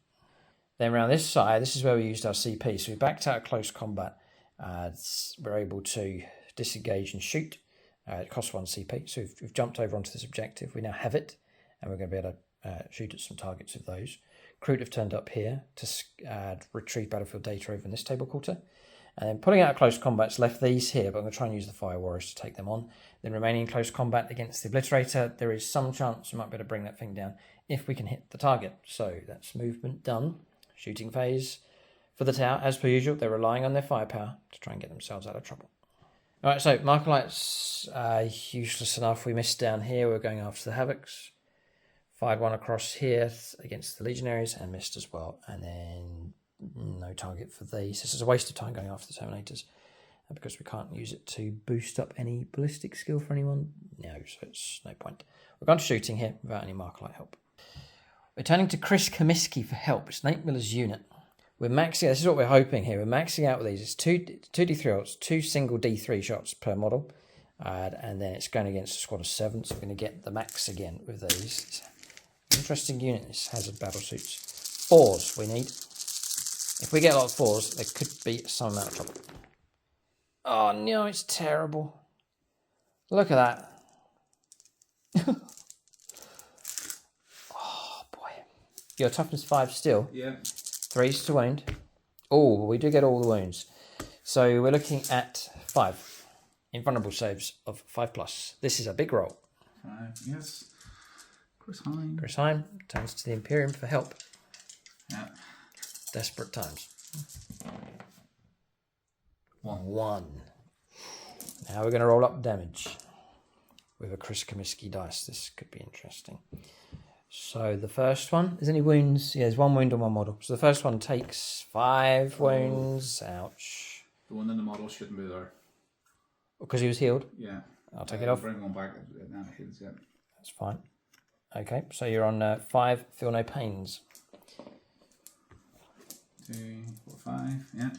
Then around this side, this is where we used our CP. So we backed out close combat. We're able to disengage and shoot. It costs 1 CP. So we've jumped over onto this objective. We now have it, and we're going to be able shoot at some targets with those. Crew have turned up here to retrieve battlefield data over in this table quarter. And then putting out a close combat's left these here, but I'm going to try and use the Fire Warriors to take them on. Then remaining in close combat against the Obliterator, there is some chance we might be able to bring that thing down if we can hit the target. So that's movement done. Shooting phase for the tower. As per usual, they're relying on their firepower to try and get themselves out of trouble. Alright, so Marker Lights useless enough. We missed down here. We're going after the Havocs. Fired one across here against the Legionaries and missed as well. And then no target for these. This is a waste of time going after the Terminators because we can't use it to boost up any ballistic skill for anyone. No, so it's no point. We're going to shooting here without any Marker Light help. We're turning to Chris Comiskey for help. It's Nate Miller's unit. We're maxing. This is what we're hoping here. We're maxing out with these. It's two D3 ults, 2 single D3 shots per model, and then it's going against a squad of 7. So we're going to get the max again with these. It's an interesting unit. This hazard battle suits. 4s we need. If we get a lot of 4s, there could be some amount of trouble. Oh no, it's terrible. Look at that. Oh boy. Your toughness 5 still. Yeah. 3s to wound. Oh, we do get all the wounds. So we're looking at 5 invulnerable saves of 5+. This is a big roll. 5, yes. Chris Hine. Chris Hine turns to the Imperium for help. Yeah. Desperate times. 1. Now we're going to roll up damage with a Chris Comiskey dice. This could be interesting. So the first one, is any wounds? Yeah, there's 1 wound on 1 model. So the first one takes 5 wounds. Ouch. The one in the model shouldn't be there. Because he was healed? Yeah. I'll take it off. Bring one back and then it heals it. That's fine. Okay, so you're on 5, feel no pains. 2, 4, 5, yeah.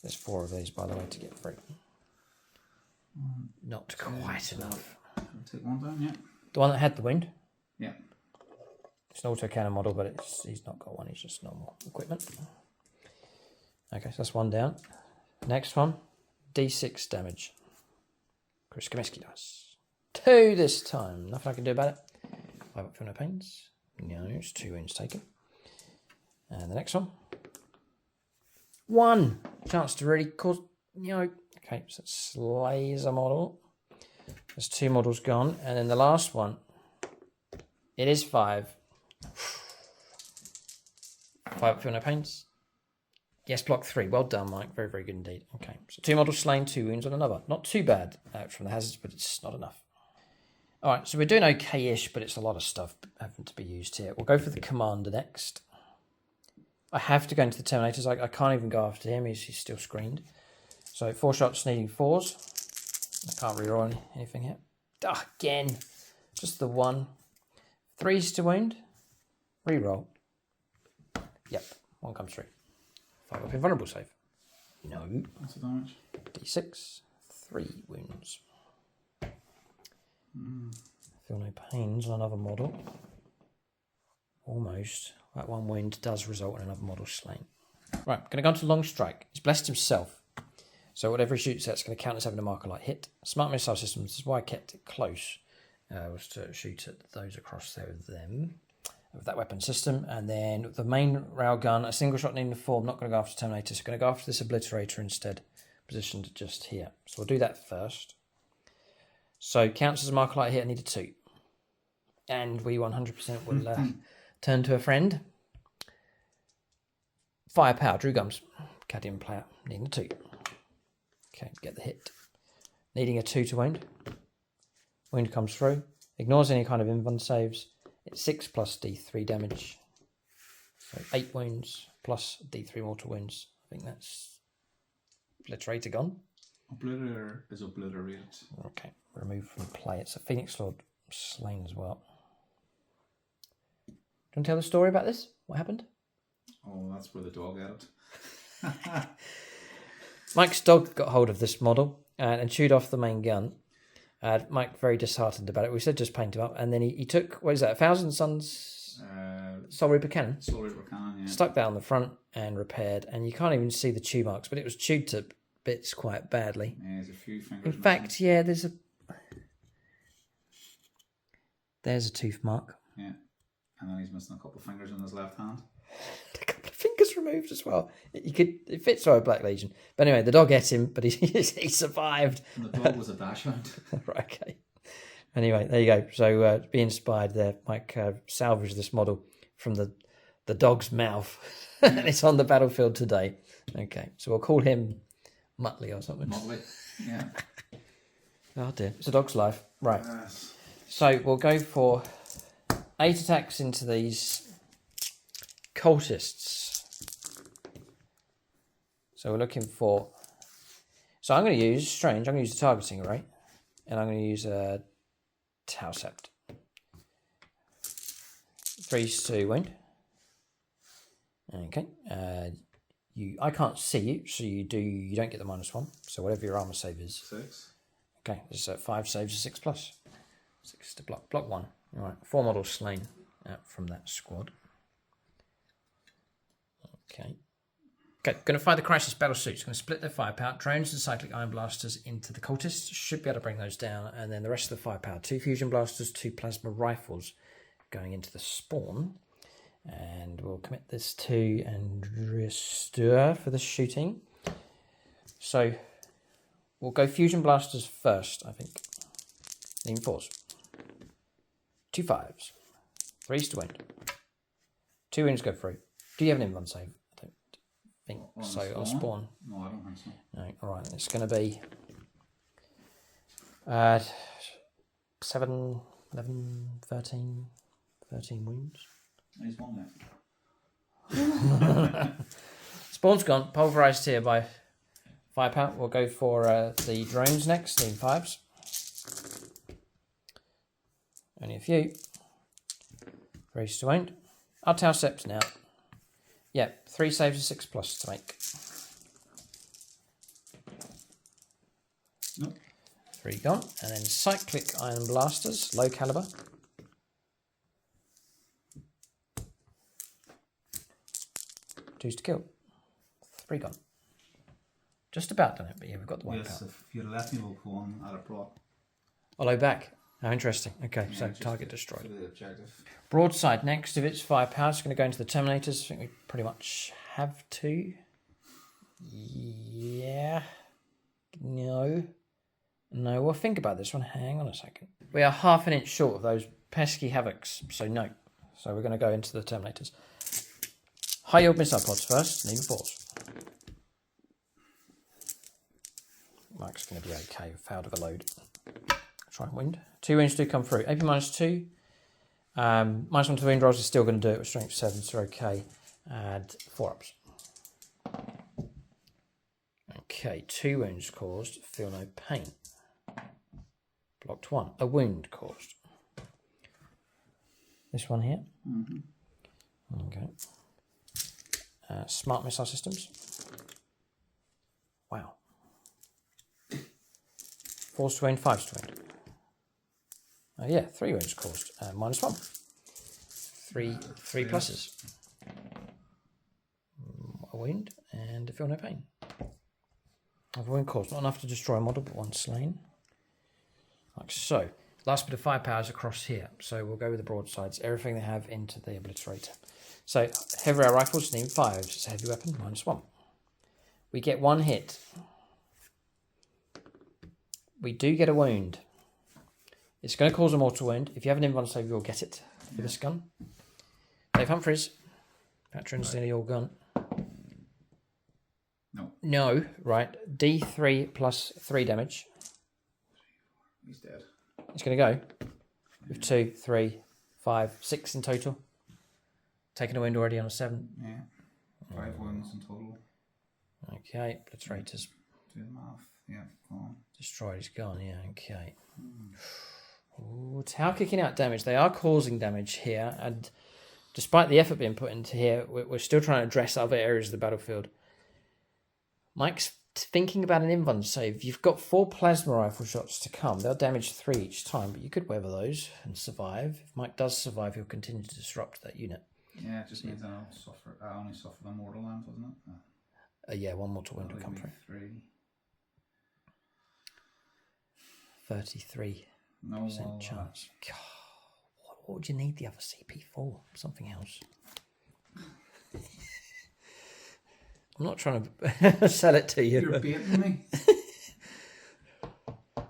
There's 4 of these, by the way, to get through. Not quite enough. I'll take 1 down, yeah. The one that had the wound? Yeah. It's an autocannon model, but he's not got one. He's just normal equipment. Okay, so that's 1 down. Next one, D6 damage. Chris Comiskey dice. 2 this time. Nothing I can do about it. 5 up for no pains. No, it's 2 wounds taken. And the next one. 1 chance to really cause, okay, so it slays a model. There's 2 models gone, and then the last one, it is 5. 5 up for no pains. Yes, block 3. Well done, Mike. Very, very good indeed. Okay, so 2 models slain, 2 wounds on another. Not too bad from the hazards, but it's not enough. All right, so we're doing okay-ish, but it's a lot of stuff having to be used here. We'll go for the Commander next. I have to go into the Terminators. I can't even go after him. He's still screened. So 4 shots needing 4s. I can't reroll anything here. Again. Just the 1. 3s to wound. Reroll. Yep. 1 comes through. 5 up invulnerable save. No. What's the damage? D6. 3 wounds. Feel no pains on another model. Almost. That 1 wound does result in another model slain. Right, going to go on to Long Strike. He's blessed himself. So whatever he shoots at, it's going to count as having a Marker Light hit. Smart Missile Systems, this is why I kept it close, was to shoot at those across there with them, with that weapon system. And then the main railgun, a single shot needing a 4, I'm not going to go after Terminator, so going to go after this Obliterator instead, positioned just here. So we'll do that first. So counts as a Marker Light hit, I need a 2. And we 100% will turn to a friend. Firepower, Drew Gums, Cadian player, needing a 2. Okay, get the hit. Needing a 2 to wound. Wound comes through. Ignores any kind of invuln saves. It's 6 plus D3 damage. So 8 wounds plus D3 mortal wounds. I think that's Obliterator gone. Obliterator is obliterated. Okay, removed from play. It's a Phoenix Lord slain as well. Do you want to tell the story about this? What happened? Oh, that's where the dog had it. Mike's dog got hold of this model and chewed off the main gun. Mike very disheartened about it. We said just paint him up, and then he took, what is that, 1000 Suns Soul Reaper cannon? Soul Reaper cannon, yeah. Stuck that on the front and repaired, and you can't even see the chew marks, but it was chewed to bits quite badly. Yeah, there's a few fingers In missing. fact, yeah, there's a... There's a tooth mark. Yeah. And then he's missing a couple of fingers on his left hand. A couple of fingers removed as well. It fits our Black Legion. But anyway, the dog ate him, but he survived. And the dog was a dachshund. Right, okay. Anyway, there you go. So be inspired there. Mike salvaged this model from the dog's mouth. And it's on the battlefield today. Okay, so we'll call him Muttley or something. Muttley, yeah. Oh dear, it's a dog's life. Right. Yes. So we'll go for 8 attacks into these cultists. So we're looking for... So I'm going to use Strange. I'm going to use the targeting array. And I'm going to use a Tau Sept. 3 wound. Okay. I can't see you, so you don't get the -1. So whatever your armor save is. 6. Okay, there's 5 saves of 6+. 6 to block. Block 1. All right, 4 models slain from that squad. Okay. Okay, going to fire the crisis battle suits. Going to split their firepower. Drones and cyclic iron blasters into the cultists. Should be able to bring those down. And then the rest of the firepower. 2 fusion blasters, 2 plasma rifles going into the spawn. And we'll commit this to Andrea for the shooting. So we'll go fusion blasters first, I think. Lean 4s. 2 5s. 3s to wound. 2 wounds go through. Do you have an invuln save? I don't think so. On spawn. No, I don't think so. No, alright. It's going to be 7, 11, 13 wounds. He's one left. Spawn's gone. Pulverised here by firepower. We'll go for the drones next. Lean 5s. Only a few. 3s to wound. Our Tau Sept now. Yep, 3 saves of 6+ to make. Nope. 3 gone. And then cyclic iron blasters, low caliber. 2s to kill. 3 gone. Just about done it, but yeah, we've got the wipeout. Yes, if you'd left me, we'll go on at a prop. Low back. How interesting. Okay, Yeah, so just target for destroyed. the objective. Broadside next. If it's firepower, it's going to go into the Terminators. I think we pretty much have to. Yeah. No. No, we'll think about this one. Hang on a second. We are half an inch short of those pesky Havocs, so no. So we're going to go into the Terminators. High yield missile pods first, lean 4s. Mike's going to be okay without overload. Try and wound. 2 wounds do come through. AP -2. -1 to wound rolls is still going to do it with strength 7, so okay. Add 4 ups. Okay, 2 wounds caused. Feel no pain. Blocked 1. A wound caused. This one here. Okay. Smart missile systems. Wow. 4s to wound, 5s to wound. Yeah, 3 wounds caused. -1. 3 pluses. A wound and feel no pain. A wound caused. Not enough to destroy a model, but 1 slain. Like so. Last bit of firepower is across here. So we'll go with the broadsides. Everything they have into the obliterator. So heavy rail rifles, lean 5s. It's a heavy weapon, -1. We get 1 hit. We do get a wound. It's going to cause a mortal wound. If you have an invuln save, you'll get it for this gun. Dave Humphries. Veterans nearly all gone. No. No, right. D3 plus 3 damage. He's dead. It's going to go with 2, 3, 5, 6 in total. Taking a wound already on a 7. Yeah. 5 wounds in total. Okay, obliterators. Do the math. Yeah, go on. Destroyed, it's gone, yeah, okay. Ooh, Tau kicking out damage. They are causing damage here, and despite the effort being put into here, we're still trying to address other areas of the battlefield. Mike's thinking about an invuln save. You've got 4 plasma rifle shots to come. They'll damage 3 each time, but you could weather those and survive. If Mike does survive, he'll continue to disrupt that unit. Yeah, it just means I only suffer the mortal wound, doesn't it? Yeah, 1 mortal wound will come through. 3. 33% No, chance. God, What would you need the other CP for? Something else. I'm not trying to sell it to you. You're baiting me.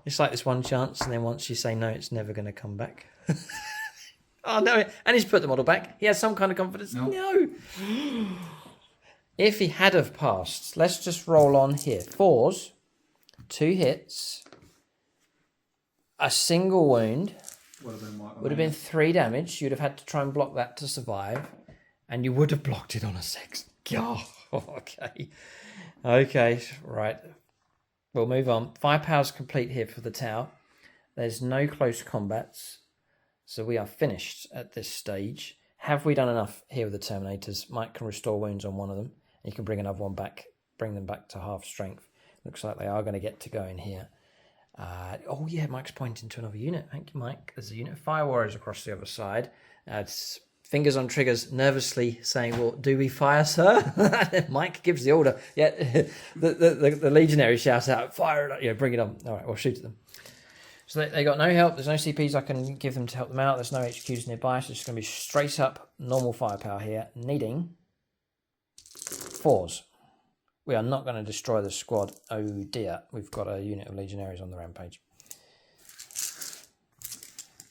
It's like this one chance, and then once you say no, it's never going to come back. Oh, no. And he's put the model back. He has some kind of confidence. No. If he had have passed, let's just roll on here. 4s, 2 hits, a single wound, would have been 3 damage. You'd have had to try and block that to survive, and you would have blocked it on a 6. Oh, okay. Okay, right. We'll move on. Firepower's complete here for the tower. There's no close combats, so we are finished at this stage. Have we done enough here with the Terminators? Mike can restore wounds on one of them. You can bring another one back, bring them back to half strength. Looks like they are going to get to go in here. Oh yeah, Mike's pointing to another unit. Thank you, Mike. There's a unit of Fire Warriors across the other side. It's fingers on triggers, nervously saying, well, do we fire, sir? Mike gives the order. Yeah, the legionary shouts out, fire it, bring it on. All right, we'll shoot at them. So they got no help. There's no CPs I can give them to help them out. There's no HQs nearby, so it's going to be straight up normal firepower here, needing 4s. We are not going to destroy the squad. Oh dear, we've got a unit of legionaries on the rampage.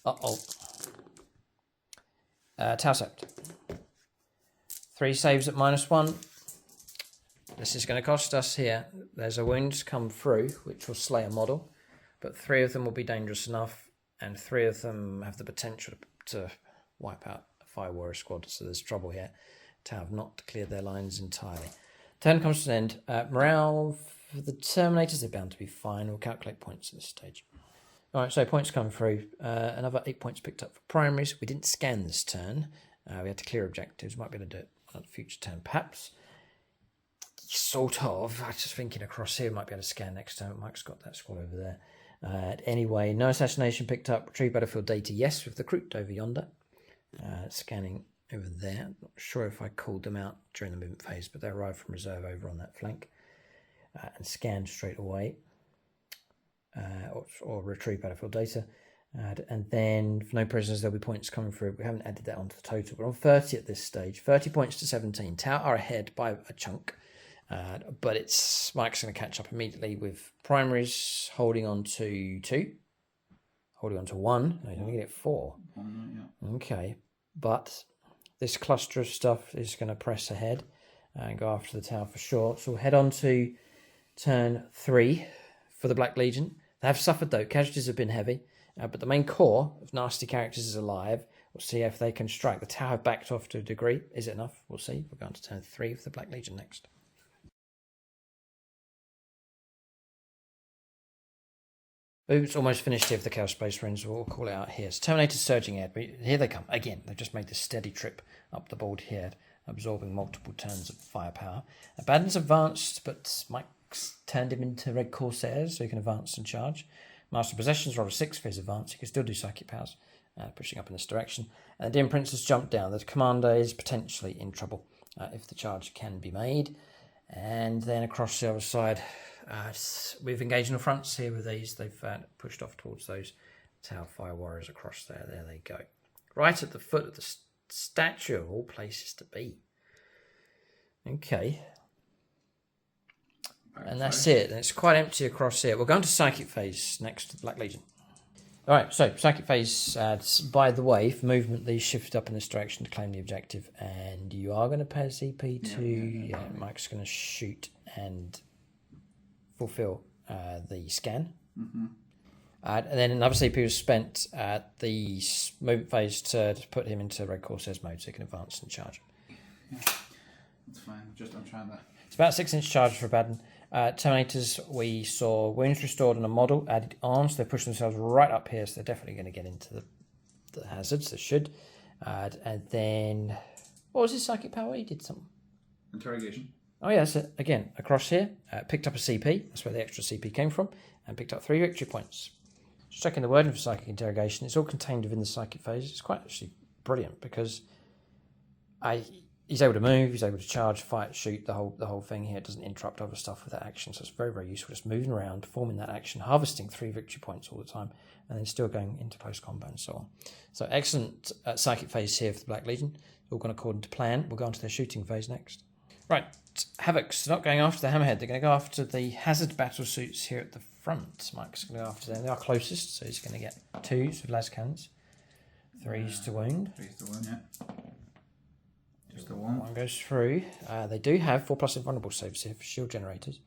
Uh-oh. Tower Sept. 3 saves at -1. This is going to cost us here. There's a wound come through, which will slay a model, but 3 of them will be dangerous enough, and 3 of them have the potential to wipe out a Fire Warrior squad, so there's trouble here. Tower have not cleared their lines entirely. Turn comes to an end. Morale for the Terminators, they're bound to be fine. We'll calculate points at this stage. All right, so points come through. Another 8 points picked up for primaries. We didn't scan this turn. We had to clear objectives. Might be able to do it on a future turn, perhaps. Sort of. I was just thinking across here. Might be able to scan next turn. Mike's got that squad over there. Anyway, no assassination picked up. Retrieve battlefield data, yes, with the Kroot over yonder. Scanning over there. Not sure if I called them out during the movement phase, but they arrived from reserve over on that flank. And scanned straight away. Or retrieve battlefield data. And then, for no prisoners, there'll be points coming through. We haven't added that onto the total. We're on 30 at this stage. 30 points to 17. Tower are ahead by a chunk. But Mike's going to catch up immediately with primaries holding on to 2. Holding on to 1. No, he's only going to get 4. Okay. But this cluster of stuff is going to press ahead and go after the tower for sure. So we'll head on to turn 3 for the Black Legion. They have suffered though. Casualties have been heavy. But the main core of nasty characters is alive. We'll see if they can strike. The tower backed off to a degree. Is it enough? We'll see. We're going to turn 3 for the Black Legion next. It's almost finished here for the Chaos Space Marines. We'll call it out here. So Terminators surging ahead. Here they come. Again, they've just made this steady trip up the board here, absorbing multiple turns of firepower. Abaddon's advanced, but Mike's turned him into Red Corsairs, so he can advance and charge. Master Possessions rolled a 6 for his advance. He can still do Psychic Powers, pushing up in this direction. And the Dim Prince has jumped down. The commander is potentially in trouble if the charge can be made. And then across the other side, we've engaged in the fronts here with these. They've pushed off towards those Tower Fire Warriors across there. There they go. Right at the foot of the statue of all places to be. Okay. And that's it. And it's quite empty across here. We're going to Psychic Phase next to the Black Legion. All right, so Psychic Phase, by the way, for movement, these shift up in this direction to claim the objective. And you are going to pay a CP to... Yeah, Mike's going to shoot and fulfill the scan. Mm-hmm. And then another CP was spent at the movement phase to put him into Red Corsairs mode so he can advance and charge. Yeah, that's fine. I'm trying to... It's about 6-inch charge for Abaddon. Terminators, we saw wounds restored on a model, added arms. They pushed themselves right up here, so they're definitely going to get into the hazards. They should. And then, what was his psychic power? He did something. Interrogation. Oh yeah, that's it. Again, across here, picked up a CP. That's where the extra CP came from, and picked up 3 victory points. Just checking the wording for psychic interrogation. It's all contained within the psychic phase. It's quite actually brilliant because he's able to move, he's able to charge, fight, shoot, the whole thing here. It doesn't interrupt other stuff with that action, so it's very, very useful. Just moving around, forming that action, harvesting 3 victory points all the time, and then still going into close combat and so on. So excellent psychic phase here for the Black Legion. All gone according to plan. We'll go on to their shooting phase next. Right, Havoc's not going after the Hammerhead. They're going to go after the Hazard battle suits here at the front. Mike's going to go after them. They are closest, so he's going to get 2s with las cannons, 3s to wound. 3s to wound, yeah. Just the one. One goes through. They do have 4+ invulnerable saves here for shield generators.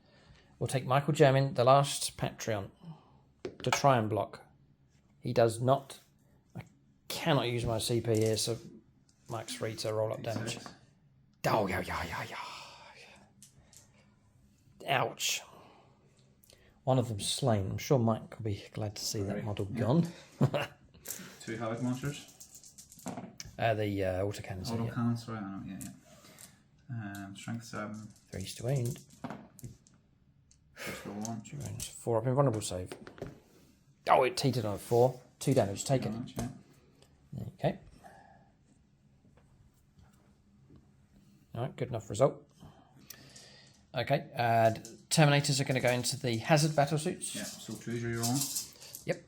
We'll take Michael German, the last Patreon, to try and block. He does not. I cannot use my CP here, so Mike's free to roll up damage. Oh, yeah. Ouch. One of them's slain. I'm sure Mike will be glad to see that model gone. 2 Havoc monsters. The autocannons. Autocannons, right? I know, yeah. Strength 7. 3s to wound. Just the 1. 4 up invulnerable save. Oh, it teetered on a 4. 2 damage taken. Okay. Alright, good enough result. Okay, Terminators are going to go into the Hazard battle suits. Yeah, so 2s reroll. Yep.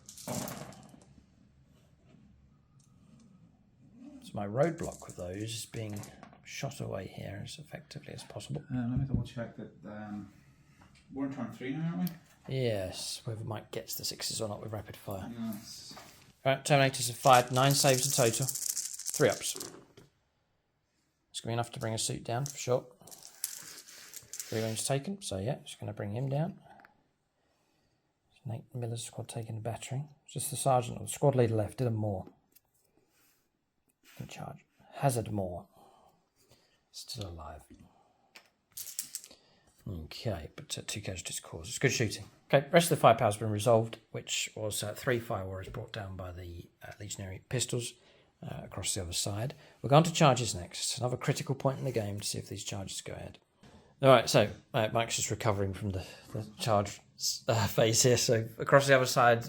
So my roadblock with those is being shot away here as effectively as possible. Let me double check that we're in turn 3 now, aren't we? Yes, whether Mike gets the 6s or not with rapid fire. Yes. Right, Terminators have fired 9 saves in total. 3 ups. It's going to be enough to bring a suit down for sure. 3 wounds taken, so yeah, just going to bring him down. Nate Miller's squad taking the battering. Just the sergeant or the squad leader left. Did a Moore. In charge. Hazard Moore. Still alive. Okay, but 2 casualties caused. It's good shooting. Okay, rest of the firepower's been resolved, which was 3 fire warriors brought down by the legionary pistols across the other side. We're going to charges next. Another critical point in the game to see if these charges go ahead. Alright, so Mike's just recovering from the charge phase here. So across the other side,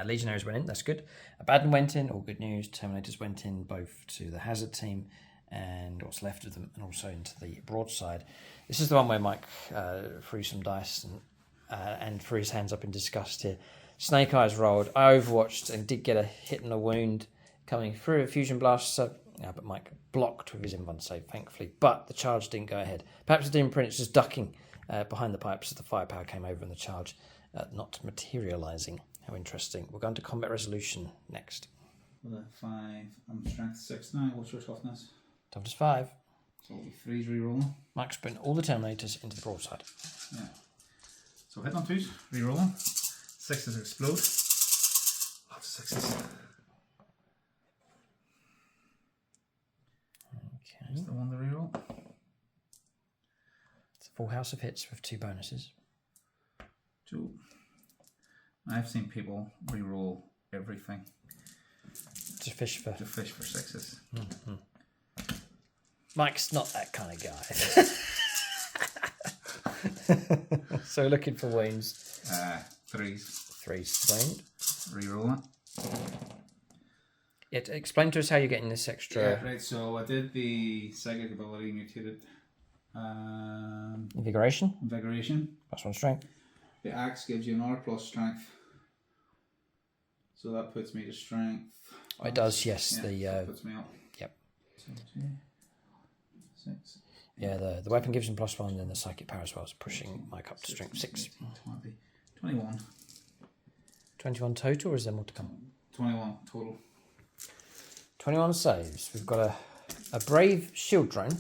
legionaries went in, that's good. Abaddon went in, all good news. Terminators went in both to the Hazard team and what's left of them, and also into the broadside. This is the one where Mike threw some dice and threw his hands up in disgust here. Snake Eyes rolled. I overwatched and did get a hit and a wound coming through a fusion blast, so but Mike blocked with his invuln save, thankfully. But the charge didn't go ahead. Perhaps the Demon Prince just ducking behind the pipes as the firepower came over and the charge not materialising. How interesting. We're going to combat resolution next. 5. I'm strength 6 now. What's your toughness? Toughness 5. So it'll be 3s rerolling. Mike's putting all the Terminators into the broadside. Yeah. So hit on 2s, rerolling. 6s explode. Lots of 6s. Just the one to reroll. It's a full house of hits with 2 bonuses. 2. I've seen people reroll everything. To fish for 6s. Mm-hmm. Mike's not that kind of guy. So looking for wounds. 3s. 3s to wound. Reroll it. Yeah, explain to us how you're getting this extra. Yeah, right. So I did the psychic ability mutated. Invigoration. +1 strength. The axe gives you another plus strength. So that puts me to strength. Oh, it does, yes. Yeah, that puts me up. Yep. 2, 6. Yeah, the weapon gives him +1, and then the psychic power as well is pushing Mike up to strength 6. 18, 20, 21. 21 total, or is there more to come? 21 total. 21 saves. We've got a brave shield drone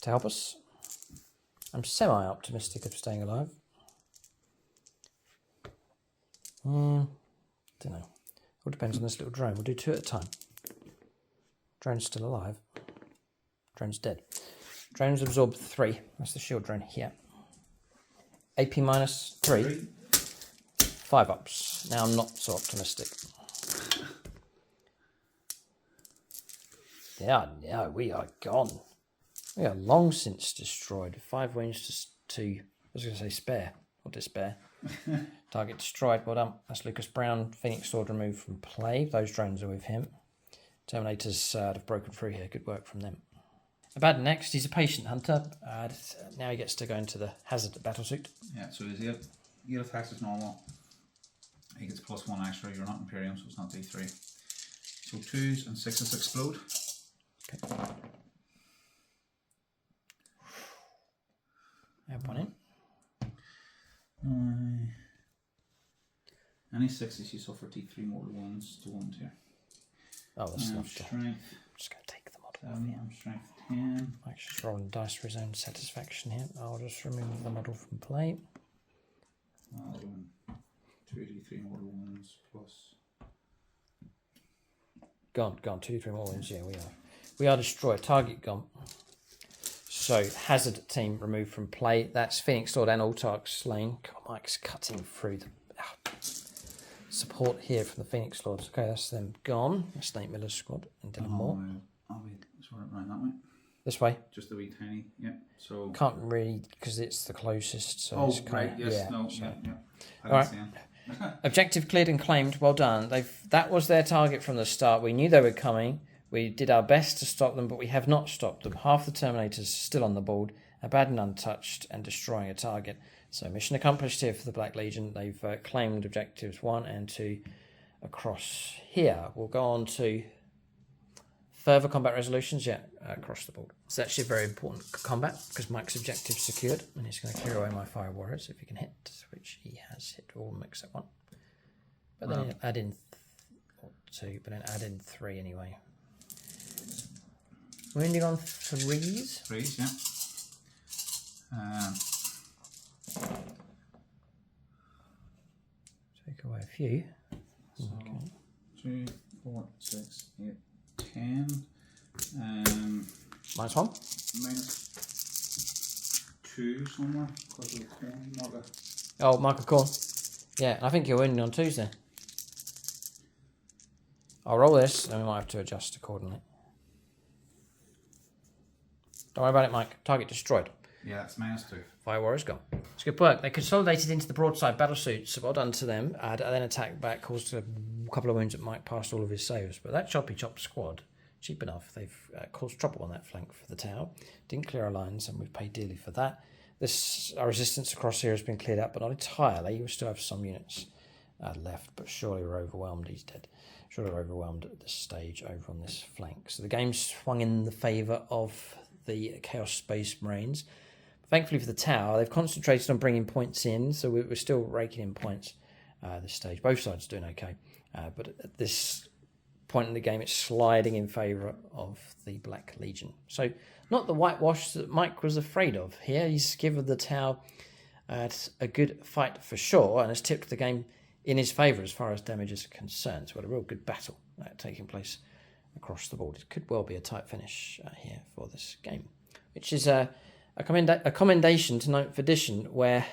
to help us. I'm semi-optimistic of staying alive. Don't know. All depends on this little drone. We'll do 2 at a time. Drone's still alive. Drone's dead. Drone's absorbed 3. That's the shield drone here. AP -3. 5 ups. Now I'm not so optimistic. Yeah, no, we are gone. We are long since destroyed. 5 wounds to 2. I was going to say spare or despair. Target destroyed. Well done. That's Lucas Brown. Phoenix Sword removed from play. Those drones are with him. Terminators have broken through here. Good work from them. Abaddon next. He's a patient hunter. Now he gets to go into the hazard battlesuit. Yeah, so his 8 attacks is normal. He gets +1 extra. You're not Imperium, so it's not D3. So 2s and 6s explode. Okay. Add one in. Any 6s you suffer D3 mortal wounds to 1 here. Oh, that's not Strength. I'm just going to take the model off here. Strength 10. Mike's just rolling dice for his own satisfaction here. I'll just remove the model from play. 2d3 mortal wounds plus. Gone. 2, 3 more wounds. Yeah, we are. We are destroyed. Target gone. So, hazard team removed from play. That's Phoenix Lord and Altark slain. God, Mike's cutting through the support here from the Phoenix Lords. Okay, that's them gone. That's Nate Miller's squad and Dylan Moore. I'll be sort of right that way. This way? Just a wee tiny, yeah. So can't really, because it's the closest. So oh, it's right, yes, yeah, no, so. yeah. All right. Objective cleared and claimed. Well done. That was their target from the start. We knew they were coming. We did our best to stop them, but we have not stopped them. Half the Terminators still on the board. Abaddon untouched and destroying a target. So mission accomplished here for the Black Legion. They've claimed objectives 1 and 2 across here. We'll go on to further combat resolutions, across the board. It's actually a very important combat because Mike's objective secured, and he's going to clear away my fire warriors if he can hit, which he has hit all except 1. But then add in 2, but then add in 3 anyway. We're ending on 3s. 3s, yeah. Take away a few. So Okay. 2, 4, 6, 8, 10. -1. -2 somewhere because of the corn marker. Oh, mark a corn. Yeah, and I think you're winning on 2s then. I'll roll this, and we might have to adjust accordingly. Don't worry about it, Mike. Target destroyed. Yeah, it's -2. Fire warriors gone. It's good work. They consolidated into the broadside battle suits, so well done to them. Then attacked back, caused a couple of wounds at Mike past all of his saves. But that choppy chop squad, cheap enough. They've caused trouble on that flank for the tower. Didn't clear our lines, and we've paid dearly for that. Our resistance across here has been cleared up, but not entirely. We still have some units left, but surely we're overwhelmed. He's dead. Surely we're overwhelmed at this stage over on this flank. So the game swung in the favour of the Chaos Space Marines. Thankfully for the tower, they've concentrated on bringing points in, so we're still raking in points at this stage. Both sides are doing okay, but at this point in the game, it's sliding in favour of the Black Legion. So not the whitewash that Mike was afraid of here. He's given the tower a good fight for sure, and has tipped the game in his favour as far as damage is concerned. So we had a real good battle taking place across the board. It could well be a tight finish here for this game, which is a commendation to 9th edition, where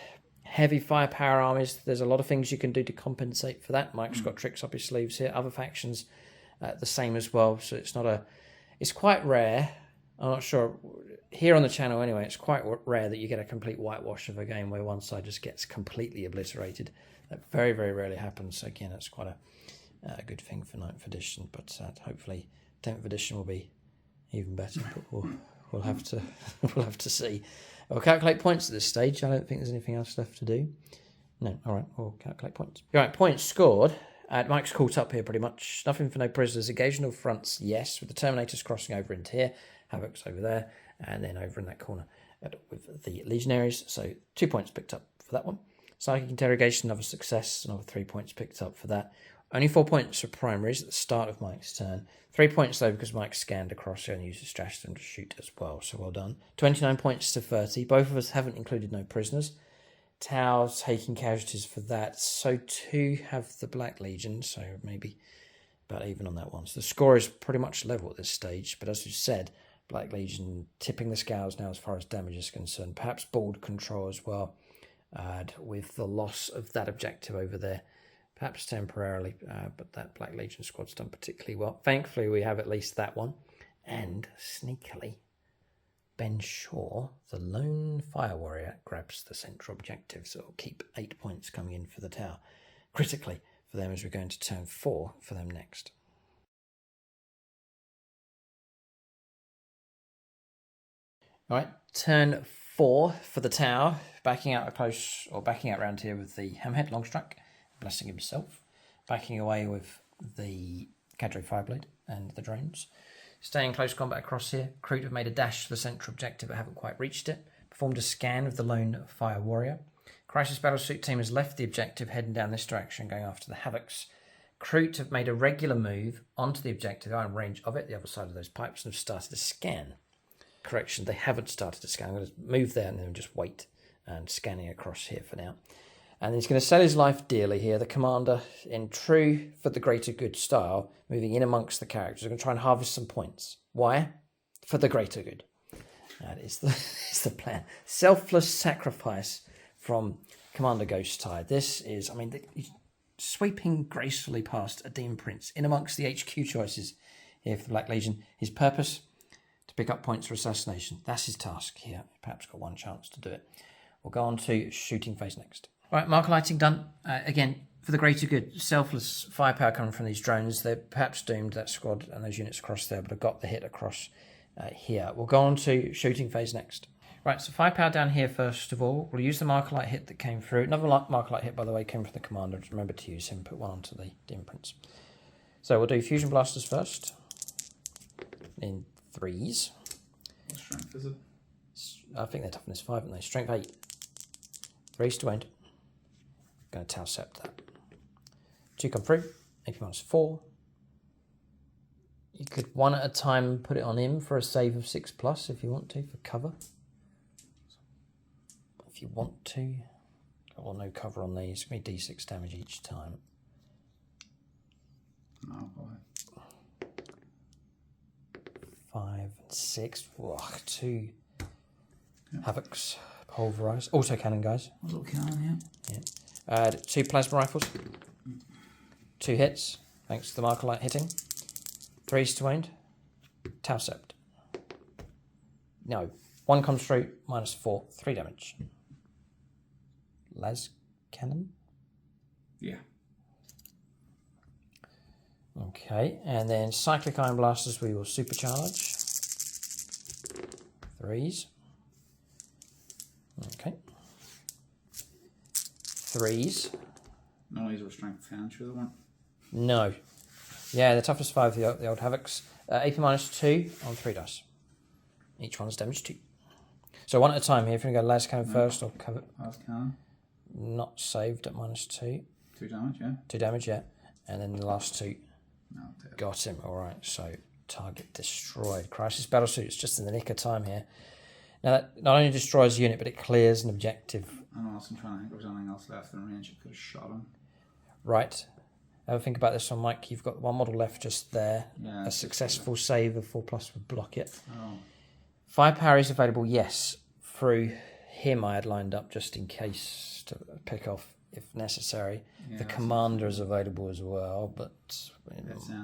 heavy firepower armies, there's a lot of things you can do to compensate for that. Mike's got tricks up his sleeves here. Other factions the same as well, so it's quite rare. I'm not sure, here on the channel anyway, it's quite rare that you get a complete whitewash of a game where one side just gets completely obliterated. That very, very rarely happens. So again, it's quite a good thing for 9th edition, but hopefully 10th edition will be even better, but we'll have to see. We'll calculate points at this stage. I don't think there's anything else left to do. No, all right, we'll calculate points. All right, points scored. Mike's caught up here pretty much. Nothing for no prisoners. Occasional fronts, yes, with the Terminators crossing over into here. Havoc's over there, and then over in that corner with the Legionaries. So 2 points picked up for that one. Psychic Interrogation, another success. Another 3 points picked up for that. Only 4 points for primaries at the start of Mike's turn. 3 points, though, because Mike scanned across here and used his stratagem to shoot as well. So well done. 29 points to 30. Both of us haven't included no prisoners. Tau's taking casualties for that. So too have the Black Legion. So maybe about even on that one. So the score is pretty much level at this stage. But as you said, Black Legion tipping the scales now as far as damage is concerned. Perhaps board control as well, with the loss of that objective over there. Perhaps temporarily, but that Black Legion squad's done particularly well. Thankfully, we have at least that one. And sneakily, Ben Shaw, the lone fire warrior, grabs the central objective. So it'll keep 8 points coming in for the tower. Critically for them as we go into turn 4 for them next. All right, turn 4 for the tower, backing out around here with the hammerhead Longstrike, blessing himself, backing away with the Cadre Fireblade and the drones. Staying close combat across here. Kroot have made a dash to the central objective but haven't quite reached it. Performed a scan of the lone fire warrior. Crisis Battlesuit team has left the objective, heading down this direction, going after the Havocs. Kroot have made a regular move onto the objective, out in range of it, the other side of those pipes, and have started a scan. Correction, they haven't started to scan. I'm going to move there and then just wait and scanning across here for now. And he's going to sell his life dearly here. The commander, in true for the greater good style, moving in amongst the characters, are going to try and harvest some points. Why? For the greater good. That is the plan. Selfless sacrifice from Commander Ghost Tide. This is, he's sweeping gracefully past a Demon Prince in amongst the HQ choices here for the Black Legion. His purpose? To pick up points for assassination. That's his task here. Perhaps got one chance to do it. We'll go on to shooting phase next. All right, marker lighting done. Again, for the greater good, selfless firepower coming from these drones. They're perhaps doomed, that squad and those units across there, but I've got the hit across here. We'll go on to shooting phase next. Right, so firepower down here first of all. We'll use the marker light hit that came through. Another marker light hit, by the way, came from the commander. Just remember to use him, put one onto the Demon Prince. So we'll do fusion blasters first. In 3s. What strength is it? I think they're toughness 5, aren't they? Strength 8. 3s to end. Going to Taucept that. 2 come through. AP minus 4. You could one at a time put it on him for a save of 6+ if you want to, for cover. If you want to. Well, no cover on these. It's going to be d6 damage each time. No, boy. 5 and 6. Ugh, 2 Havocs. Pulverise. Autocannon, guys. Autocannon, yeah. 2 plasma rifles. 2 hits. Thanks to the marker light hitting. 3s to end. Taucept. No. 1 comes through. Minus 4. 3 damage. Las cannon. Yeah. Okay, and then cyclic iron blasters we will supercharge. 3s. Okay. 3s. No, these were strength 10, sure they weren't. No. Yeah, the toughest 5, the old Havocs. AP minus 2 on 3 dice. Each one's damage 2. So one at a time here. If you're going to go las cannon first or cover. Las cannon. Not saved at minus 2. 2 damage, yeah. 2 damage, yeah. And then the last 2. No, got him. All right, so target destroyed. Crisis Battlesuit's just in the nick of time here. Now, that not only destroys a unit, but it clears an objective. I'm also trying to think if there's anything else left in range. You could have shot him. Right. Have a think about this one, Mike. You've got one model left just there. Yeah, a successful save of 4+ would block it. Oh. Firepower is available, yes. Through him I had lined up just in case to pick off if necessary. Yeah, the commander is available as well, but it's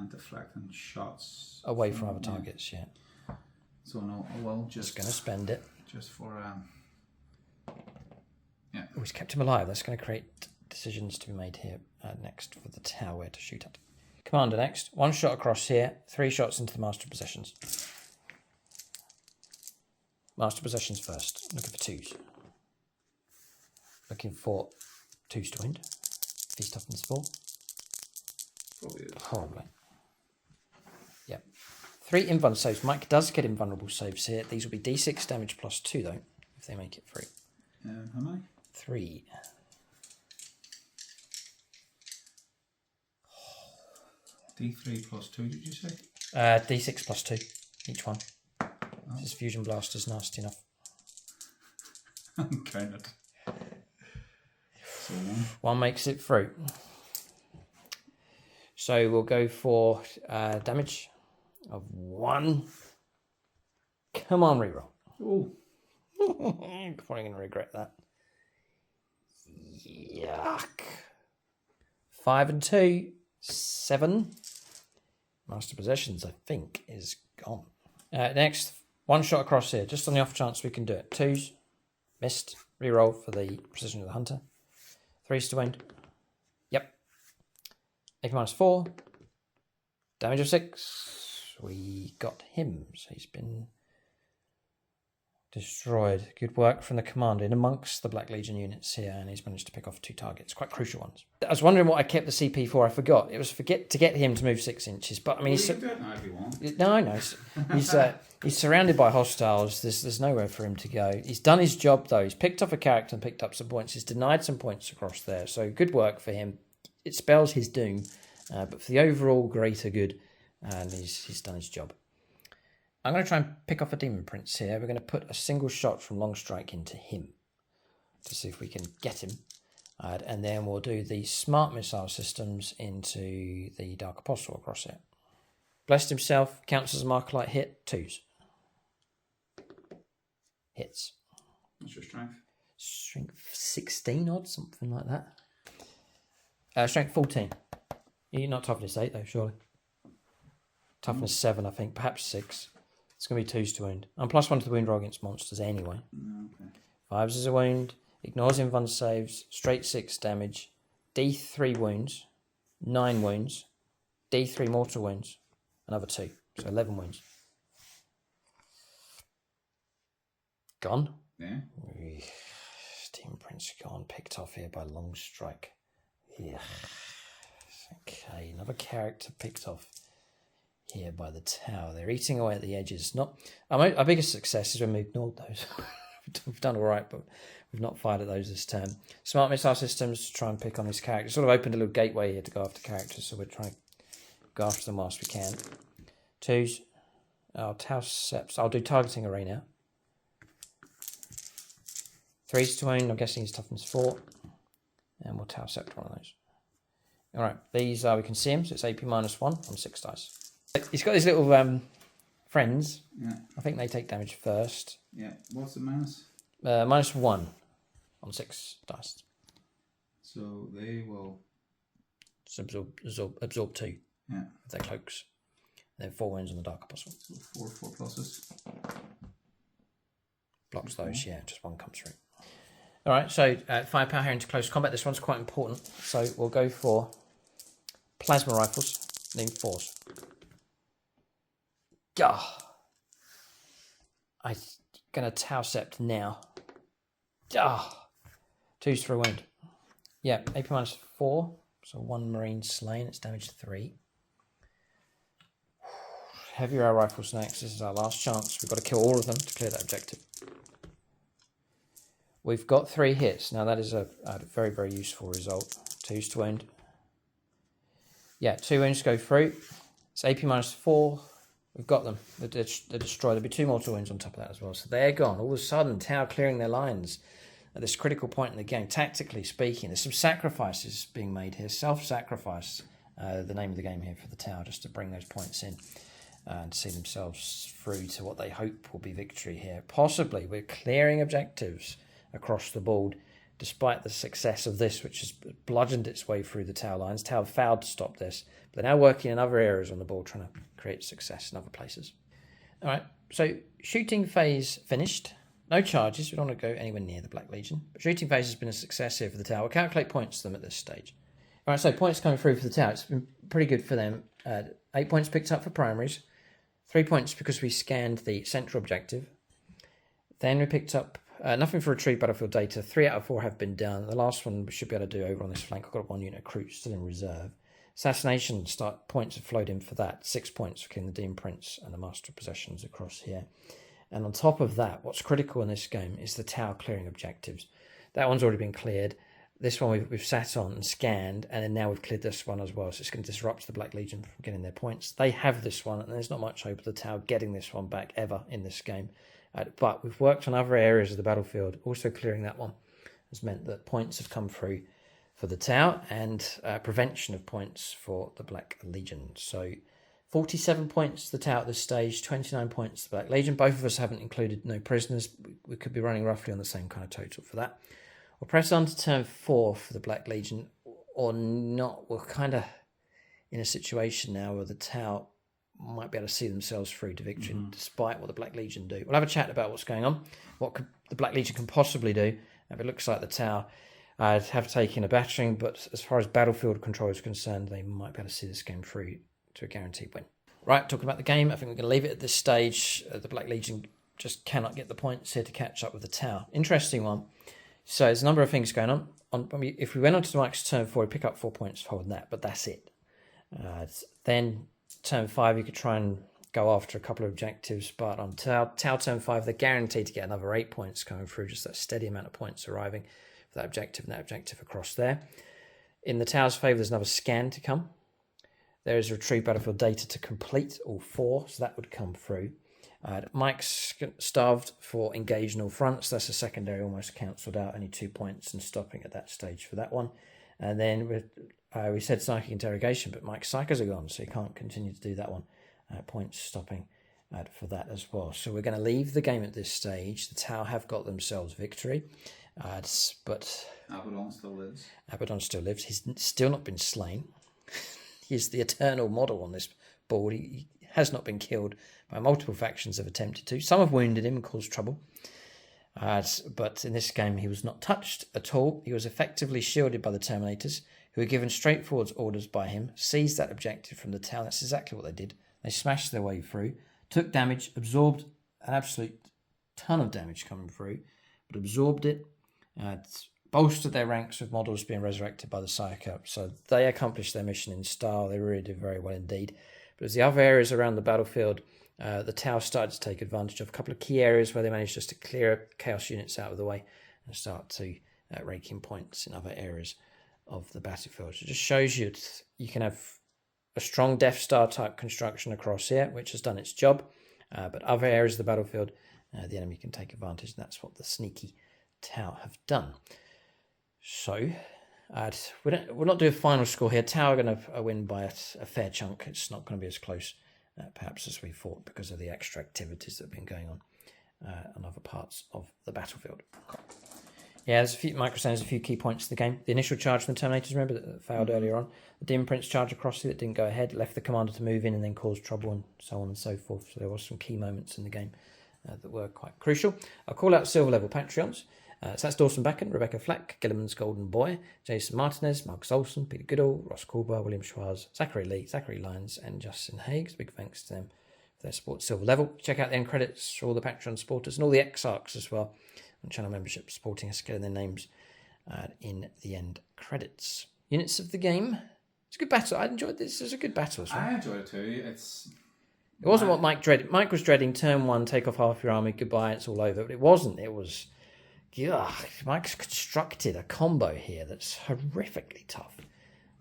deflecting shots away from other targets. Yeah. So no, I will just going to spend it just for yeah. Oh, he's kept him alive. That's going to create decisions to be made here next for the tower to shoot at. Commander next. 1 shot across here. 3 shots into the Master Possessions. Master Possessions first. Looking for 2s. Looking for 2s to end. If he's toughness 4. Probably. Yep. 3 invulnerable saves. Mike does get invulnerable saves here. These will be d6 damage plus 2 though, if they make it through. How many? 3. D3 plus 2, did you say? D6 plus 2, each one. Oh. This fusion blaster's nasty enough. Count it. So 1 makes it through. So we'll go for damage of 1. Come on, reroll. Oh. You're probably going to regret that. Yuck. 5 and 2. 7. Master Possessions, I think, is gone. Next, 1 shot across here, just on the off chance we can do it. 2s. Missed. Reroll for the Precision of the Hunter. 3s to end. Yep. AP minus 4. Damage of 6. We got him, so he's been Destroyed. Good work from the commander in amongst the Black Legion units here, and he's managed to pick off 2 targets, quite crucial ones. I was wondering what I kept the CP for. I forgot. It was to get him to move 6 inches, but I mean, You can do it now if you want. No, I know. He's surrounded by hostiles. There's nowhere for him to go. He's done his job though. He's picked off a character and picked up some points. He's denied some points across there. So good work for him. It spells his doom, but for the overall greater good, and he's done his job. I'm going to try and pick off a Demon Prince here. We're going to put a single shot from long strike into him to see if we can get him. And then we'll do the smart missile systems into the Dark Apostle across it. Blessed himself, counts as a Markerlight hit, 2s. Hits. What's your strength? Strength 16 odd, something like that. Strength 14. You're not toughness 8 though, surely. Toughness 7, I think, perhaps 6. It's going to be 2s to wound. I'm +1 to the wound roll against monsters anyway. Okay. 5s as a wound. Ignores invuln saves. Straight 6 damage. D3 wounds. 9 wounds. D3 mortal wounds. Another 2. So 11 wounds. Gone. Yeah. Demon Prince gone. Picked off here by long strike. Yeah. Okay, another character picked off here by the tower. They're eating away at the edges. Not our biggest success is when we ignored those. We've done all right, but we've not fired at those this turn. Smart missile systems to try and pick on these characters. Sort of opened a little gateway here to go after characters, so we're trying to go after them whilst we can. 2s. I'll Tau Seps. I'll do targeting array now. 3s to wound. I'm guessing he's toughness 4. And we'll Tau Sept one of those. Alright, these we can see him, so it's AP -1 on 6 dice. He's got these little friends. Yeah. I think they take damage first. Yeah. What's the minus? -1 on 6 dice. So they will So absorb 2. Yeah. With their cloaks. And then 4 wounds on the Dark Apostle. So 4 pluses. Blocks those, yeah, just 1 comes through. Alright, so firepower here into close combat. This one's quite important. So we'll go for plasma rifles, then 4s. Gah! I'm going to Tau Sept now. Ah! 2s for a wound. Yeah, AP -4. So 1 Marine slain. It's damage 3. Heavy arrow rifles next. This is our last chance. We've got to kill all of them to clear that objective. We've got 3 hits. Now that is a very, very useful result. 2s to wound. Yeah, 2 wounds go through. It's AP -4. We've got them. They're destroyed. There'll be 2 mortal wounds on top of that as well. So they're gone. All of a sudden, Tau clearing their lines at this critical point in the game. Tactically speaking, there's some sacrifices being made here. Self-sacrifice, the name of the game here for the Tau, just to bring those points in and see themselves through to what they hope will be victory here. Possibly, we're clearing objectives across the board, despite the success of this, which has bludgeoned its way through the Tau lines. Tau failed to stop this, but they're now working in other areas on the board, trying to create success in other places. All right, so shooting phase finished. No charges. We don't want to go anywhere near the Black Legion. But shooting phase has been a success here for the Tau. We'll calculate points to them at this stage. All right, so points coming through for the Tau. It's been pretty good for them. 8 points picked up for primaries. 3 points because we scanned the central objective. Then we picked up nothing for retrieve battlefield data. 3 out of 4 have been done. The last one we should be able to do over on this flank. I've got 1 unit of crew still in reserve. Assassination points have flowed in for that. 6 points for killing the Demon Prince and the Master of Possessions across here. And on top of that, what's critical in this game is the Tau clearing objectives. That one's already been cleared. This one we've sat on and scanned, and then now we've cleared this one as well. So it's going to disrupt the Black Legion from getting their points. They have this one, and there's not much hope of the Tau getting this one back ever in this game. But we've worked on other areas of the battlefield. Also clearing that one has meant that points have come through for the Tau and prevention of points for the Black Legion. So 47 points to the Tau at this stage, 29 points to the Black Legion. Both of us haven't included no prisoners. We could be running roughly on the same kind of total for that. We'll press on to turn 4 for the Black Legion, or not. We're kind of in a situation now where the Tau might be able to see themselves through to victory, despite what the Black Legion do. We'll have a chat about what's going on, what the Black Legion can possibly do. And it looks like the Tau have taken a battering, but as far as battlefield control is concerned, they might be able to see this game through to a guaranteed win. Right, talking about the game, I think we're going to leave it at this stage. The Black Legion just cannot get the points here to catch up with the Tau. Interesting one. So there's a number of things going on. If we went on to Mike's turn 4, he'd pick up 4 points for holding that, but that's it. Then turn 5, you could try and go after a couple of objectives, but on Tau turn 5, they're guaranteed to get another 8 points coming through, just that steady amount of points arriving for that objective and that objective across there. In the Tau's favour, there's another scan to come. There is retrieve battlefield data to complete, all 4, so that would come through. Mike's starved for engage in all fronts. That's a secondary almost cancelled out, only 2 points and stopping at that stage for that one. And then we said psychic interrogation, but Mike's psychos are gone, so he can't continue to do that one. Points stopping for that as well. So we're going to leave the game at this stage. The Tau have got themselves victory, but Abaddon still lives. Abaddon still lives. He's still not been slain. He's the eternal model on this board. He has not been killed by multiple factions have attempted to. Some have wounded him and caused trouble. But in this game, he was not touched at all. He was effectively shielded by the Terminators, who were given straightforward orders by him, seized that objective from the Tau. That's exactly what they did. They smashed their way through, took damage, absorbed an absolute ton of damage coming through, but absorbed it, bolstered their ranks with models being resurrected by the Psycho. So they accomplished their mission in style. They really did very well indeed. But as the other areas around the battlefield, the Tau started to take advantage of a couple of key areas where they managed just to clear Chaos units out of the way and start to rake in points in other areas of the battlefield. So it just shows you you can have a strong Death Star type construction across here, which has done its job, but other areas of the battlefield, the enemy can take advantage, and that's what the sneaky Tau have done. So we'll not do a final score here. Tau are going to win by a fair chunk. It's not going to be as close perhaps as we thought because of the extra activities that have been going on other parts of the battlefield. Yeah, there's a few key points to the game. The initial charge from the Terminators, remember, that failed earlier on. The Dim Prince charge across that didn't go ahead, left the commander to move in and then cause trouble and so on and so forth. So there were some key moments in the game that were quite crucial. I'll call out silver level Patreons. So that's Dawson Backen, Rebecca Flack, Gilliman's Golden Boy, Jason Martinez, Marcus Olsen, Peter Goodall, Ross Caldwell, William Schwarz, Zachary Lee, Zachary Lyons, and Justin Hagues. Big thanks to them for their support silver level. Check out the end credits for all the Patreon supporters and all the Exarchs as well on channel membership supporting us, getting their names in the end credits. Units of the game. It's a good battle. I enjoyed this. It was a good battle. I enjoyed it too. It wasn't what Mike dreaded. Mike was dreading turn 1, take off half your army, goodbye, it's all over. But it wasn't. It was... Mike's constructed a combo here that's horrifically tough.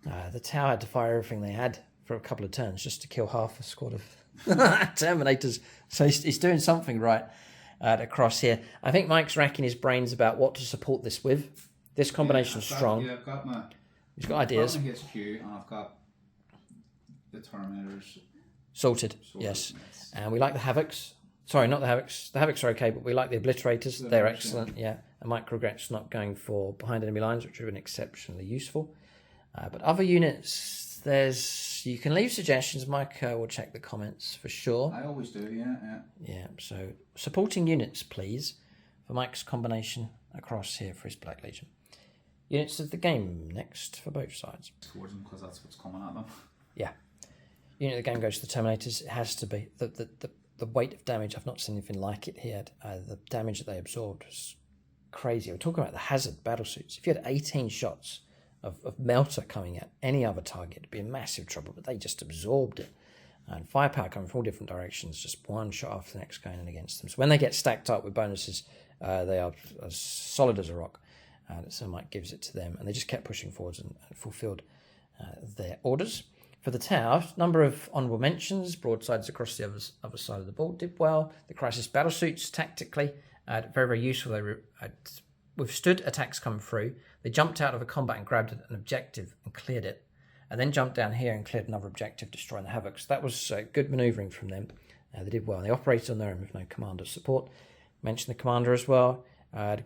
The Tau had to fire everything they had for a couple of turns just to kill half a squad of Terminators. So he's doing something right across here. I think Mike's racking his brains about what to support this with. This combination's strong. I've got He's got ideas. I've got my HQ and I've got the Terminators. Sorted, yes. And we like the Havocs. Sorry, not the Havocs. The Havocs are okay, but we like the Obliterators. They're excellent, yeah. And Mike regrets not going for behind enemy lines, which have been exceptionally useful. But other units, you can leave suggestions. Mike will check the comments for sure. I always do, yeah. Yeah, so supporting units, please, for Mike's combination across here for his Black Legion. Units of the game next for both sides. Towards them because that's what's coming at them. Yeah. Unit of the game goes to the Terminators. It has to be. The weight of damage, I've not seen anything like it here. The damage that they absorbed was crazy. We're talking about the hazard battle suits. If you had 18 shots of melter coming at any other target, it'd be in massive trouble, but they just absorbed it. And firepower coming from all different directions, just one shot after the next going in against them. So when they get stacked up with bonuses, they are as solid as a rock. So Mike gives it to them, and they just kept pushing forwards and fulfilled their orders. For the Tau, number of honourable mentions, broadsides across the other side of the board did well. The crisis battle suits, tactically, very, very useful. They withstood attacks coming through. They jumped out of a combat and grabbed an objective and cleared it, and then jumped down here and cleared another objective, destroying the Havocs. That was good manoeuvring from them. They did well. They operated on their own with no commander support. Mentioned the commander as well.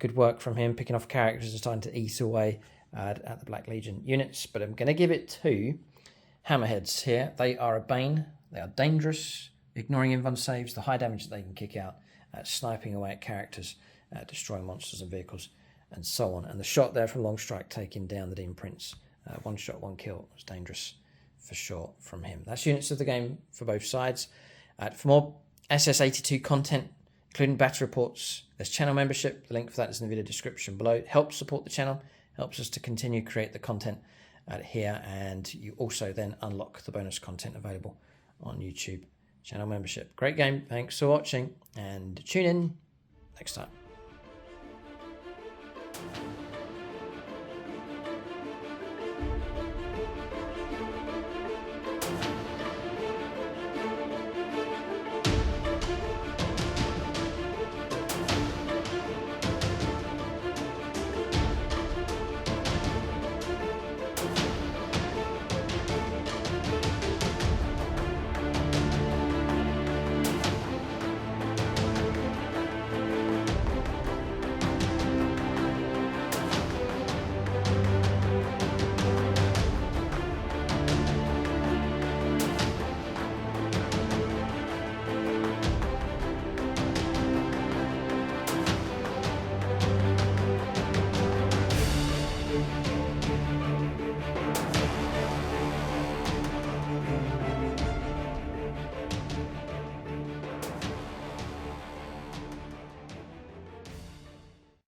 Good work from him, picking off characters and starting to eat away at the Black Legion units. But I'm going to give it to Hammerheads here. They are a bane. They are dangerous, ignoring invuln saves, the high damage that they can kick out, sniping away at characters, destroying monsters and vehicles, and so on. And the shot there from Long Strike taking down the Demon Prince. One shot, one kill. Was dangerous for sure from him. That's units of the game for both sides. For more SS82 content, including battle reports. There's channel membership. The link for that is in the video description below. It helps support the channel, helps us to continue to create the content here, and you also then unlock the bonus content available on YouTube channel membership. Great game. Thanks for watching, and tune in next time.